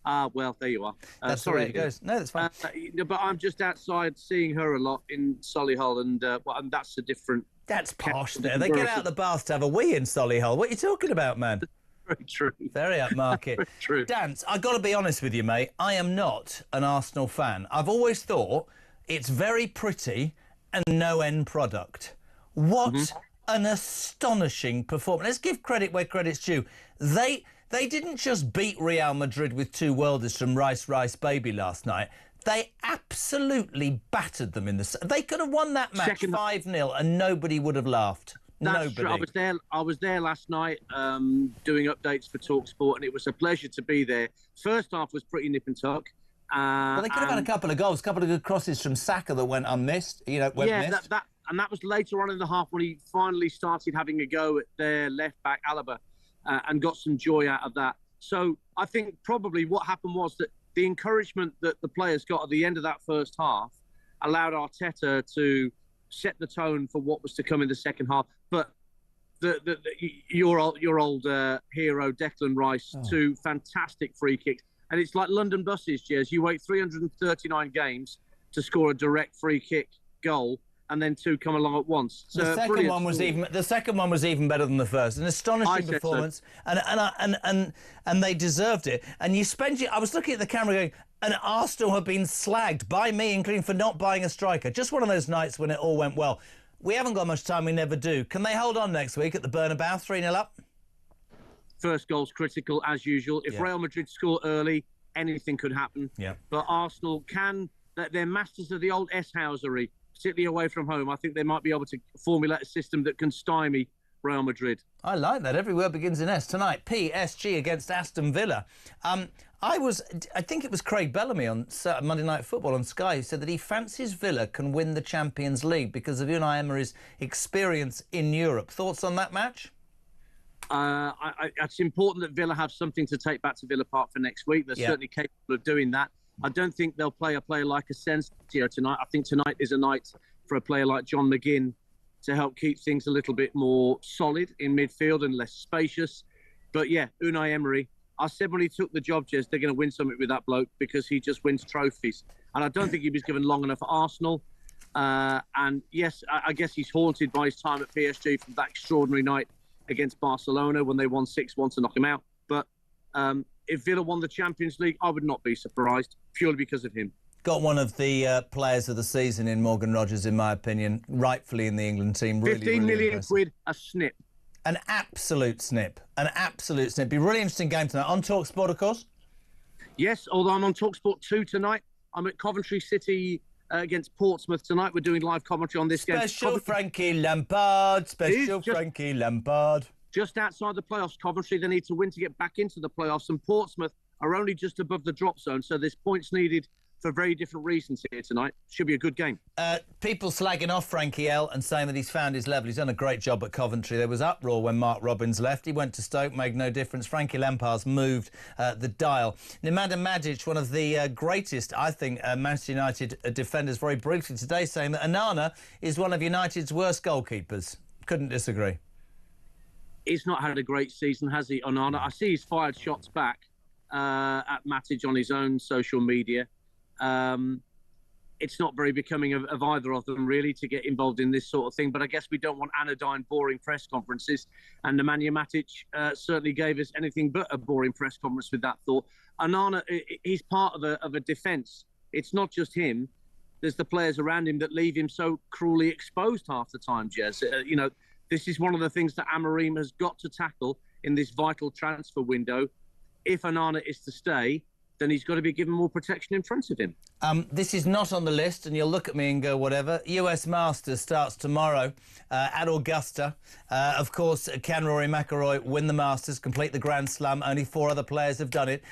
Well, there you are. That's sorry, the way it goes. No, that's fine. But I'm just outside seeing her a lot in Solihull, and that's a different... That's posh there. They get out of the bath to have a wee in Solihull. What are you talking about, man? Very true. Very upmarket. Very true. Dance, I've got to be honest with you, mate. I am not an Arsenal fan. I've always thought it's very pretty and no end product. What an astonishing performance. Let's give credit where credit's due. They didn't just beat Real Madrid with 2 worlders from Rice Baby last night. They absolutely battered them in the... They could have won that match 5-0 and nobody would have laughed. That's true. I was there last night doing updates for TalkSport, and it was a pleasure to be there. First half was pretty nip and tuck. Well, they could have had a couple of goals, a couple of good crosses from Saka that went unmissed. Missed. That was later on in the half when he finally started having a go at their left back, Alaba, and got some joy out of that. So I think probably what happened was that the encouragement that the players got at the end of that first half allowed Arteta to set the tone for what was to come in the second half. But your old hero, Declan Rice, 2 fantastic free kicks. And it's like London buses, Jez. You wait 339 games to score a direct free kick goal, and then 2 come along at once. So the second one was even better than the first. An astonishing performance, and they deserved it. And I was looking at the camera going, and Arsenal have been slagged by me, including for not buying a striker. Just one of those nights when it all went well. We haven't got much time. We never do. Can they hold on next week at the Bernabeu, 3-0 up? First goal's critical as usual. If Real Madrid score early, anything could happen. Yeah. But Arsenal they're masters of the old S-housery. Particularly away from home. I think they might be able to formulate a system that can stymie Real Madrid. I like that. Every word begins in S. Tonight, PSG against Aston Villa. I think it was Craig Bellamy on Monday Night Football on Sky who said that he fancies Villa can win the Champions League because of Unai Emery's experience in Europe. Thoughts on that match? It's important that Villa have something to take back to Villa Park for next week. They're certainly capable of doing that. I don't think they'll play a player like Asensio tonight. I think tonight is a night for a player like John McGinn to help keep things a little bit more solid in midfield and less spacious. But yeah, Unai Emery, I said when he took the job, Jez, they're going to win something with that bloke because he just wins trophies. And I don't think he was given long enough at Arsenal. And yes, I guess he's haunted by his time at PSG from that extraordinary night against Barcelona when they won 6-1 to knock him out. But if Villa won the Champions League, I would not be surprised, purely because of him. Got one of the players of the season in Morgan Rogers, in my opinion, rightfully in the England team. 15 million quid, a snip. An absolute snip. An absolute snip. Be a really interesting game tonight. On TalkSport, of course? Yes, although I'm on TalkSport 2 tonight. I'm at Coventry City against Portsmouth tonight. We're doing live commentary on this game. Special Frankie Lampard. Special Frankie Lampard. Just outside the playoffs, Coventry, they need to win to get back into the playoffs, and Portsmouth are only just above the drop zone, so there's points needed for very different reasons here tonight. Should be a good game. People slagging off Frankie L and saying that he's found his level. He's done a great job at Coventry. There was uproar when Mark Robbins left. He went to Stoke, made no difference. Frankie Lampard's moved the dial. Nemanja Majic, one of the greatest, I think, Manchester United defenders, very briefly today, saying that Onana is one of United's worst goalkeepers. Couldn't disagree. He's not had a great season, has he, Onana? I see he's fired shots back, at Matic on his own social media. It's not very becoming of either of them, really, to get involved in this sort of thing. But I guess we don't want anodyne, boring press conferences. And Nemanja Matic certainly gave us anything but a boring press conference with that thought. Onana, he's part of a defence. It's not just him. There's the players around him that leave him so cruelly exposed half the time, Jez. This is one of the things that Amorim has got to tackle in this vital transfer window. If Onana is to stay, then he's got to be given more protection in front of him. This is not on the list, and you'll look at me and go, whatever. US Masters starts tomorrow at Augusta. Of course, can Rory McIlroy win the Masters, complete the Grand Slam? Only 4 other players have done it.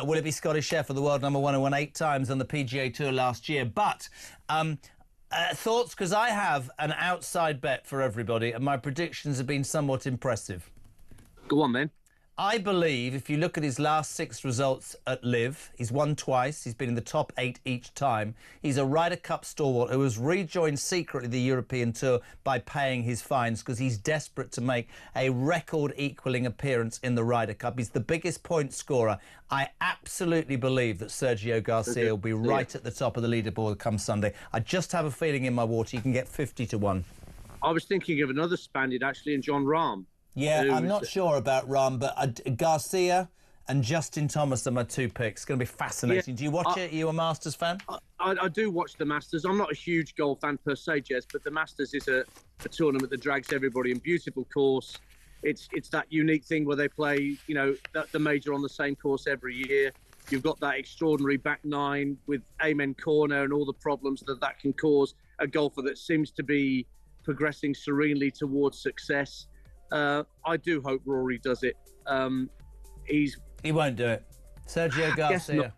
Will it be Scotty Scheffler, the world number 1 who won 8 times on the PGA Tour last year? But thoughts, because I have an outside bet for everybody, and my predictions have been somewhat impressive. Go on, then. I believe if you look at his last 6 results at LIV, he's won twice, he's been in the top 8 each time. He's a Ryder Cup stalwart who has rejoined secretly the European Tour by paying his fines because he's desperate to make a record-equalling appearance in the Ryder Cup. He's the biggest point scorer. I absolutely believe that Sergio Garcia will be right at the top of the leaderboard come Sunday. I just have a feeling in my water you can get 50 to 1. I was thinking of another Spaniard, actually, in John Rahm. Yeah, I'm not sure about Rahm, but Garcia and Justin Thomas are my 2 picks. It's going to be fascinating. Do you watch it? Are you a Masters fan? I do watch the Masters. I'm not a huge golf fan per se, Jez, but the Masters is a tournament that drags everybody in. Beautiful course. It's that unique thing where they play, the major on the same course every year. You've got that extraordinary back 9 with Amen Corner and all the problems that can cause a golfer that seems to be progressing serenely towards success. I do hope Rory does it. He won't do it. Sergio Garcia.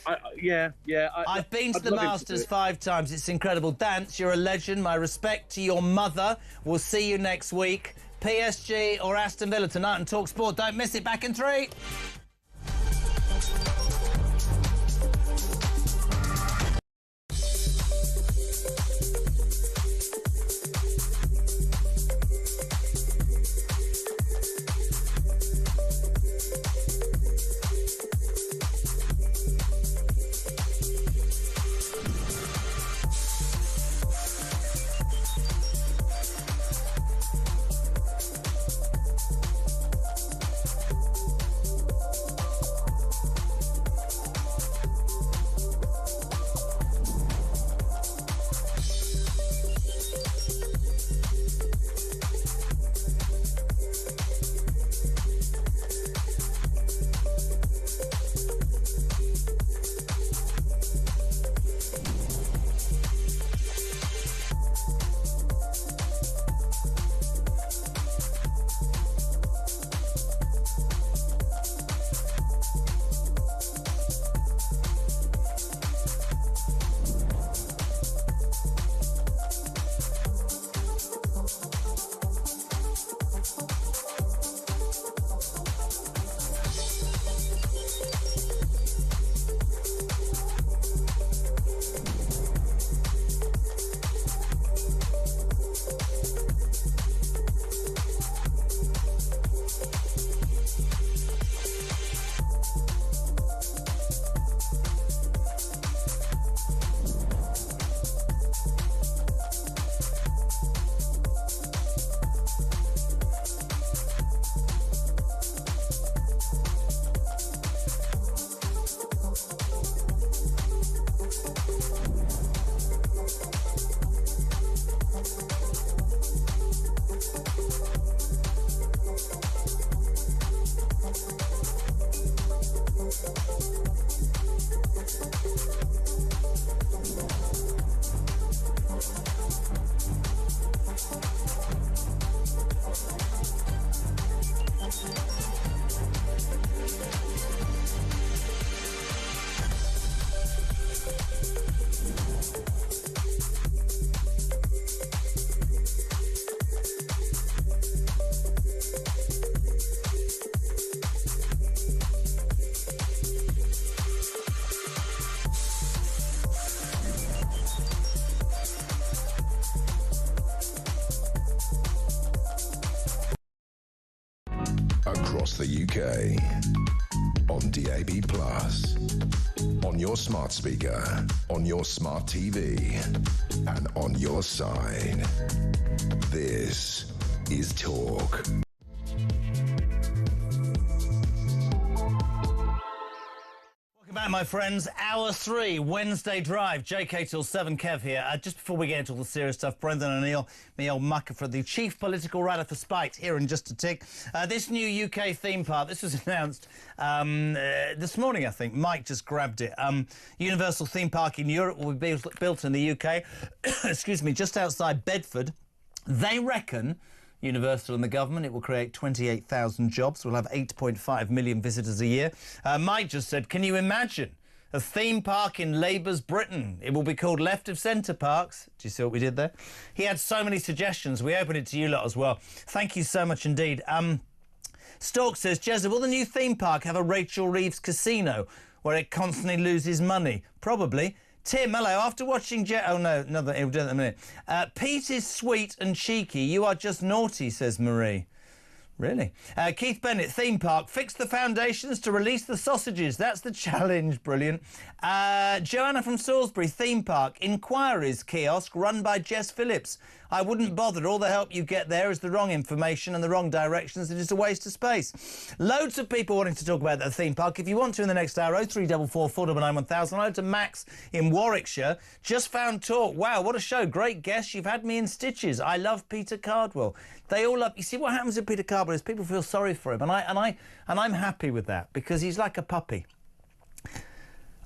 I've been to the Masters 5 times. It's incredible. Dance, you're a legend. My respect to your mother. We'll see you next week. PSG or Aston Villa tonight on talkSPORT. Don't miss it. Back in 3. Across the UK, on DAB+, on your smart speaker, on your smart TV, and on your side. This is Talk. Welcome back, my friends. Hour 3, Wednesday Drive. JK till 7, Kev here. Just before we get into all the serious stuff, Brendan O'Neill, me old mucker for the chief political writer for Spite, here in just a tick. This new UK theme park, this was announced this morning, I think. Mike just grabbed it. Universal theme park in Europe will be built in the UK, excuse me, just outside Bedford. They reckon, Universal and the government, it will create 28,000 jobs. We'll have 8.5 million visitors a year. Mike just said, can you imagine a theme park in Labour's Britain? It will be called Left of Centre Parks. Do you see what we did there? He had so many suggestions. We open it to you lot as well. Thank you so much indeed. Stork says, Jezza, will the new theme park have a Rachel Reeves casino where it constantly loses money? Probably. Tim, hello. After watching he'll do that in a minute. Pete is sweet and cheeky. You are just naughty, says Marie. Really? Keith Bennett, theme park. Fix the foundations to release the sausages. That's the challenge. Brilliant. Joanna from Salisbury, theme park. Inquiries kiosk run by Jess Phillips. I wouldn't bother. All the help you get there is the wrong information and the wrong directions. It is a waste of space. Loads of people wanting to talk about that theme park. If you want to in the next hour, 0344 499 1000. Hello to Max in Warwickshire. Just found Talk. Wow, what a show. Great guest. You've had me in stitches. I love Peter Cardwell. They all love... You see, what happens with Peter Cardwell is people feel sorry for him. And I'm happy with that because he's like a puppy.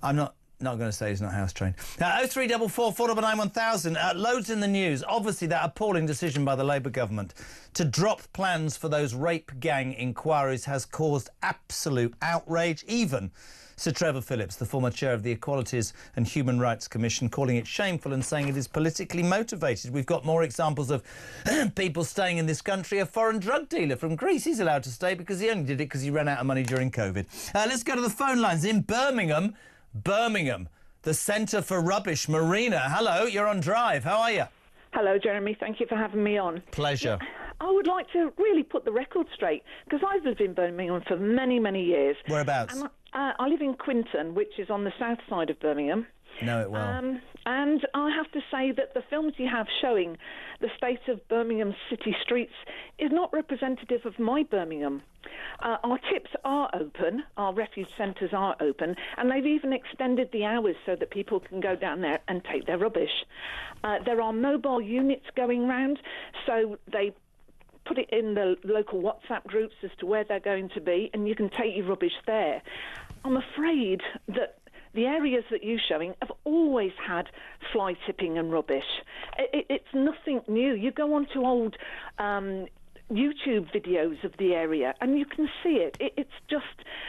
I'm not going to say he's not house trained. 0344 499 1000. Loads in the news. Obviously, that appalling decision by the Labour government to drop plans for those rape gang inquiries has caused absolute outrage. Even Sir Trevor Phillips, the former chair of the Equalities and Human Rights Commission, calling it shameful and saying it is politically motivated. We've got more examples of people staying in this country. A foreign drug dealer from Greece, he's allowed to stay because he only did it because he ran out of money during COVID. Let's go to the phone lines. In Birmingham, the Centre for Rubbish. Marina, hello, you're on Drive. How are you? Hello, Jeremy. Thank you for having me on. Pleasure. I would like to really put the record straight because I've lived in Birmingham for many, many years. Whereabouts? And I live in Quinton, which is on the south side of Birmingham. Know it well. And I have to say that the films you have showing the state of Birmingham's city streets is not representative of my Birmingham. Our tips are open, our refuge centres are open, and they've even extended the hours so that people can go down there and take their rubbish. There are mobile units going round, so they put it in the local WhatsApp groups as to where they're going to be, and you can take your rubbish there. I'm afraid that the areas that you're showing have always had fly tipping and rubbish. It's nothing new. You go onto old YouTube videos of the area and you can see it. It's just...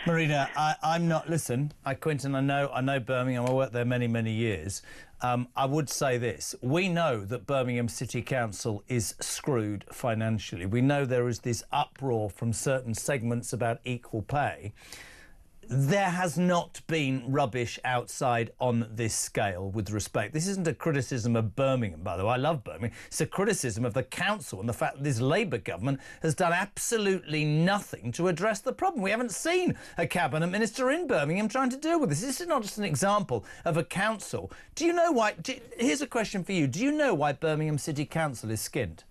Marina, I'm not... Listen, Quinton, I know Birmingham. I worked there many, many years. I would say this. We know that Birmingham City Council is screwed financially. We know there is this uproar from certain segments about equal pay. There has not been rubbish outside on this scale, with respect. This isn't a criticism of Birmingham, by the way. I love Birmingham. It's a criticism of the council and the fact that this Labour government has done absolutely nothing to address the problem. We haven't seen a cabinet minister in Birmingham trying to deal with this. This is not just an example of a council. Do you know why... Here's a question for you. Do you know why Birmingham City Council is skinned?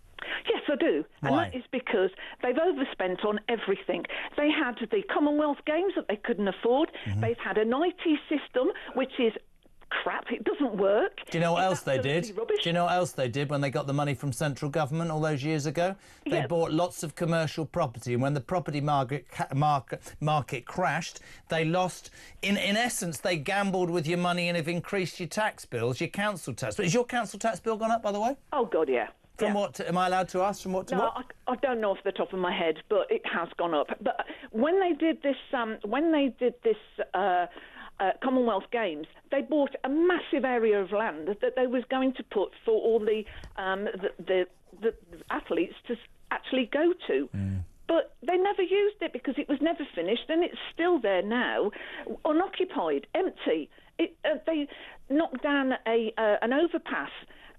Yes, I do. Why? And that is because they've overspent on everything. They had the Commonwealth Games that they couldn't afford. Mm-hmm. They've had an IT system which is crap. It doesn't work. Do you know what else they did? Rubbish. Do you know what else they did when they got the money from central government all those years ago? They bought lots of commercial property, and when the property market crashed, they lost... In essence, they gambled with your money and have increased your tax bills, your council tax. But has your council tax bill gone up, by the way? Oh, God, yeah. From what am I allowed to ask? From what to what? I don't know off the top of my head, but it has gone up. But when they did this, Commonwealth Games, they bought a massive area of land that they was going to put for all the athletes to actually go to. But they never used it because it was never finished, and it's still there now, unoccupied, empty. They knocked down an overpass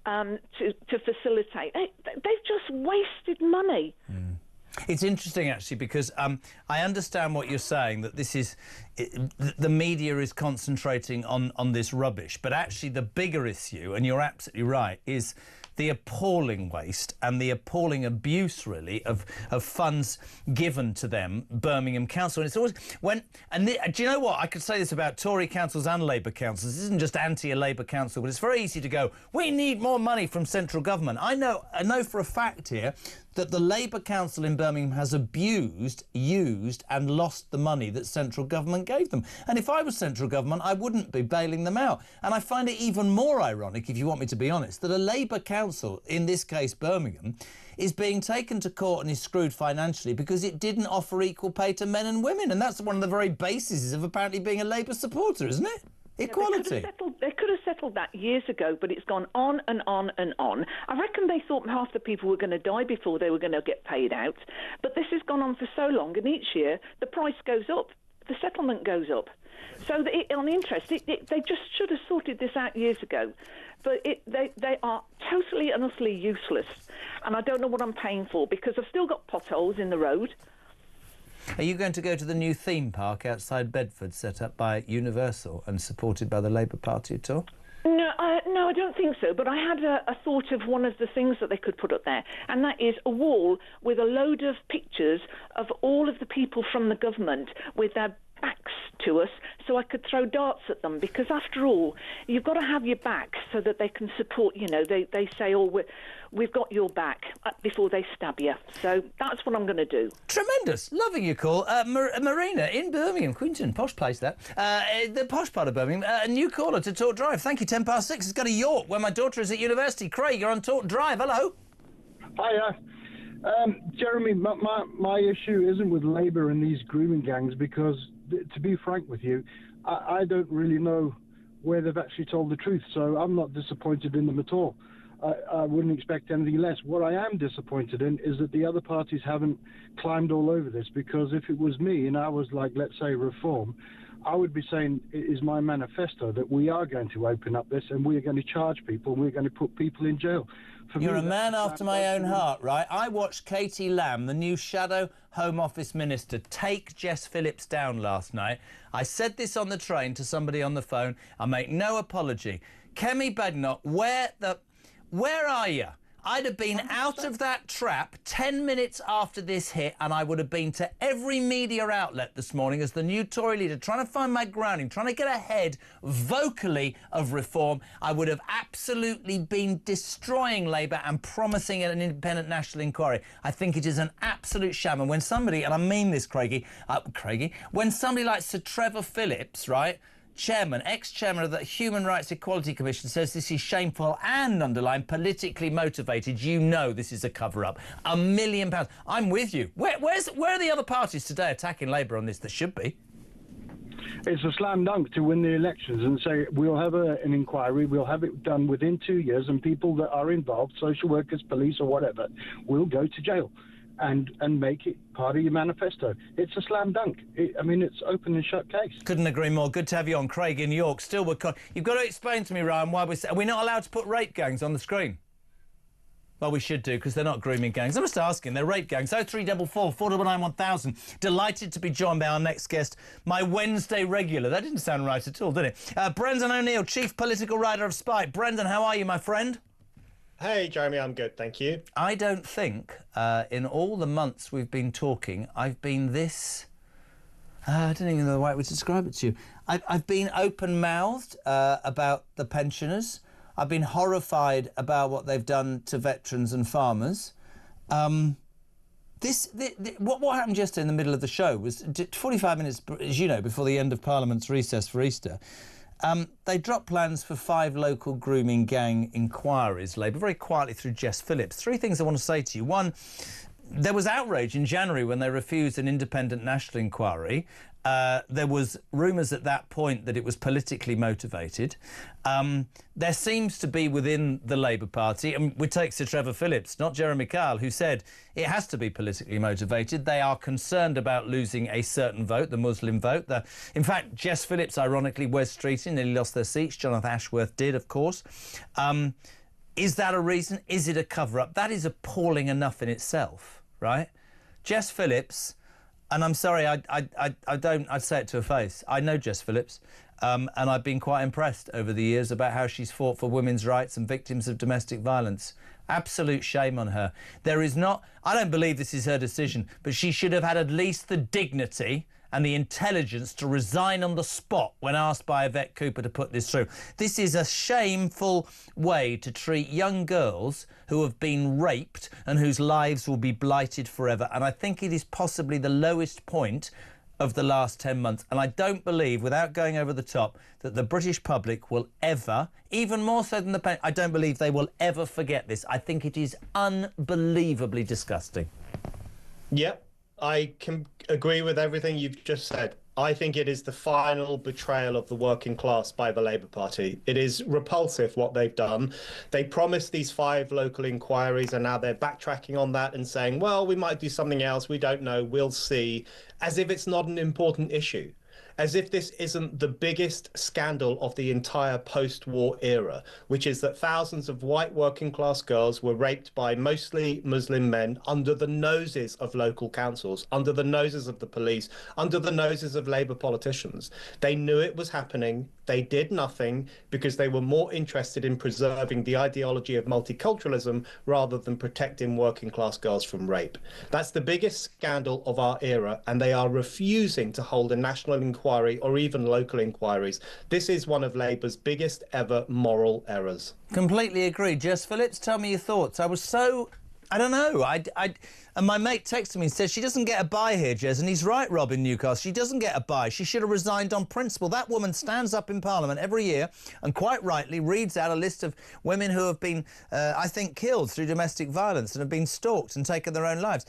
to facilitate. They've just wasted money. It's interesting, actually, because I understand what you're saying, that this is... the media is concentrating on this rubbish, but actually the bigger issue, and you're absolutely right, is the appalling waste and the appalling abuse, really, of funds given to them, Birmingham Council. And it's always do you know what? I could say this about Tory councils and Labour councils. This isn't just anti-Labour council, but it's very easy to go, we need more money from central government. I know for a fact here that the Labour council in Birmingham has abused, used and lost the money that central government gave them. And if I was central government, I wouldn't be bailing them out. And I find it even more ironic, if you want me to be honest, that a Labour council, in this case Birmingham, is being taken to court and is screwed financially because it didn't offer equal pay to men and women. And that's one of the very bases of apparently being a Labour supporter, isn't it? Equality. Yeah, they could have settled that years ago, but it's gone on and on and on. I reckon they thought half the people were going to die before they were going to get paid out. But this has gone on for so long, and each year the price goes up, the settlement goes up. So on interest, they just should have sorted this out years ago. But they are totally and utterly useless. And I don't know what I'm paying for, because I've still got potholes in the road. Are you going to go to the new theme park outside Bedford, set up by Universal and supported by the Labour Party at all? No, I don't think so. But I had a thought of one of the things that they could put up there, and that is a wall with a load of pictures of all of the people from the government with their backs to us, so I could throw darts at them, because after all, you've got to have your back so that they can support, they say, oh, we've got your back, before they stab you. So that's what I'm going to do. Tremendous. Loving your call. Marina in Birmingham, Queenton, posh place that. The posh part of Birmingham. A new caller to Talk Drive. Thank you, 6:10. It's got to York, where my daughter is at university. Craig, you're on Talk Drive. Hello. Hiya. Jeremy, my issue isn't with Labour and these grooming gangs, because, to be frank with you, I don't really know where they've actually told the truth, so I'm not disappointed in them at all. I wouldn't expect anything less. What I am disappointed in is that the other parties haven't climbed all over this, because if it was me and I was like, let's say, Reform, I would be saying it is my manifesto that we are going to open up this and we are going to charge people and we're going to put people in jail. You're a man after my own heart, right? I watched Katie Lamb, the new Shadow Home Office Minister, take Jess Phillips down last night. I said this on the train to somebody on the phone. I make no apology. Kemi Badenoch, where are you? I'd have been out of that trap 10 minutes after this hit, and I would have been to every media outlet this morning as the new Tory leader, trying to find my grounding, trying to get ahead vocally of Reform. I would have absolutely been destroying Labour and promising an independent national inquiry. I think it is an absolute sham. And when somebody, and I mean this, Craigie, when somebody like Sir Trevor Phillips, right, ex-chairman of the Human Rights Equality Commission, says this is shameful and, underline, politically motivated, you know this is a cover-up. £1 million. I'm with you. Where are the other parties today attacking Labour on this that should be? It's a slam dunk to win the elections and say we'll have an inquiry, we'll have it done within 2 years, and people that are involved, social workers, police or whatever, will go to jail. And make it part of your manifesto. It's a slam dunk. It's open and shut case. Couldn't agree more. Good to have you on, Craig in York. Still, you've got to explain to me, Ryan, why are we not allowed to put rape gangs on the screen? Well, we should do, because they're not grooming gangs. I'm just asking. They're rape gangs. 0344 499 1000. Delighted to be joined by our next guest, my Wednesday regular. That didn't sound right at all, did it? Brendan O'Neill, chief political writer of Spike. Brendan, how are you, my friend? Hey, Jeremy, I'm good, thank you. I don't think, in all the months we've been talking, I've been this... I don't even know the right way to describe it to you. I've been open-mouthed about the pensioners. I've been horrified about what they've done to veterans and farmers. What happened yesterday in the middle of the show was 45 minutes, as you know, before the end of Parliament's recess for Easter. They dropped plans for 5 local grooming gang inquiries, Labour, very quietly through Jess Phillips. 3 things I want to say to you. One, there was outrage in January when they refused an independent national inquiry. There was rumours at that point that it was politically motivated. There seems to be within the Labour Party, and we take Sir Trevor Phillips, not Jeremy Kyle, who said it has to be politically motivated. They are concerned about losing a certain vote, the Muslim vote. In fact, Jess Phillips, ironically, Wes Streeting nearly lost their seats. Jonathan Ashworth did, of course. Is that a reason? Is it a cover-up? That is appalling enough in itself, right? Jess Phillips, and I'm sorry, I'd say it to her face. I know Jess Phillips, and I've been quite impressed over the years about how she's fought for women's rights and victims of domestic violence. Absolute shame on her. There is not... I don't believe this is her decision, but she should have had at least the dignity and the intelligence to resign on the spot when asked by Yvette Cooper to put this through. This is a shameful way to treat young girls who have been raped and whose lives will be blighted forever. And I think it is possibly the lowest point of the last 10 months. And I don't believe, without going over the top, that the British public will ever, even more so than the parents, I don't believe they will ever forget this. I think it is unbelievably disgusting. Yep, I can agree with everything you've just said. I think it is the final betrayal of the working class by the Labour Party. It is repulsive what they've done. They promised these 5 local inquiries and now they're backtracking on that and saying, well, we might do something else. We don't know. We'll see. As if it's not an important issue. As if this isn't the biggest scandal of the entire post-war era, which is that thousands of white working-class girls were raped by mostly Muslim men under the noses of local councils, under the noses of the police, under the noses of Labour politicians. They knew it was happening. They did nothing because they were more interested in preserving the ideology of multiculturalism rather than protecting working-class girls from rape. That's the biggest scandal of our era, and they are refusing to hold a national inquiry or even local inquiries. This is one of Labour's biggest ever moral errors. Completely agree. Jess Phillips, tell me your thoughts. I was so... I don't know. And my mate texted me and said, she doesn't get a bye here, Jez. And he's right, Rob, in Newcastle. She doesn't get a bye. She should have resigned on principle. That woman stands up in Parliament every year and quite rightly reads out a list of women who have been, I think, killed through domestic violence and have been stalked and taken their own lives.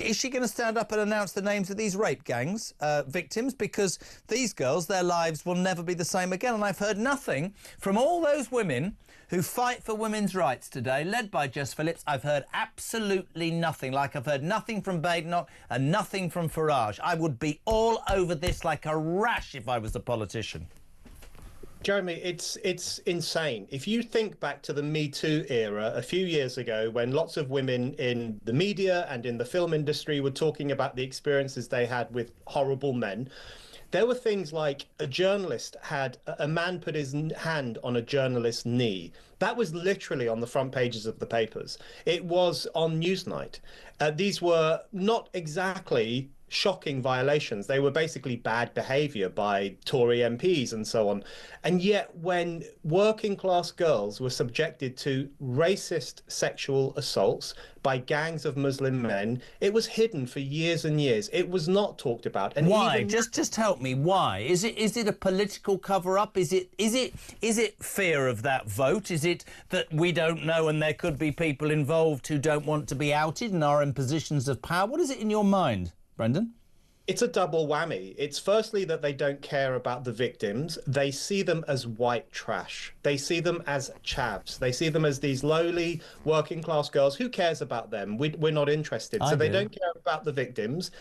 Is she going to stand up and announce the names of these rape gangs victims? Because these girls, their lives will never be the same again. And I've heard nothing from all those women who fight for women's rights today, led by Jess Phillips. I've heard absolutely nothing. Like I've heard nothing from Badenoch and nothing from Farage. I would be all over this like a rash if I was a politician. Jeremy, it's insane. If you think back to the Me Too era a few years ago when lots of women in the media and in the film industry were talking about the experiences they had with horrible men, there were things like a man put his hand on a journalist's knee. That was literally on the front pages of the papers. It was on Newsnight. These were not exactly shocking violations. They were basically bad behaviour by Tory MPs and so on. And yet when working class girls were subjected to racist sexual assaults by gangs of Muslim men, it was hidden for years and years. It was not talked about. And why? Even... Just help me. Why? Is it a political cover-up? Is it fear of that vote? Is it that we don't know and there could be people involved who don't want to be outed and are in positions of power? What is it in your mind, Brendan? It's a double whammy. It's firstly that they don't care about the victims. They see them as white trash. They see them as chavs. They see them as these lowly working class girls. Who cares about them? We're not interested. So they don't care about the victims.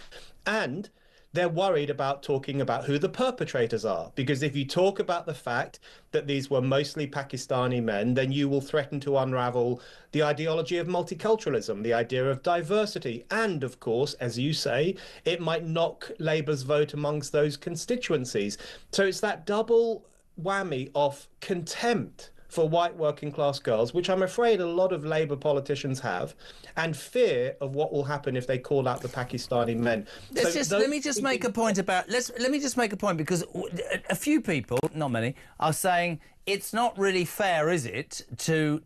And they're worried about talking about who the perpetrators are. Because if you talk about the fact that these were mostly Pakistani men, then you will threaten to unravel the ideology of multiculturalism, the idea of diversity. And, of course, as you say, it might knock Labour's vote amongst those constituencies. So it's that double whammy of contempt for white working class girls, which I'm afraid a lot of Labour politicians have, and fear of what will happen if they call out the Pakistani men. Let me just make a point because a few people, not many, are saying it's not really fair, is it, to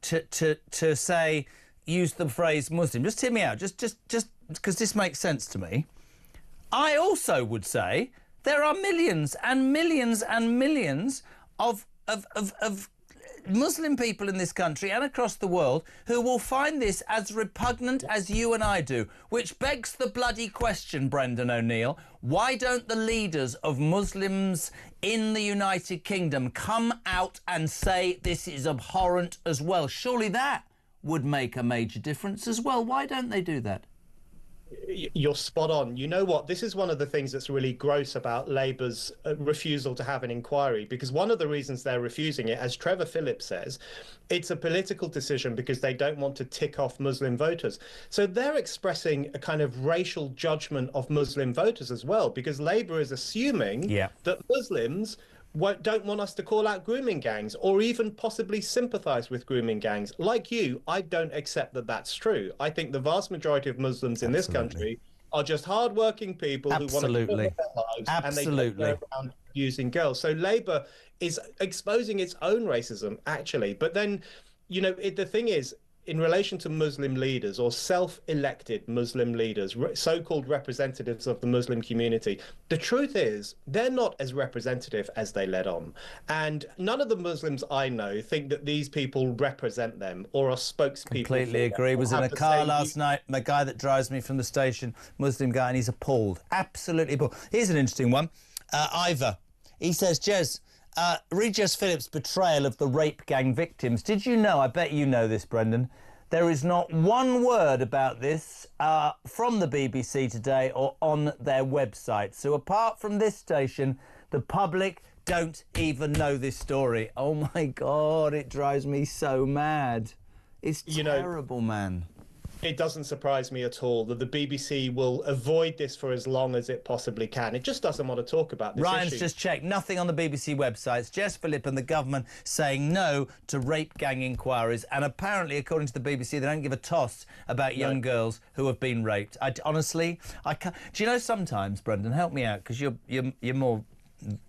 say, use the phrase Muslim. Just hear me out, just because this makes sense to me. I also would say there are millions and millions and millions of Muslim people in this country and across the world who will find this as repugnant as you and I do, which begs the bloody question, Brendan O'Neill, why don't the leaders of Muslims in the United Kingdom come out and say this is abhorrent as well? Surely that would make a major difference as well. Why don't they do that? You're spot on. You know what? This is one of the things that's really gross about Labour's refusal to have an inquiry, because one of the reasons they're refusing it, as Trevor Phillips says, it's a political decision because they don't want to tick off Muslim voters. So they're expressing a kind of racial judgment of Muslim voters as well, because Labour is assuming that Muslims don't want us to call out grooming gangs or even possibly sympathise with grooming gangs. Like you, I don't accept that that's true. I think the vast majority of Muslims in this country are just hard-working people who want to live their lives and they don't go around using girls. So Labour is exposing its own racism, actually. But then, you know, the thing is, in relation to Muslim leaders or self-elected Muslim leaders, so-called representatives of the Muslim community, the truth is they're not as representative as they let on. And none of the Muslims I know think that these people represent them or are spokespeople. Completely agree. Was in a car last night, a guy that drives me from the station, Muslim guy, and he's appalled. Absolutely appalled. Here's an interesting one. Ivor, he says, Jez, read Jez Phillips' betrayal of the rape gang victims. Did you know, I bet you know this, Brendan, there is not one word about this from the BBC today or on their website. So apart from this station, the public don't even know this story. Oh, my God, it drives me so mad. It's terrible, man. It doesn't surprise me at all that the BBC will avoid this for as long as it possibly can. It just doesn't want to talk about this Ryan's issue. just checked. Nothing on the BBC websites. Jess Phillip and the government saying no to rape gang inquiries. And apparently, according to the BBC, they don't give a toss about young girls who have been raped. Honestly, I can't. Do you know sometimes, Brendan, help me out, because you're more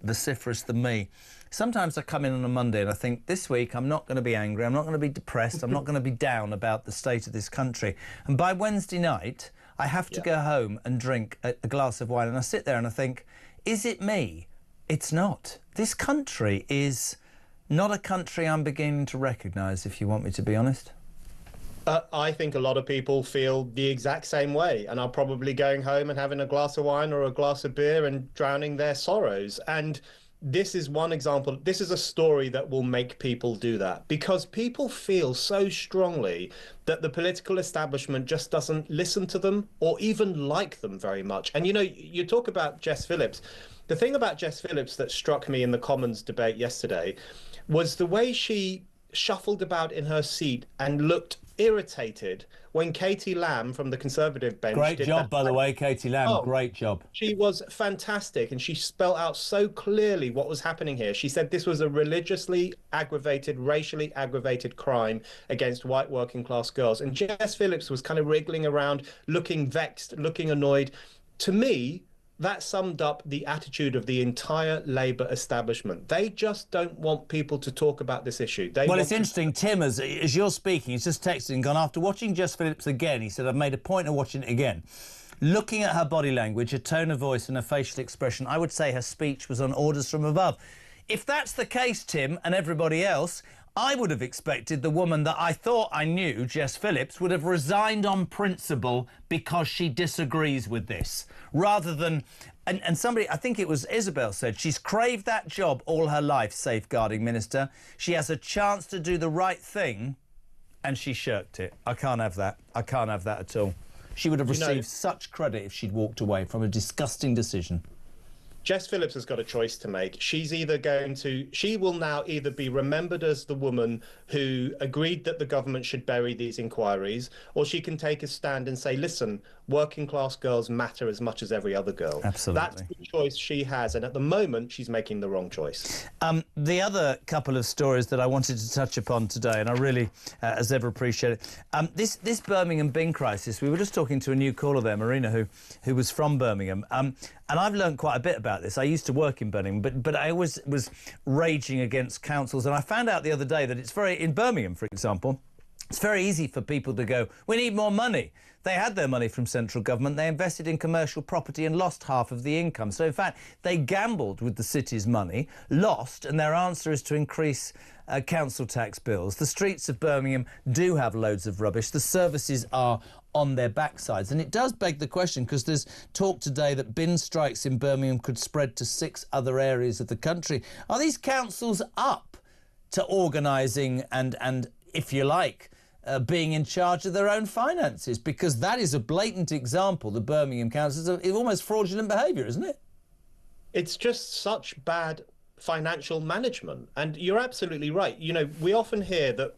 vociferous than me. Sometimes I come in on a Monday and I think, this week I'm not going to be angry, I'm not going to be depressed, I'm not going to be down about the state of this country. And by Wednesday night, I have to go home and drink a glass of wine. And I sit there and I think, is it me? It's not. This country is not a country I'm beginning to recognise, if you want me to be honest. I think a lot of people feel the exact same way and are probably going home and having a glass of wine or a glass of beer and drowning their sorrows. And this is one example. This is a story that will make people do that, because people feel so strongly that the political establishment just doesn't listen to them or even like them very much. And, you know, you talk about Jess Phillips. The thing about Jess Phillips that struck me in the Commons debate yesterday was the way she shuffled about in her seat and looked irritated when Katie Lamb from the Conservative bench Great job, by the way, Katie Lamb. Great job. She was fantastic, and she spelled out so clearly what was happening here. She said this was a religiously aggravated, racially aggravated crime against white working class girls. And Jess Phillips was kind of wriggling around, looking vexed, looking annoyed. To me, that summed up the attitude of the entire Labour establishment. They just don't want people to talk about this issue. Well, it's interesting. Tim, as you're speaking, he's just texted and gone, after watching Jess Phillips again, he said, I've made a point of watching it again. Looking at her body language, her tone of voice and her facial expression, I would say her speech was on orders from above. If that's the case, Tim, and everybody else, I would have expected the woman that I thought I knew, Jess Phillips, would have resigned on principle because she disagrees with this, rather than... And somebody, I think it was Isabelle, said she's craved that job all her life, safeguarding minister. She has a chance to do the right thing, and she shirked it. I can't have that. I can't have that at all. She would have received such credit if she'd walked away from a disgusting decision. Jess Phillips has got a choice to make. She will now either be remembered as the woman who agreed that the government should bury these inquiries, or she can take a stand and say, listen, working class girls matter as much as every other girl. Absolutely. That's the choice she has, and at the moment, she's making the wrong choice. The other couple of stories that I wanted to touch upon today, and I really, as ever, appreciate it. This Birmingham bin crisis, we were just talking to a new caller there, Marina, who was from Birmingham, and I've learned quite a bit about this. I used to work in Birmingham, but I always was raging against councils, and I found out the other day that in Birmingham, for example, it's very easy for people to go, we need more money. They had their money from central government, they invested in commercial property and lost half of the income. So, in fact, they gambled with the city's money, lost, and their answer is to increase council tax bills. The streets of Birmingham do have loads of rubbish. The services are on their backsides. And it does beg the question, because there's talk today that bin strikes in Birmingham could spread to 6 other areas of the country. Are these councils up to organising and, if you like, being in charge of their own finances, because that is a blatant example, the Birmingham Council, of almost fraudulent behaviour, isn't it? It's just such bad financial management. And you're absolutely right. You know, we often hear that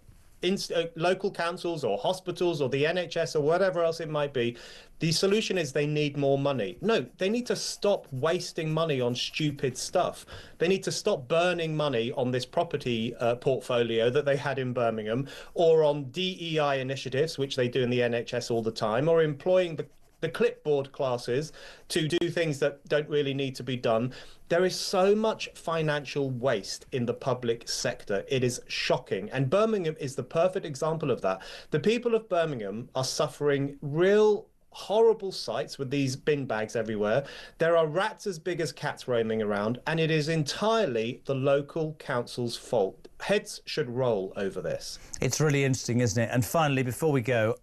local councils or hospitals or the NHS or whatever else it might be, the solution is they need more money. No, they need to stop wasting money on stupid stuff. They need to stop burning money on this property portfolio that they had in Birmingham, or on DEI initiatives, which they do in the NHS all the time, or employing the clipboard classes to do things that don't really need to be done. There is so much financial waste in the public sector. It is shocking. And Birmingham is the perfect example of that. The people of Birmingham are suffering real horrible sights with these bin bags everywhere. There are rats as big as cats roaming around, and it is entirely the local council's fault. Heads should roll over this. It's really interesting, isn't it? And finally, before we go,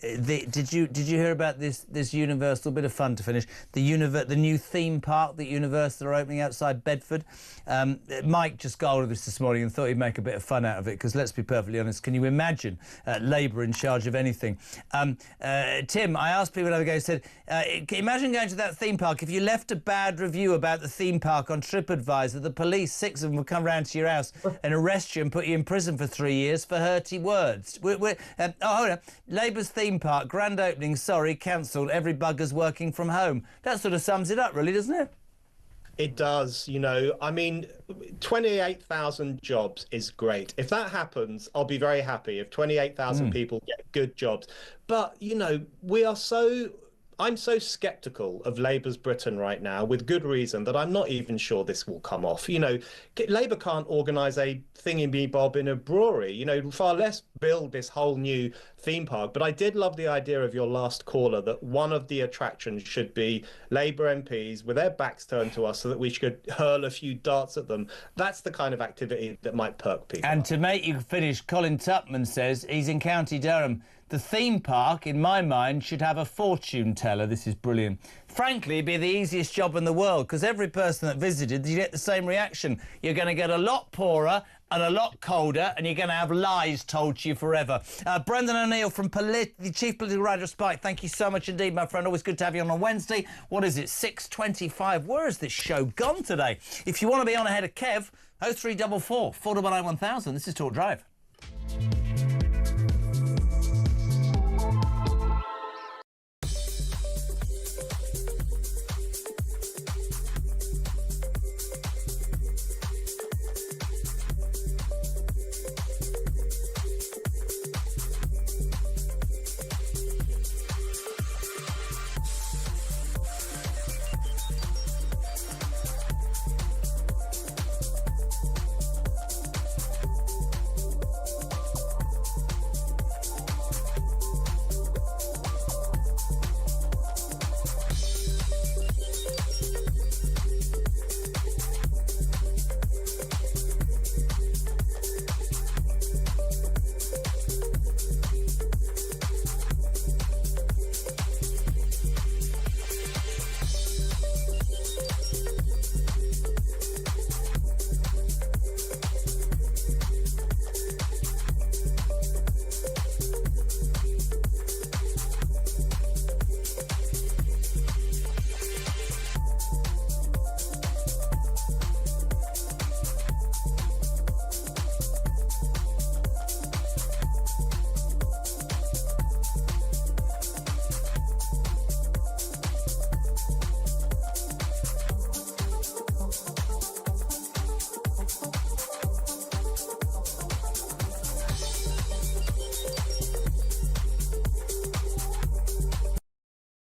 did you hear about this Universal bit of fun to finish? The new theme park that Universal are opening outside Bedford. Mike just got hold of this morning and thought he'd make a bit of fun out of it, because let's be perfectly honest, can you imagine Labour in charge of anything? Tim, I asked people the other day, said, imagine going to that theme park. If you left a bad review about the theme park on TripAdvisor, the police, 6 of them, would come round to your house and arrest you and put you in prison for 3 years for hurty words. Hold on. Labour's theme park, grand opening, sorry, cancelled, every bugger's working from home. That sort of sums it up, really, doesn't it? It does, you know. I mean, 28,000 jobs is great. If that happens, I'll be very happy. If 28,000 people get good jobs. But, you know, I'm so sceptical of Labour's Britain right now, with good reason, that I'm not even sure this will come off. You know, Labour can't organise a thingy-me-bob in a brewery, you know, far less build this whole new theme park. But I did love the idea of your last caller, that one of the attractions should be Labour MPs with their backs turned to us so that we could hurl a few darts at them. That's the kind of activity that might perk people. And to make you finish, Colin Tupman says he's in County Durham. The theme park, in my mind, should have a fortune teller. This is brilliant. Frankly, it'd be the easiest job in the world, because every person that visited, you get the same reaction. You're going to get a lot poorer and a lot colder, and you're going to have lies told to you forever. Brendan O'Neill from the Chief Political Writer of Spike, thank you so much indeed, my friend. Always good to have you on a Wednesday. What is it, 6:25? Where has this show gone today? If you want to be on ahead of Kev, 0344 499 1000. This is Talk Drive.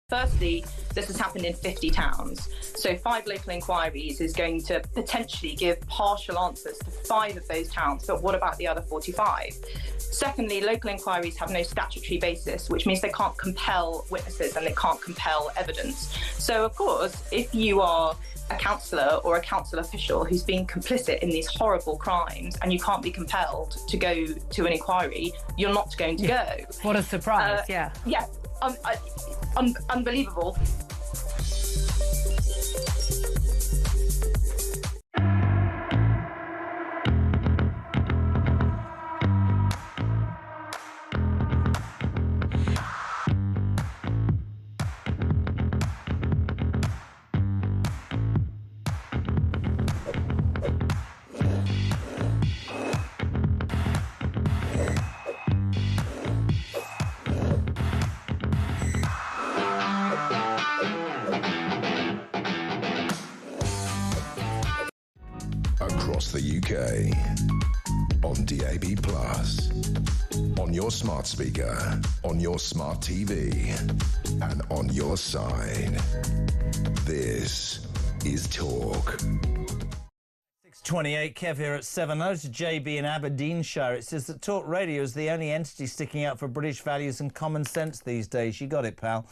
Firstly, this has happened in 50 towns. So 5 local inquiries is going to potentially give partial answers to 5 of those towns. But what about the other 45? Secondly, local inquiries have no statutory basis, which means they can't compel witnesses and they can't compel evidence. So, of course, if you are a councillor or a council official who's been complicit in these horrible crimes and you can't be compelled to go to an inquiry, you're not going to go. What a surprise, yeah. Yeah, unbelievable. across the UK. On DAB+, on your smart speaker, on your smart TV, and on your side. This is Talk. 6:28, Kev here at 7. Hello to JB in Aberdeenshire. It says that Talk Radio is the only entity sticking out for British values and common sense these days. You got it, pal.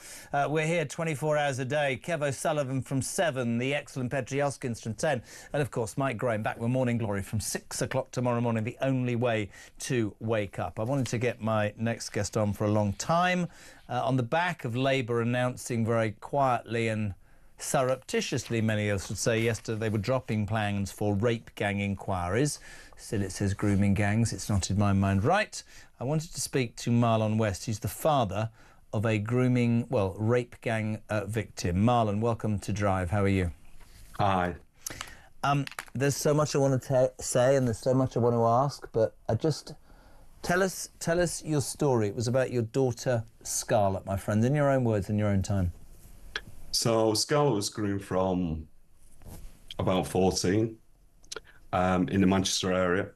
We're here 24 hours a day. Kev O'Sullivan from 7, the excellent Petri Hoskins from 10, and of course Mike Graham back with Morning Glory from 6 o'clock tomorrow morning, the only way to wake up. I wanted to get my next guest on for a long time. On the back of Labour announcing very quietly and surreptitiously, many of us would say, yesterday they were dropping plans for rape gang inquiries. Still it says grooming gangs. It's not in my mind right. I wanted to speak to Marlon West. He's the father of a rape gang victim. Marlon, welcome to Drive. How are you? Hi. There's so much I want to say and there's so much I want to ask, but tell us your story. It was about your daughter Scarlett, my friend, in your own words, in your own time. So Scarlett was groomed from about 14 in the Manchester area.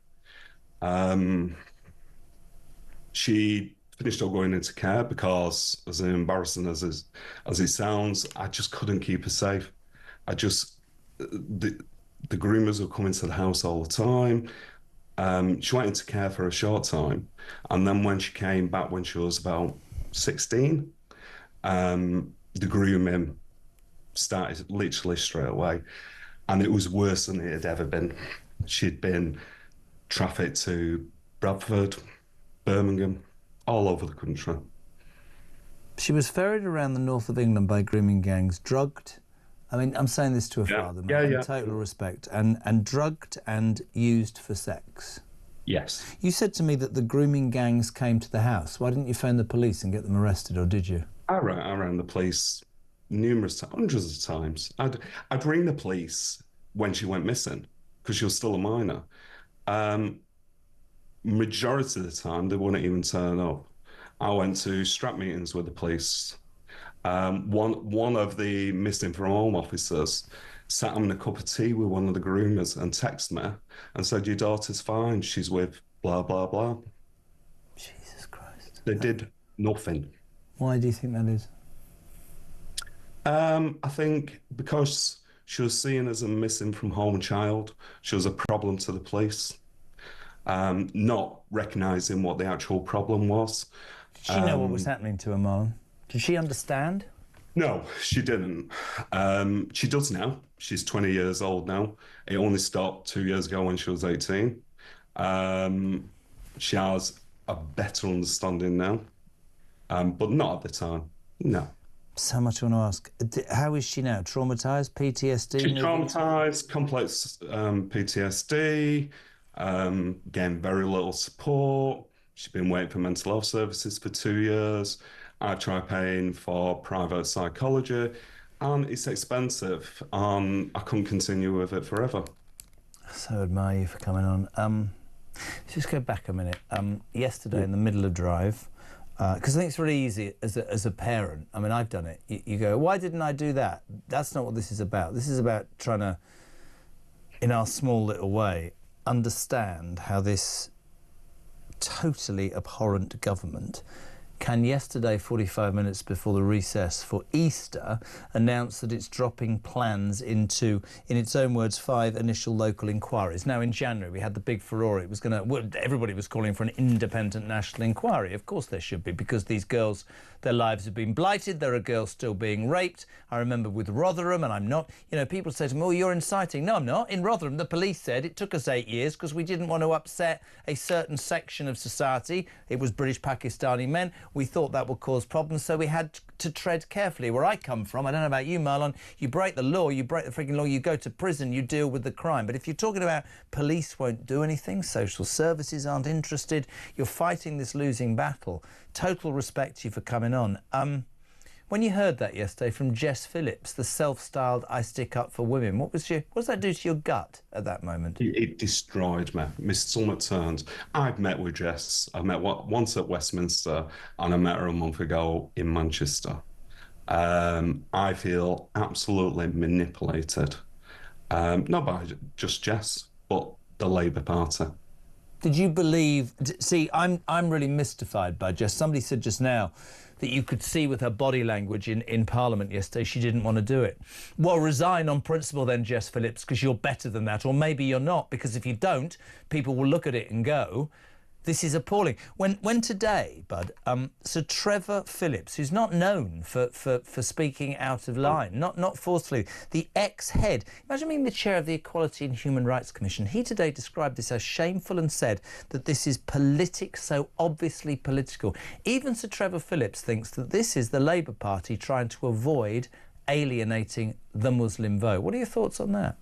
She finished up going into care because, as embarrassing as it sounds, I just couldn't keep her safe. The groomers would come into the house all the time. She went into care for a short time, and then when she came back when she was about 16, the grooming started literally straight away, and it was worse than it had ever been. She'd been trafficked to Bradford, Birmingham, all over the country. She was ferried around the north of England by grooming gangs, drugged. I mean, I'm saying this to a father, man, in total respect, and drugged and used for sex. Yes. You said to me that the grooming gangs came to the house. Why didn't you phone the police and get them arrested, or did you? I rang the police hundreds of times. I'd ring the police when she went missing because she was still a minor. Majority of the time, they wouldn't even turn up. I went to strap meetings with the police. One of the missing from home officers sat having a cup of tea with one of the groomers and texted me and said, "Your daughter's fine. She's with blah, blah, blah." Jesus Christ. They did nothing. Why do you think that is? I think because she was seen as a missing from home child. She was a problem to the police, not recognising what the actual problem was. Did she know what was happening to her, Marlon? Did she understand? No, she didn't. She does now. She's 20 years old now. It only stopped 2 years ago when she was 18. She has a better understanding now, but not at the time, no. So much I want to ask. How is she now? Traumatised? PTSD? She's traumatised, complex PTSD, getting very little support. She's been waiting for mental health services for 2 years. I tried paying for private psychology, and it's expensive. I couldn't continue with it forever. So admire you for coming on. Let's just go back a minute. Yesterday in the middle of Drive, because I think it's really easy as a parent. I mean, I've done it. You go, why didn't I do that? That's not what this is about. This is about trying to, in our small little way, understand how this totally abhorrent government can yesterday, 45 minutes before the recess for Easter, announce that it's dropping plans into, in its own words, 5 initial local inquiries. Now, in January, we had the big furore. It was everybody was calling for an independent national inquiry. Of course there should be, because these girls, their lives have been blighted. There are girls still being raped. I remember with Rotherham, and I'm not, people say to me, oh, you're inciting. No, I'm not. In Rotherham, the police said it took us 8 years because we didn't want to upset a certain section of society. It was British Pakistani men. We thought that would cause problems, so we had to tread carefully. Where I come from, I don't know about you, Marlon, you break the law, you break the freaking law, you go to prison, you deal with the crime. But if you're talking about police won't do anything, social services aren't interested, you're fighting this losing battle. Total respect to you for coming on. When you heard that yesterday from Jess Phillips, the self-styled I stick up for women, what does that do to your gut at that moment? It destroyed me. My stomach turned. I've met with Jess. I met once at Westminster, and I met her a month ago in Manchester. I feel absolutely manipulated. Not by just Jess, but the Labour Party. Did you believe... See, I'm really mystified by Jess. Somebody said just now that you could see with her body language in Parliament yesterday she didn't want to do it. Well, resign on principle then, Jess Phillips, because you're better than that, or maybe you're not, because if you don't, people will look at it and go, this is appalling. When today, Bud, Sir Trevor Phillips, who's not known for speaking out of line, not forcefully, the ex-head, imagine being the chair of the Equality and Human Rights Commission, he today described this as shameful and said that this is so obviously political. Even Sir Trevor Phillips thinks that this is the Labour Party trying to avoid alienating the Muslim vote. What are your thoughts on that?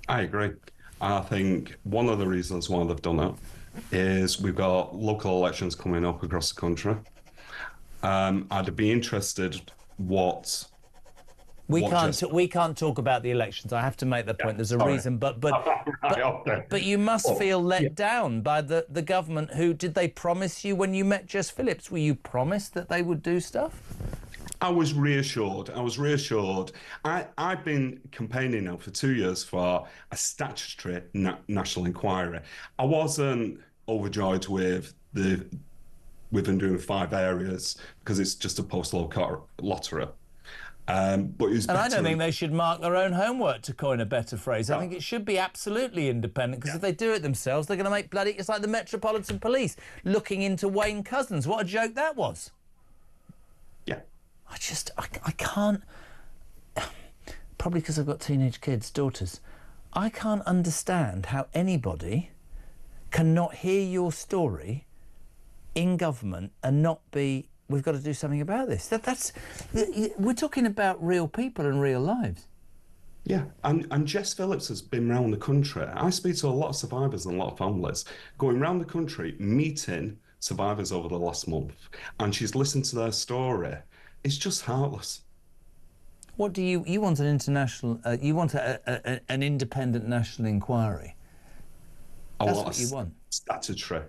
I agree. I think one of the reasons why they've done it is we've got local elections coming up across the country. I'd be interested we can't talk about the elections. I have to make that point. There's a reason, but you must feel let down by the government. Who did they promise you when you met Jess Phillips? Were you promised that they would do stuff? I was reassured. I've been campaigning now for 2 years for a statutory national inquiry. I wasn't overjoyed with them doing 5 areas because it's just a post-local lottery. But it was and I don't think they should mark their own homework, to coin a better phrase. I think it should be absolutely independent, because if they do it themselves, they're going to make bloody... It's like the Metropolitan Police looking into Wayne Couzens. What a joke that was. Yeah. I can't... Probably because I've got teenage kids, daughters. I can't understand how anybody cannot hear your story in government and not be... We've got to do something about this. We're talking about real people and real lives. Yeah, and Jess Phillips has been around the country. I speak to a lot of survivors and a lot of families, going around the country, meeting survivors over the last month, and she's listened to their story. It's just heartless. What do you want? An international... you want an independent national inquiry? That's what you want. Statutory.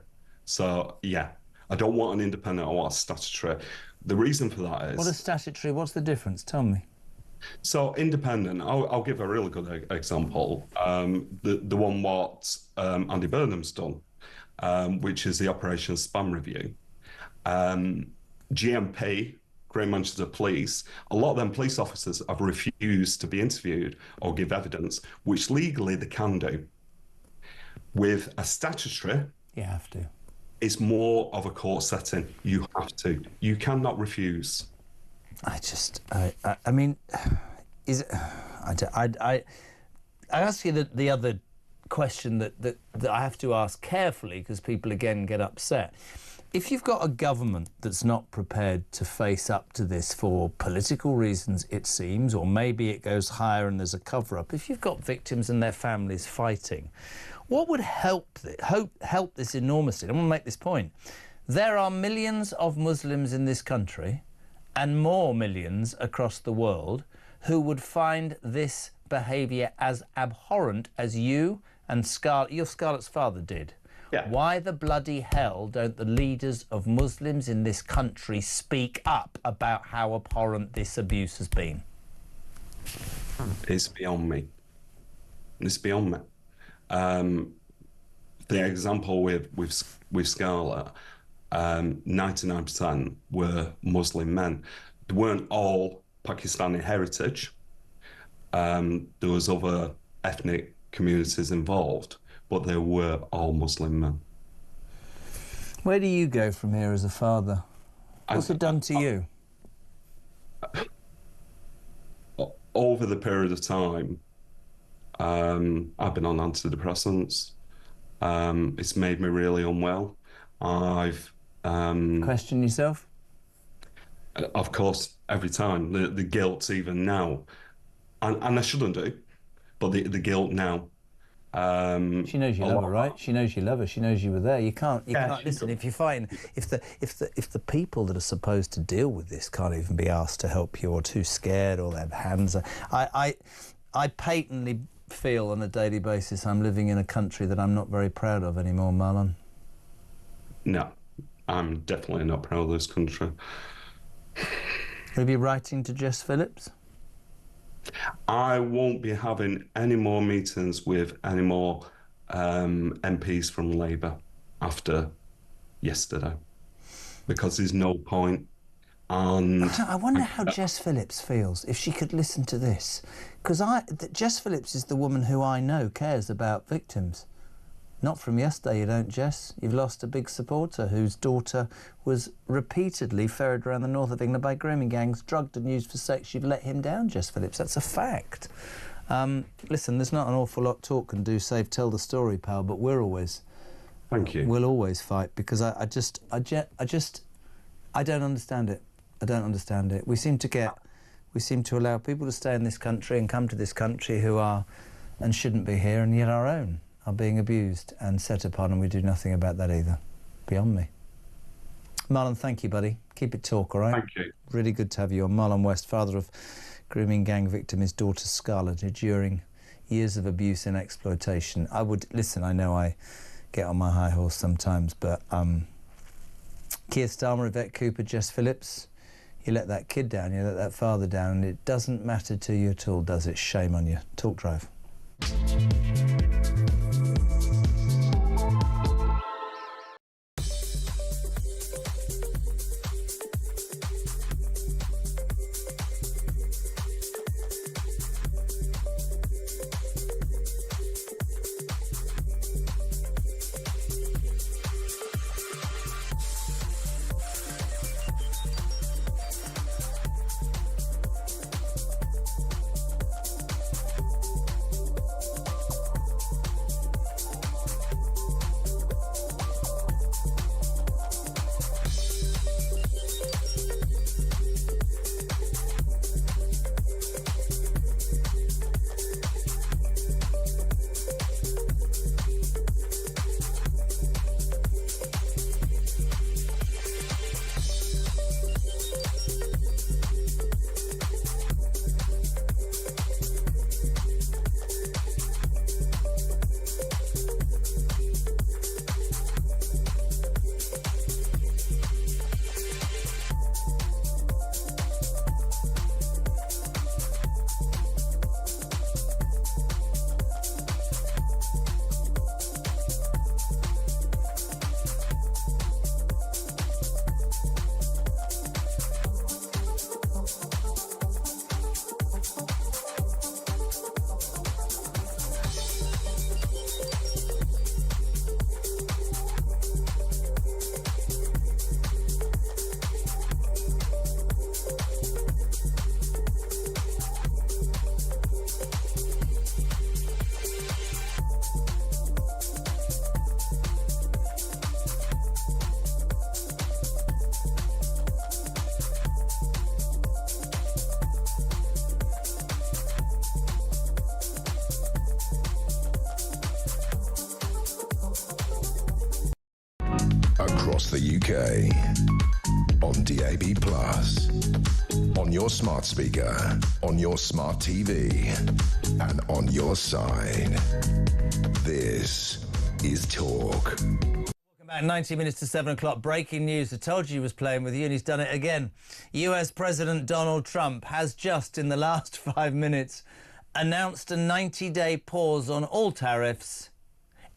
So, yeah. I don't want an independent, I want a statutory. The reason for that is... What is statutory? What's the difference? Tell me. So, independent, I'll give a really good example. The one what Andy Burnham's done, which is the Operation Spam Review. GMP, Great Manchester Police, a lot of them police officers have refused to be interviewed or give evidence, which legally they can do. With a statutory... You have to. It's more of a court setting. You have to. You cannot refuse. I mean, is it... I ask you the other question that I have to ask carefully, because people again get upset. If you've got a government that's not prepared to face up to this for political reasons, it seems, or maybe it goes higher and there's a cover-up, if you've got victims and their families fighting, what would help this enormously? I want to make this point. There are millions of Muslims in this country and more millions across the world who would find this behaviour as abhorrent as you and Scarlett's father did. Yeah. Why the bloody hell don't the leaders of Muslims in this country speak up about how abhorrent this abuse has been? It's beyond me. It's beyond me. The example with Scarlett, 99% were Muslim men. They weren't all Pakistani heritage. There was other ethnic communities involved, but they were all Muslim men. Where do you go from here as a father? What's it done to you? Over the period of time, I've been on antidepressants. It's made me really unwell. I've... Question yourself? Of course, every time. The guilt even now. And I shouldn't do, but the guilt now. She knows you love her, right? She knows you love her. She knows you were there. You can't listen. If you're fighting, if the people that are supposed to deal with this can't even be asked to help you, or too scared, or they have hands. I patently feel on a daily basis I'm living in a country that I'm not very proud of anymore, Marlon. No, I'm definitely not proud of this country. Will you be writing to Jess Phillips? I won't be having any more meetings with any more MPs from Labour after yesterday, because there's no point. And I wonder how Jess Phillips feels if she could listen to this, because Jess Phillips is the woman who I know cares about victims. Not from yesterday, you don't, Jess. You've lost a big supporter whose daughter was repeatedly ferried around the north of England by grooming gangs, drugged and used for sex. You've let him down, Jess Phillips. That's a fact. Listen, there's not an awful lot talk can do save tell the story, pal, but we're always... Thank you. We'll always fight, because I don't understand it. I don't understand it. We seem to allow people to stay in this country and come to this country who are and shouldn't be here, and yet our own are being abused and set upon, and we do nothing about that either. Beyond me. Marlon, thank you, buddy. Keep it talk, all right? Thank you. Really good to have you on. Marlon West, father of grooming gang victim, his daughter Scarlett, enduring years of abuse and exploitation. I know I get on my high horse sometimes, but Keir Starmer, Yvette Cooper, Jess Phillips, you let that kid down, you let that father down, and it doesn't matter to you at all, does it? Shame on you. Talk Drive. Across the UK, on DAB+, on your smart speaker, on your smart TV, and on your side. This is Talk. Welcome back, 90 minutes to 7 o'clock. Breaking news. I told you he was playing with you, and he's done it again. US President Donald Trump has just, in the last 5 minutes, announced a 90-day pause on all tariffs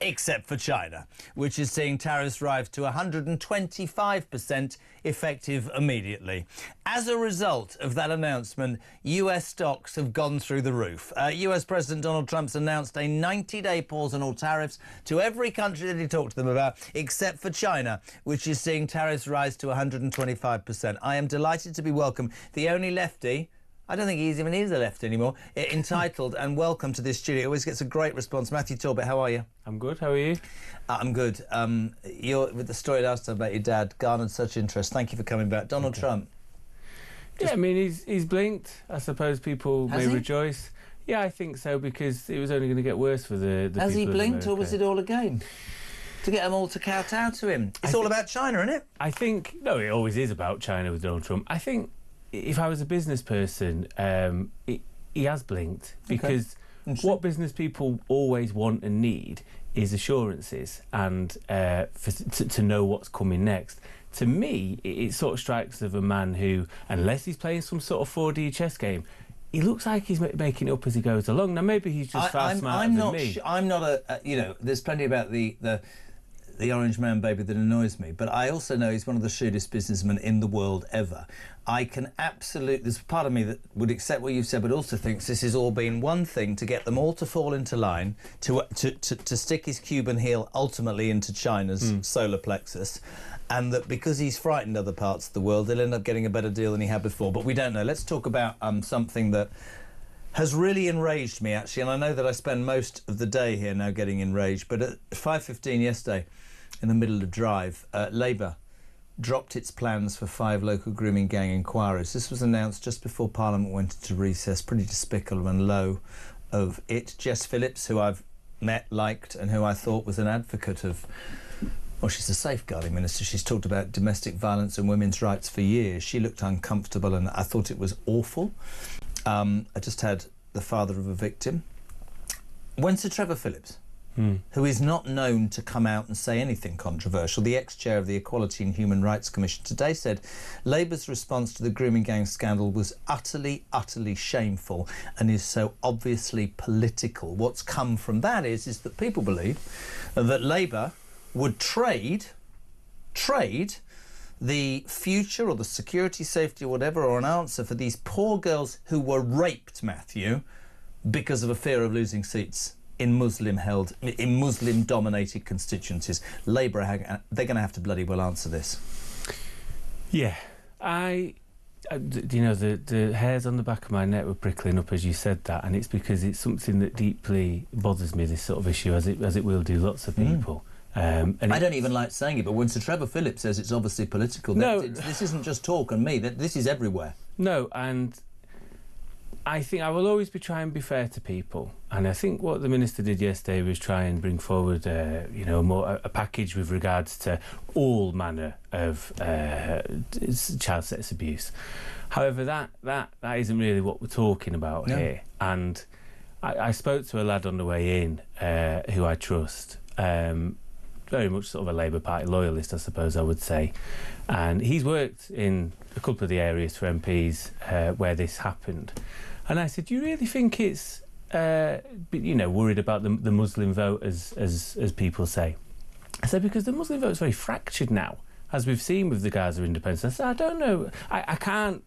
except for China, which is seeing tariffs rise to 125% effective immediately. As a result of that announcement, US stocks have gone through the roof. US President Donald Trump's announced a 90-day pause on all tariffs to every country that he talked to them about, except for China, which is seeing tariffs rise to 125%. I am delighted to be welcome the only lefty, I don't think he even is a left anymore, entitled and welcome to this studio. Always gets a great response. Matthew Tordoff, how are you? I'm good, how are you? I'm good. With the story last time about your dad garnered such interest. Thank you for coming back. Donald Trump. Yeah, I mean, he's blinked. I suppose people may rejoice. Yeah, I think so, because it was only going to get worse for the people. Has he blinked, or was it all a game? To get them all to kowtow to him. It's all about China, isn't it? I think, no, it always is about China with Donald Trump. I think if I was a business person, he has blinked, because what business people always want and need is assurances and to know what's coming next. To me, it sort of strikes of a man who, unless he's playing some sort of 4D chess game, he looks like he's making it up as he goes along. Now, maybe he's just far smarter than me. I'm not there's plenty about the orange man baby that annoys me, but I also know he's one of the shrewdest businessmen in the world ever. I can there's part of me that would accept what you've said, but also thinks this has all been one thing to get them all to fall into line, to stick his Cuban heel ultimately into China's solar plexus, and that because he's frightened other parts of the world, they'll end up getting a better deal than he had before. But we don't know. Let's talk about something that has really enraged me, actually, and I know that I spend most of the day here now getting enraged, but at 5:15 yesterday, in the middle of drive, Labour dropped its plans for 5 local grooming gang inquiries. This was announced just before Parliament went into recess. Pretty despicable and low of it. Jess Phillips, who I've met, liked, and who I thought was an advocate of... Well, she's a safeguarding minister. She's talked about domestic violence and women's rights for years. She looked uncomfortable, and I thought it was awful. I just had the father of a victim. When Sir Trevor Phillips, who is not known to come out and say anything controversial, the ex-chair of the Equality and Human Rights Commission, today said Labour's response to the grooming gang scandal was utterly, utterly shameful and is so obviously political. What's come from that is that people believe that Labour would trade the future or the security, safety or whatever, or an answer for these poor girls who were raped, Matthew, because of a fear of losing seats in Muslim-dominated constituencies. Labour, they're going to have to bloody well answer this. Yeah, the hairs on the back of my neck were prickling up as you said that, and it's because it's something that deeply bothers me, this sort of issue, as it will do lots of people. And I don't even like saying it, but when Sir Trevor Phillips says it's obviously political, this isn't just talk and me, this is everywhere. No, and I think I will always be trying to be fair to people, and I think what the Minister did yesterday was try and bring forward a package with regards to all manner of child sex abuse. However, that isn't really what we're talking about here, and I spoke to a lad on the way in who I trust, very much sort of a Labour Party loyalist, I suppose I would say, and he's worked in a couple of the areas for MPs where this happened. And I said, do you really think it's, worried about the Muslim vote, as people say? I said, because the Muslim vote's very fractured now, as we've seen with the Gaza independence. I said, I don't know. I can't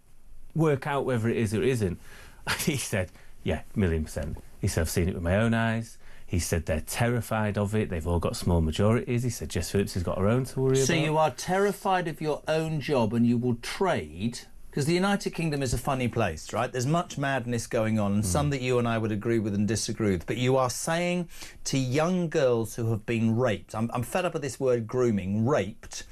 work out whether it is or isn't. He said, yeah, 1,000,000%. He said, I've seen it with my own eyes. He said they're terrified of it. They've all got small majorities. He said Jess Phillips has got her own to worry about. So you are terrified of your own job and you will trade... Because the United Kingdom is a funny place, right? There's much madness going on, and some that you and I would agree with and disagree with. But you are saying to young girls who have been raped, I'm fed up with this word grooming, raped,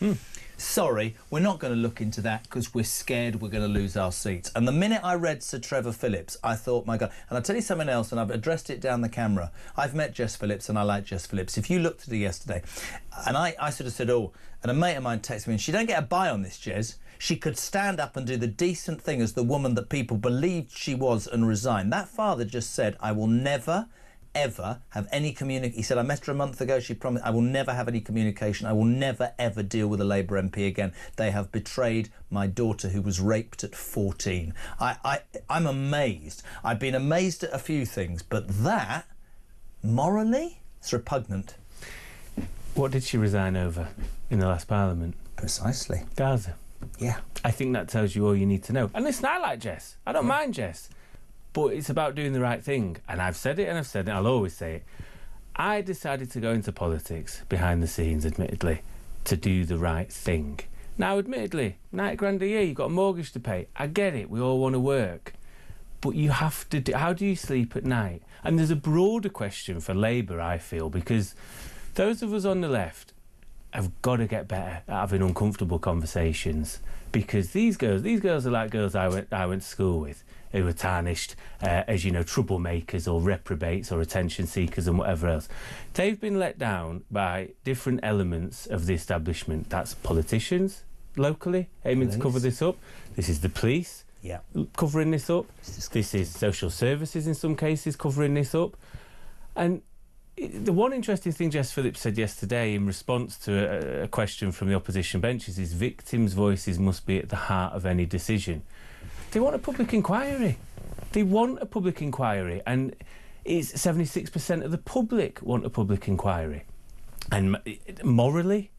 sorry, we're not going to look into that because we're scared we're going to lose our seats. And the minute I read Sir Trevor Phillips, I thought, my God. And I'll tell you something else, and I've addressed it down the camera. I've met Jess Phillips, and I like Jess Phillips. If you looked at her yesterday, and I sort of said, and a mate of mine texted me, and she don't get a buy on this, Jez. She could stand up and do the decent thing as the woman that people believed she was and resign. That father just said, I will never, ever have any communication. He said, I met her a month ago. She promised, I will never have any communication. I will never, ever deal with a Labour MP again. They have betrayed my daughter who was raped at 14. I'm amazed. I've been amazed at a few things, but that, morally, it's repugnant. What did she resign over in the last Parliament? Precisely. Gaza. Yeah. I think that tells you all you need to know. And listen, I like Jess. I don't mind Jess. But it's about doing the right thing. And I've said it and I'll always say it. I decided to go into politics, behind the scenes, admittedly, to do the right thing. Now, admittedly, 90 grand a year, you've got a mortgage to pay. I get it. We all want to work. But you have to do... How do you sleep at night? And there's a broader question for Labour, I feel, because those of us on the left have got to get better at having uncomfortable conversations, because these girls are like girls I went to school with, who were tarnished as, troublemakers or reprobates or attention seekers and whatever else. They've been let down by different elements of the establishment. That's politicians locally aiming to cover this up. This is the police covering this up. This is social services in some cases covering this up. And the one interesting thing Jess Phillips said yesterday in response to a question from the opposition benches is victims' voices must be at the heart of any decision. They want a public inquiry. They want a public inquiry, and it's 76% of the public want a public inquiry. And morally,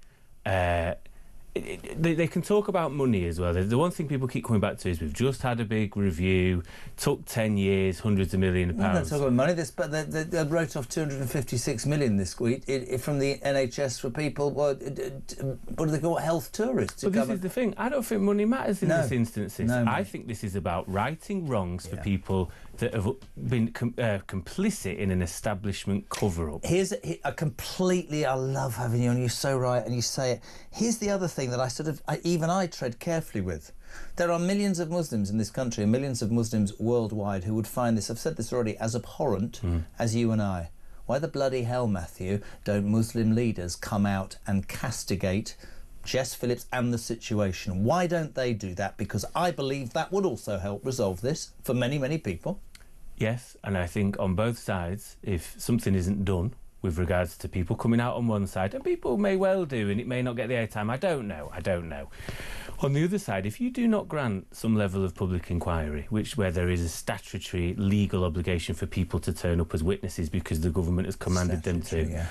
they can talk about money as well. The one thing people keep coming back to is we've just had a big review, took 10 years, hundreds of millions of pounds. We're not talking about money. But they wrote off 256 million this week from the NHS for people. What do they call health tourists? But this is the thing. I don't think money matters in this instance. No, I think this is about righting wrongs for people that have been complicit in an establishment cover-up. I love having you on. You're so right, and you say it. Here's the other thing that I tread carefully with. There are millions of Muslims in this country and millions of Muslims worldwide who would find this, I've said this already, as abhorrent as you and I. Why the bloody hell, Matthew, don't Muslim leaders come out and castigate Jess Phillips and the situation? Why don't they do that? Because I believe that would also help resolve this for many, many people. Yes, and I think on both sides, if something isn't done with regards to people coming out on one side, and people may well do, and it may not get the airtime, I don't know. On the other side, if you do not grant some level of public inquiry, where there is a statutory legal obligation for people to turn up as witnesses because the government has commanded them to,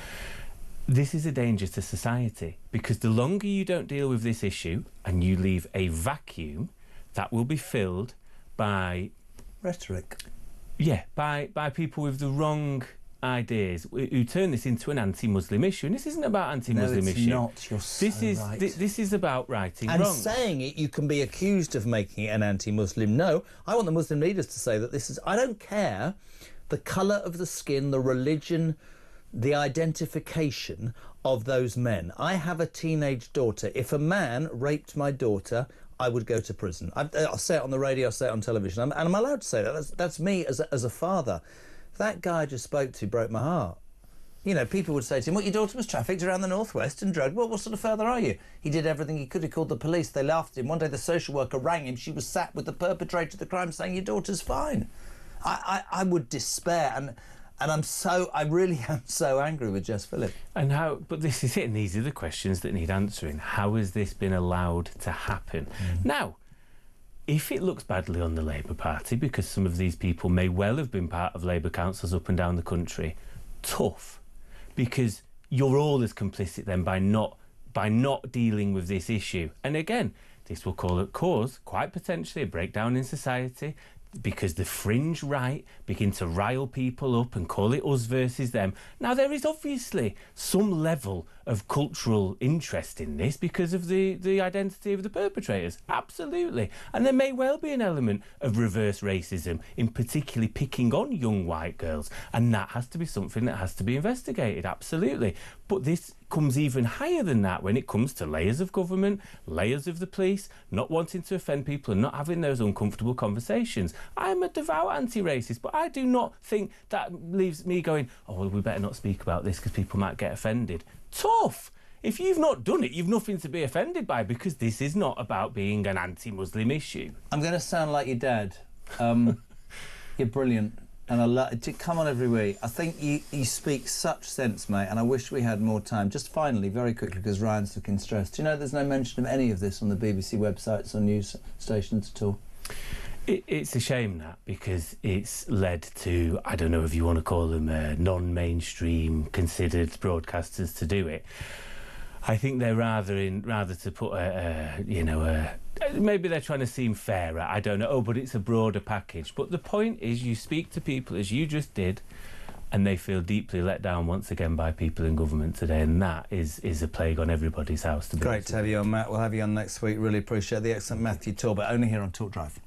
this is a danger to society, because the longer you don't deal with this issue and you leave a vacuum, that will be filled by rhetoric. Yeah, by people with the wrong ideas who turn this into an anti-Muslim issue, and this isn't about anti-Muslim issue. No, it's not. You're so right. This is about righting and wrongs. Saying it, you can be accused of making it an anti-Muslim. No, I want the Muslim leaders to say that this is. I don't care the colour of the skin, the religion, the identification of those men. I have a teenage daughter. If a man raped my daughter, I would go to prison. I'll say it on the radio, I'll say it on television, and I'm allowed to say that. That's me as a father. That guy I just spoke to broke my heart. You know, people would say to him, your daughter was trafficked around the northwest and drugged. Well, what sort of father are you? He did everything he could. He called the police. They laughed at him. One day the social worker rang him. She was sat with the perpetrator of the crime saying, your daughter's fine. I would despair. And I really am so angry with Jess Phillips. But this is it, and these are the questions that need answering. How has this been allowed to happen? Now, if it looks badly on the Labour Party, because some of these people may well have been part of Labour councils up and down the country, tough, because you're all as complicit then by not dealing with this issue. And again, this will cause quite potentially a breakdown in society, because the fringe right begin to rile people up and call it us versus them. Now, there is obviously some level of cultural interest in this because of the identity of the perpetrators. Absolutely. And there may well be an element of reverse racism, in particularly picking on young white girls. And that has to be something that has to be investigated. Absolutely. But this comes even higher than that when it comes to layers of government, layers of the police, not wanting to offend people and not having those uncomfortable conversations. I'm a devout anti-racist, but I do not think that leaves me going, oh, well, we better not speak about this because people might get offended. Tough! If you've not done it, you've nothing to be offended by, because this is not about being an anti-Muslim issue. I'm going to sound like your dad. You're brilliant. And I love to come on every week. I think you speak such sense, mate, and I wish we had more time. Just finally, very quickly, because Ryan's looking stressed. Do you know there's no mention of any of this on the BBC websites or news stations at all? It's a shame, that, because it's led to, I don't know if you want to call them non-mainstream considered broadcasters to do it. I think they're rather to put maybe they're trying to seem fairer, I don't know. Oh, but it's a broader package. But the point is, you speak to people, as you just did, and they feel deeply let down once again by people in government today, and that is a plague on everybody's house. Great to have you on, Matt. We'll have you on next week. Really appreciate the excellent Matthew Tordoff, only here on Talk Drive.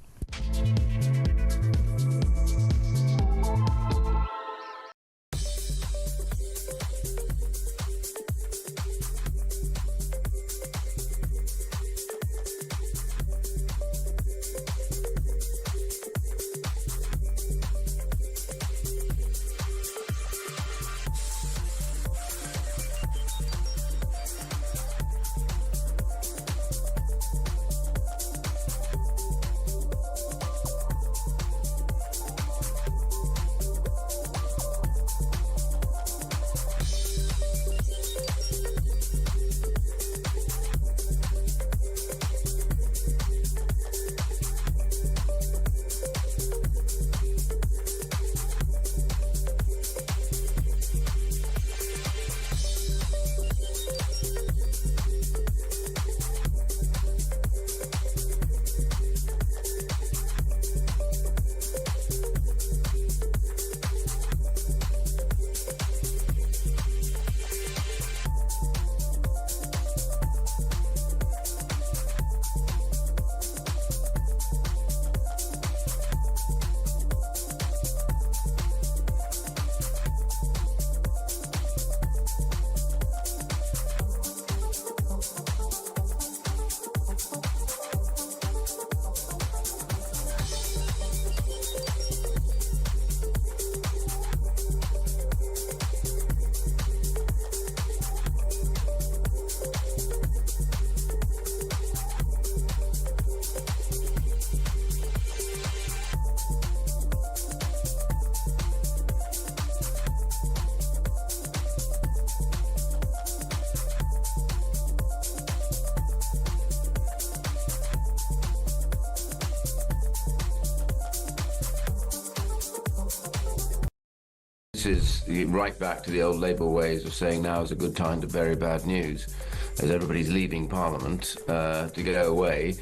this is right back to the old Labour ways of saying now is a good time to bury bad news, as everybody's leaving Parliament to go away.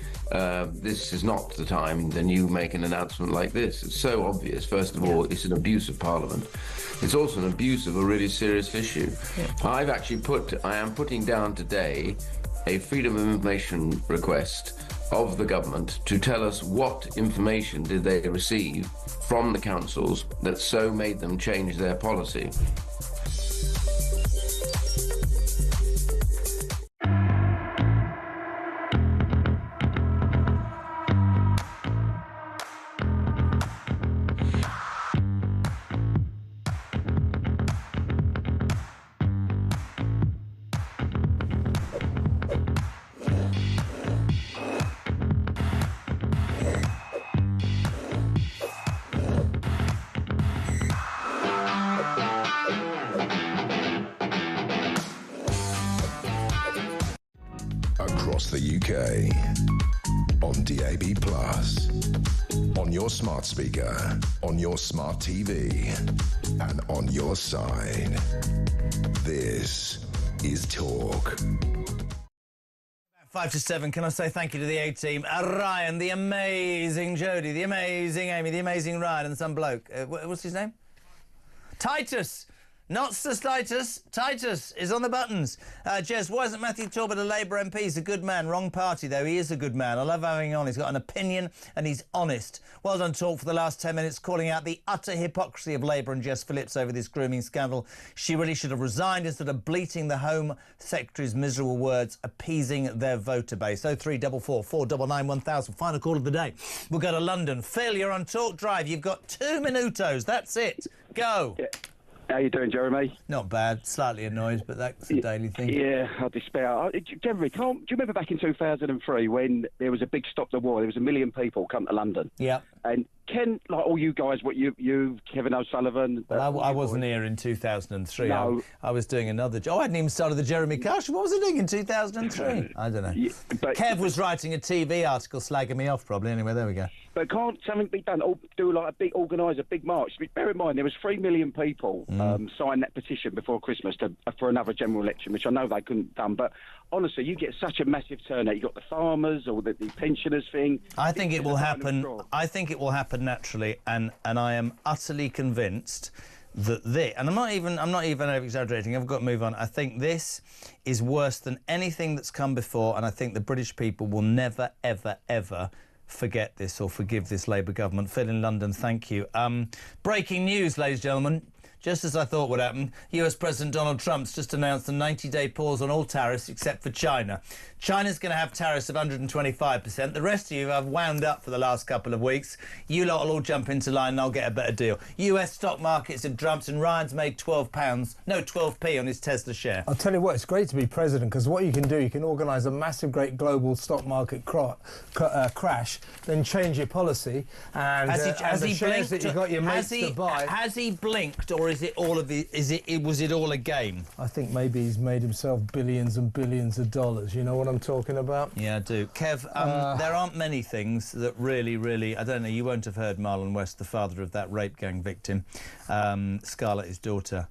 This is not the time then you make an announcement like this. It's so obvious. First of all, it's an abuse of Parliament. It's also an abuse of a really serious issue. I am putting down today a Freedom of Information request of the government to tell us what information did they receive from the councils that so made them change their policy. Across the UK, on DAB+, on your smart speaker, on your smart TV, and on your side. This is Talk. 5 to 7, can I say thank you to the A-team? Ryan, the amazing Jodie, the amazing Amy, the amazing Ryan, and some bloke. What's his name? Titus! Not Sir Titus. Titus is on the buttons. Jez, why isn't Matthew Tordoff a Labour MP? He's a good man. Wrong party, though. He is a good man. I love having him on. He's got an opinion and he's honest. Well done, Talk, for the last 10 minutes, calling out the utter hypocrisy of Labour and Jess Phillips over this grooming scandal. She really should have resigned instead of bleating the Home Secretary's miserable words, appeasing their voter base. 0344 499 1000. Final call of the day. We'll go to London. Phil, you're on Talk Drive. You've got 2 minutos. That's it. Go. Yeah. How you doing, Jeremy? Not bad. Slightly annoyed, but that's a daily thing. Yeah, I despair. Jeremy, do you remember back in 2003 when there was a big Stop the War? There was 1 million people come to London. Yeah. And Ken, like all you guys, you, Kevin O'Sullivan... Well, I wasn't here in 2003. No. I was doing another job. I hadn't even started the Jeremy Carr show. What was I doing in 2003? I don't know. Yeah, but Kev was writing a TV article slagging me off, probably. Anyway, there we go. But can't something be done? Organise a big march. Bear in mind, there was 3 million people sign that petition before Christmas for another general election, which I know they couldn't have done. But honestly, you get such a massive turnout. You got the farmers or the pensioners thing. I think it will happen. I think it will happen naturally, and I am utterly convinced that this, and I'm not even over exaggerating. I've got to move on. I think this is worse than anything that's come before, and I think the British people will never, ever, ever forget this or forgive this Labour government. Phil in London, thank you. Breaking news, ladies and gentlemen. Just as I thought would happen, US President Donald Trump's just announced a 90-day pause on all tariffs except for China. China's going to have tariffs of 125%. The rest of you have wound up for the last couple of weeks. You lot will all jump into line and I'll get a better deal. US stock markets have jumped and Ryan's made 12p on his Tesla share. I'll tell you what, it's great to be president because what you can do, you can organise a massive, great global stock market crash, then change your policy and has he shares blinked, that you got your mates to buy. Has he blinked, or is it all of it? Was it all a game? I think maybe he's made himself billions and billions of dollars. You know what I'm talking about? Yeah, I do. Kev, there aren't many things that really, I don't know, you won't have heard Marlon West, the father of that rape gang victim, Scarlett, his daughter.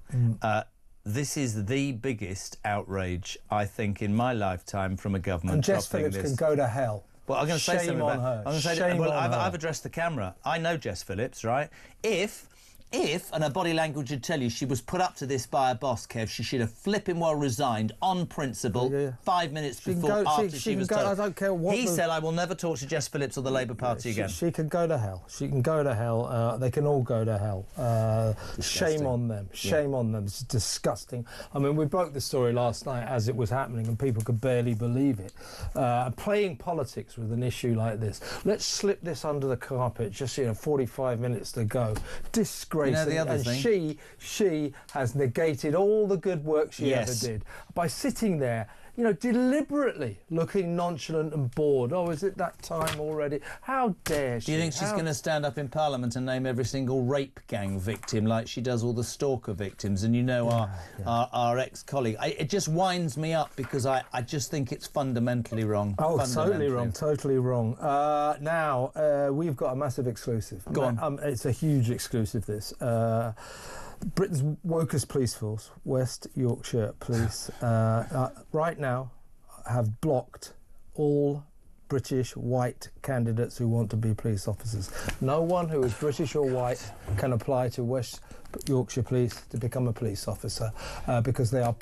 This is the biggest outrage, I think, in my lifetime from a government. And Jess Phillips can go to hell. Well, I'm going to say something about her. I'm going to say, well, I've addressed the camera. I know Jess Phillips, right? If, and her body language would tell you she was put up to this by a boss, Kev, she should have flipping well resigned on principle 5 minutes before after she was told. I don't care what he said, I will never talk to Jess Phillips or the Labour Party again. She can go to hell. She can go to hell. They can all go to hell. Shame on them. Shame on them. It's disgusting. I mean, we broke the story last night as it was happening and people could barely believe it. Playing politics with an issue like this. Let's slip this under the carpet. Just, 45 minutes to go. Disgrace. The other thing. She has negated all the good work she ever did by sitting there, deliberately looking nonchalant and bored. Oh, is it that time already? How dare she? Do you think she's going to stand up in Parliament and name every single rape gang victim like she does all the stalker victims? And our ex-colleague. It just winds me up because I just think it's fundamentally wrong. Oh, totally wrong. Now, we've got a massive exclusive. Go on. It's a huge exclusive, this. Britain's wokest police force, West Yorkshire Police, right now have blocked all British white candidates who want to be police officers. No one who is British or white can apply to West Yorkshire Police to become a police officer because they are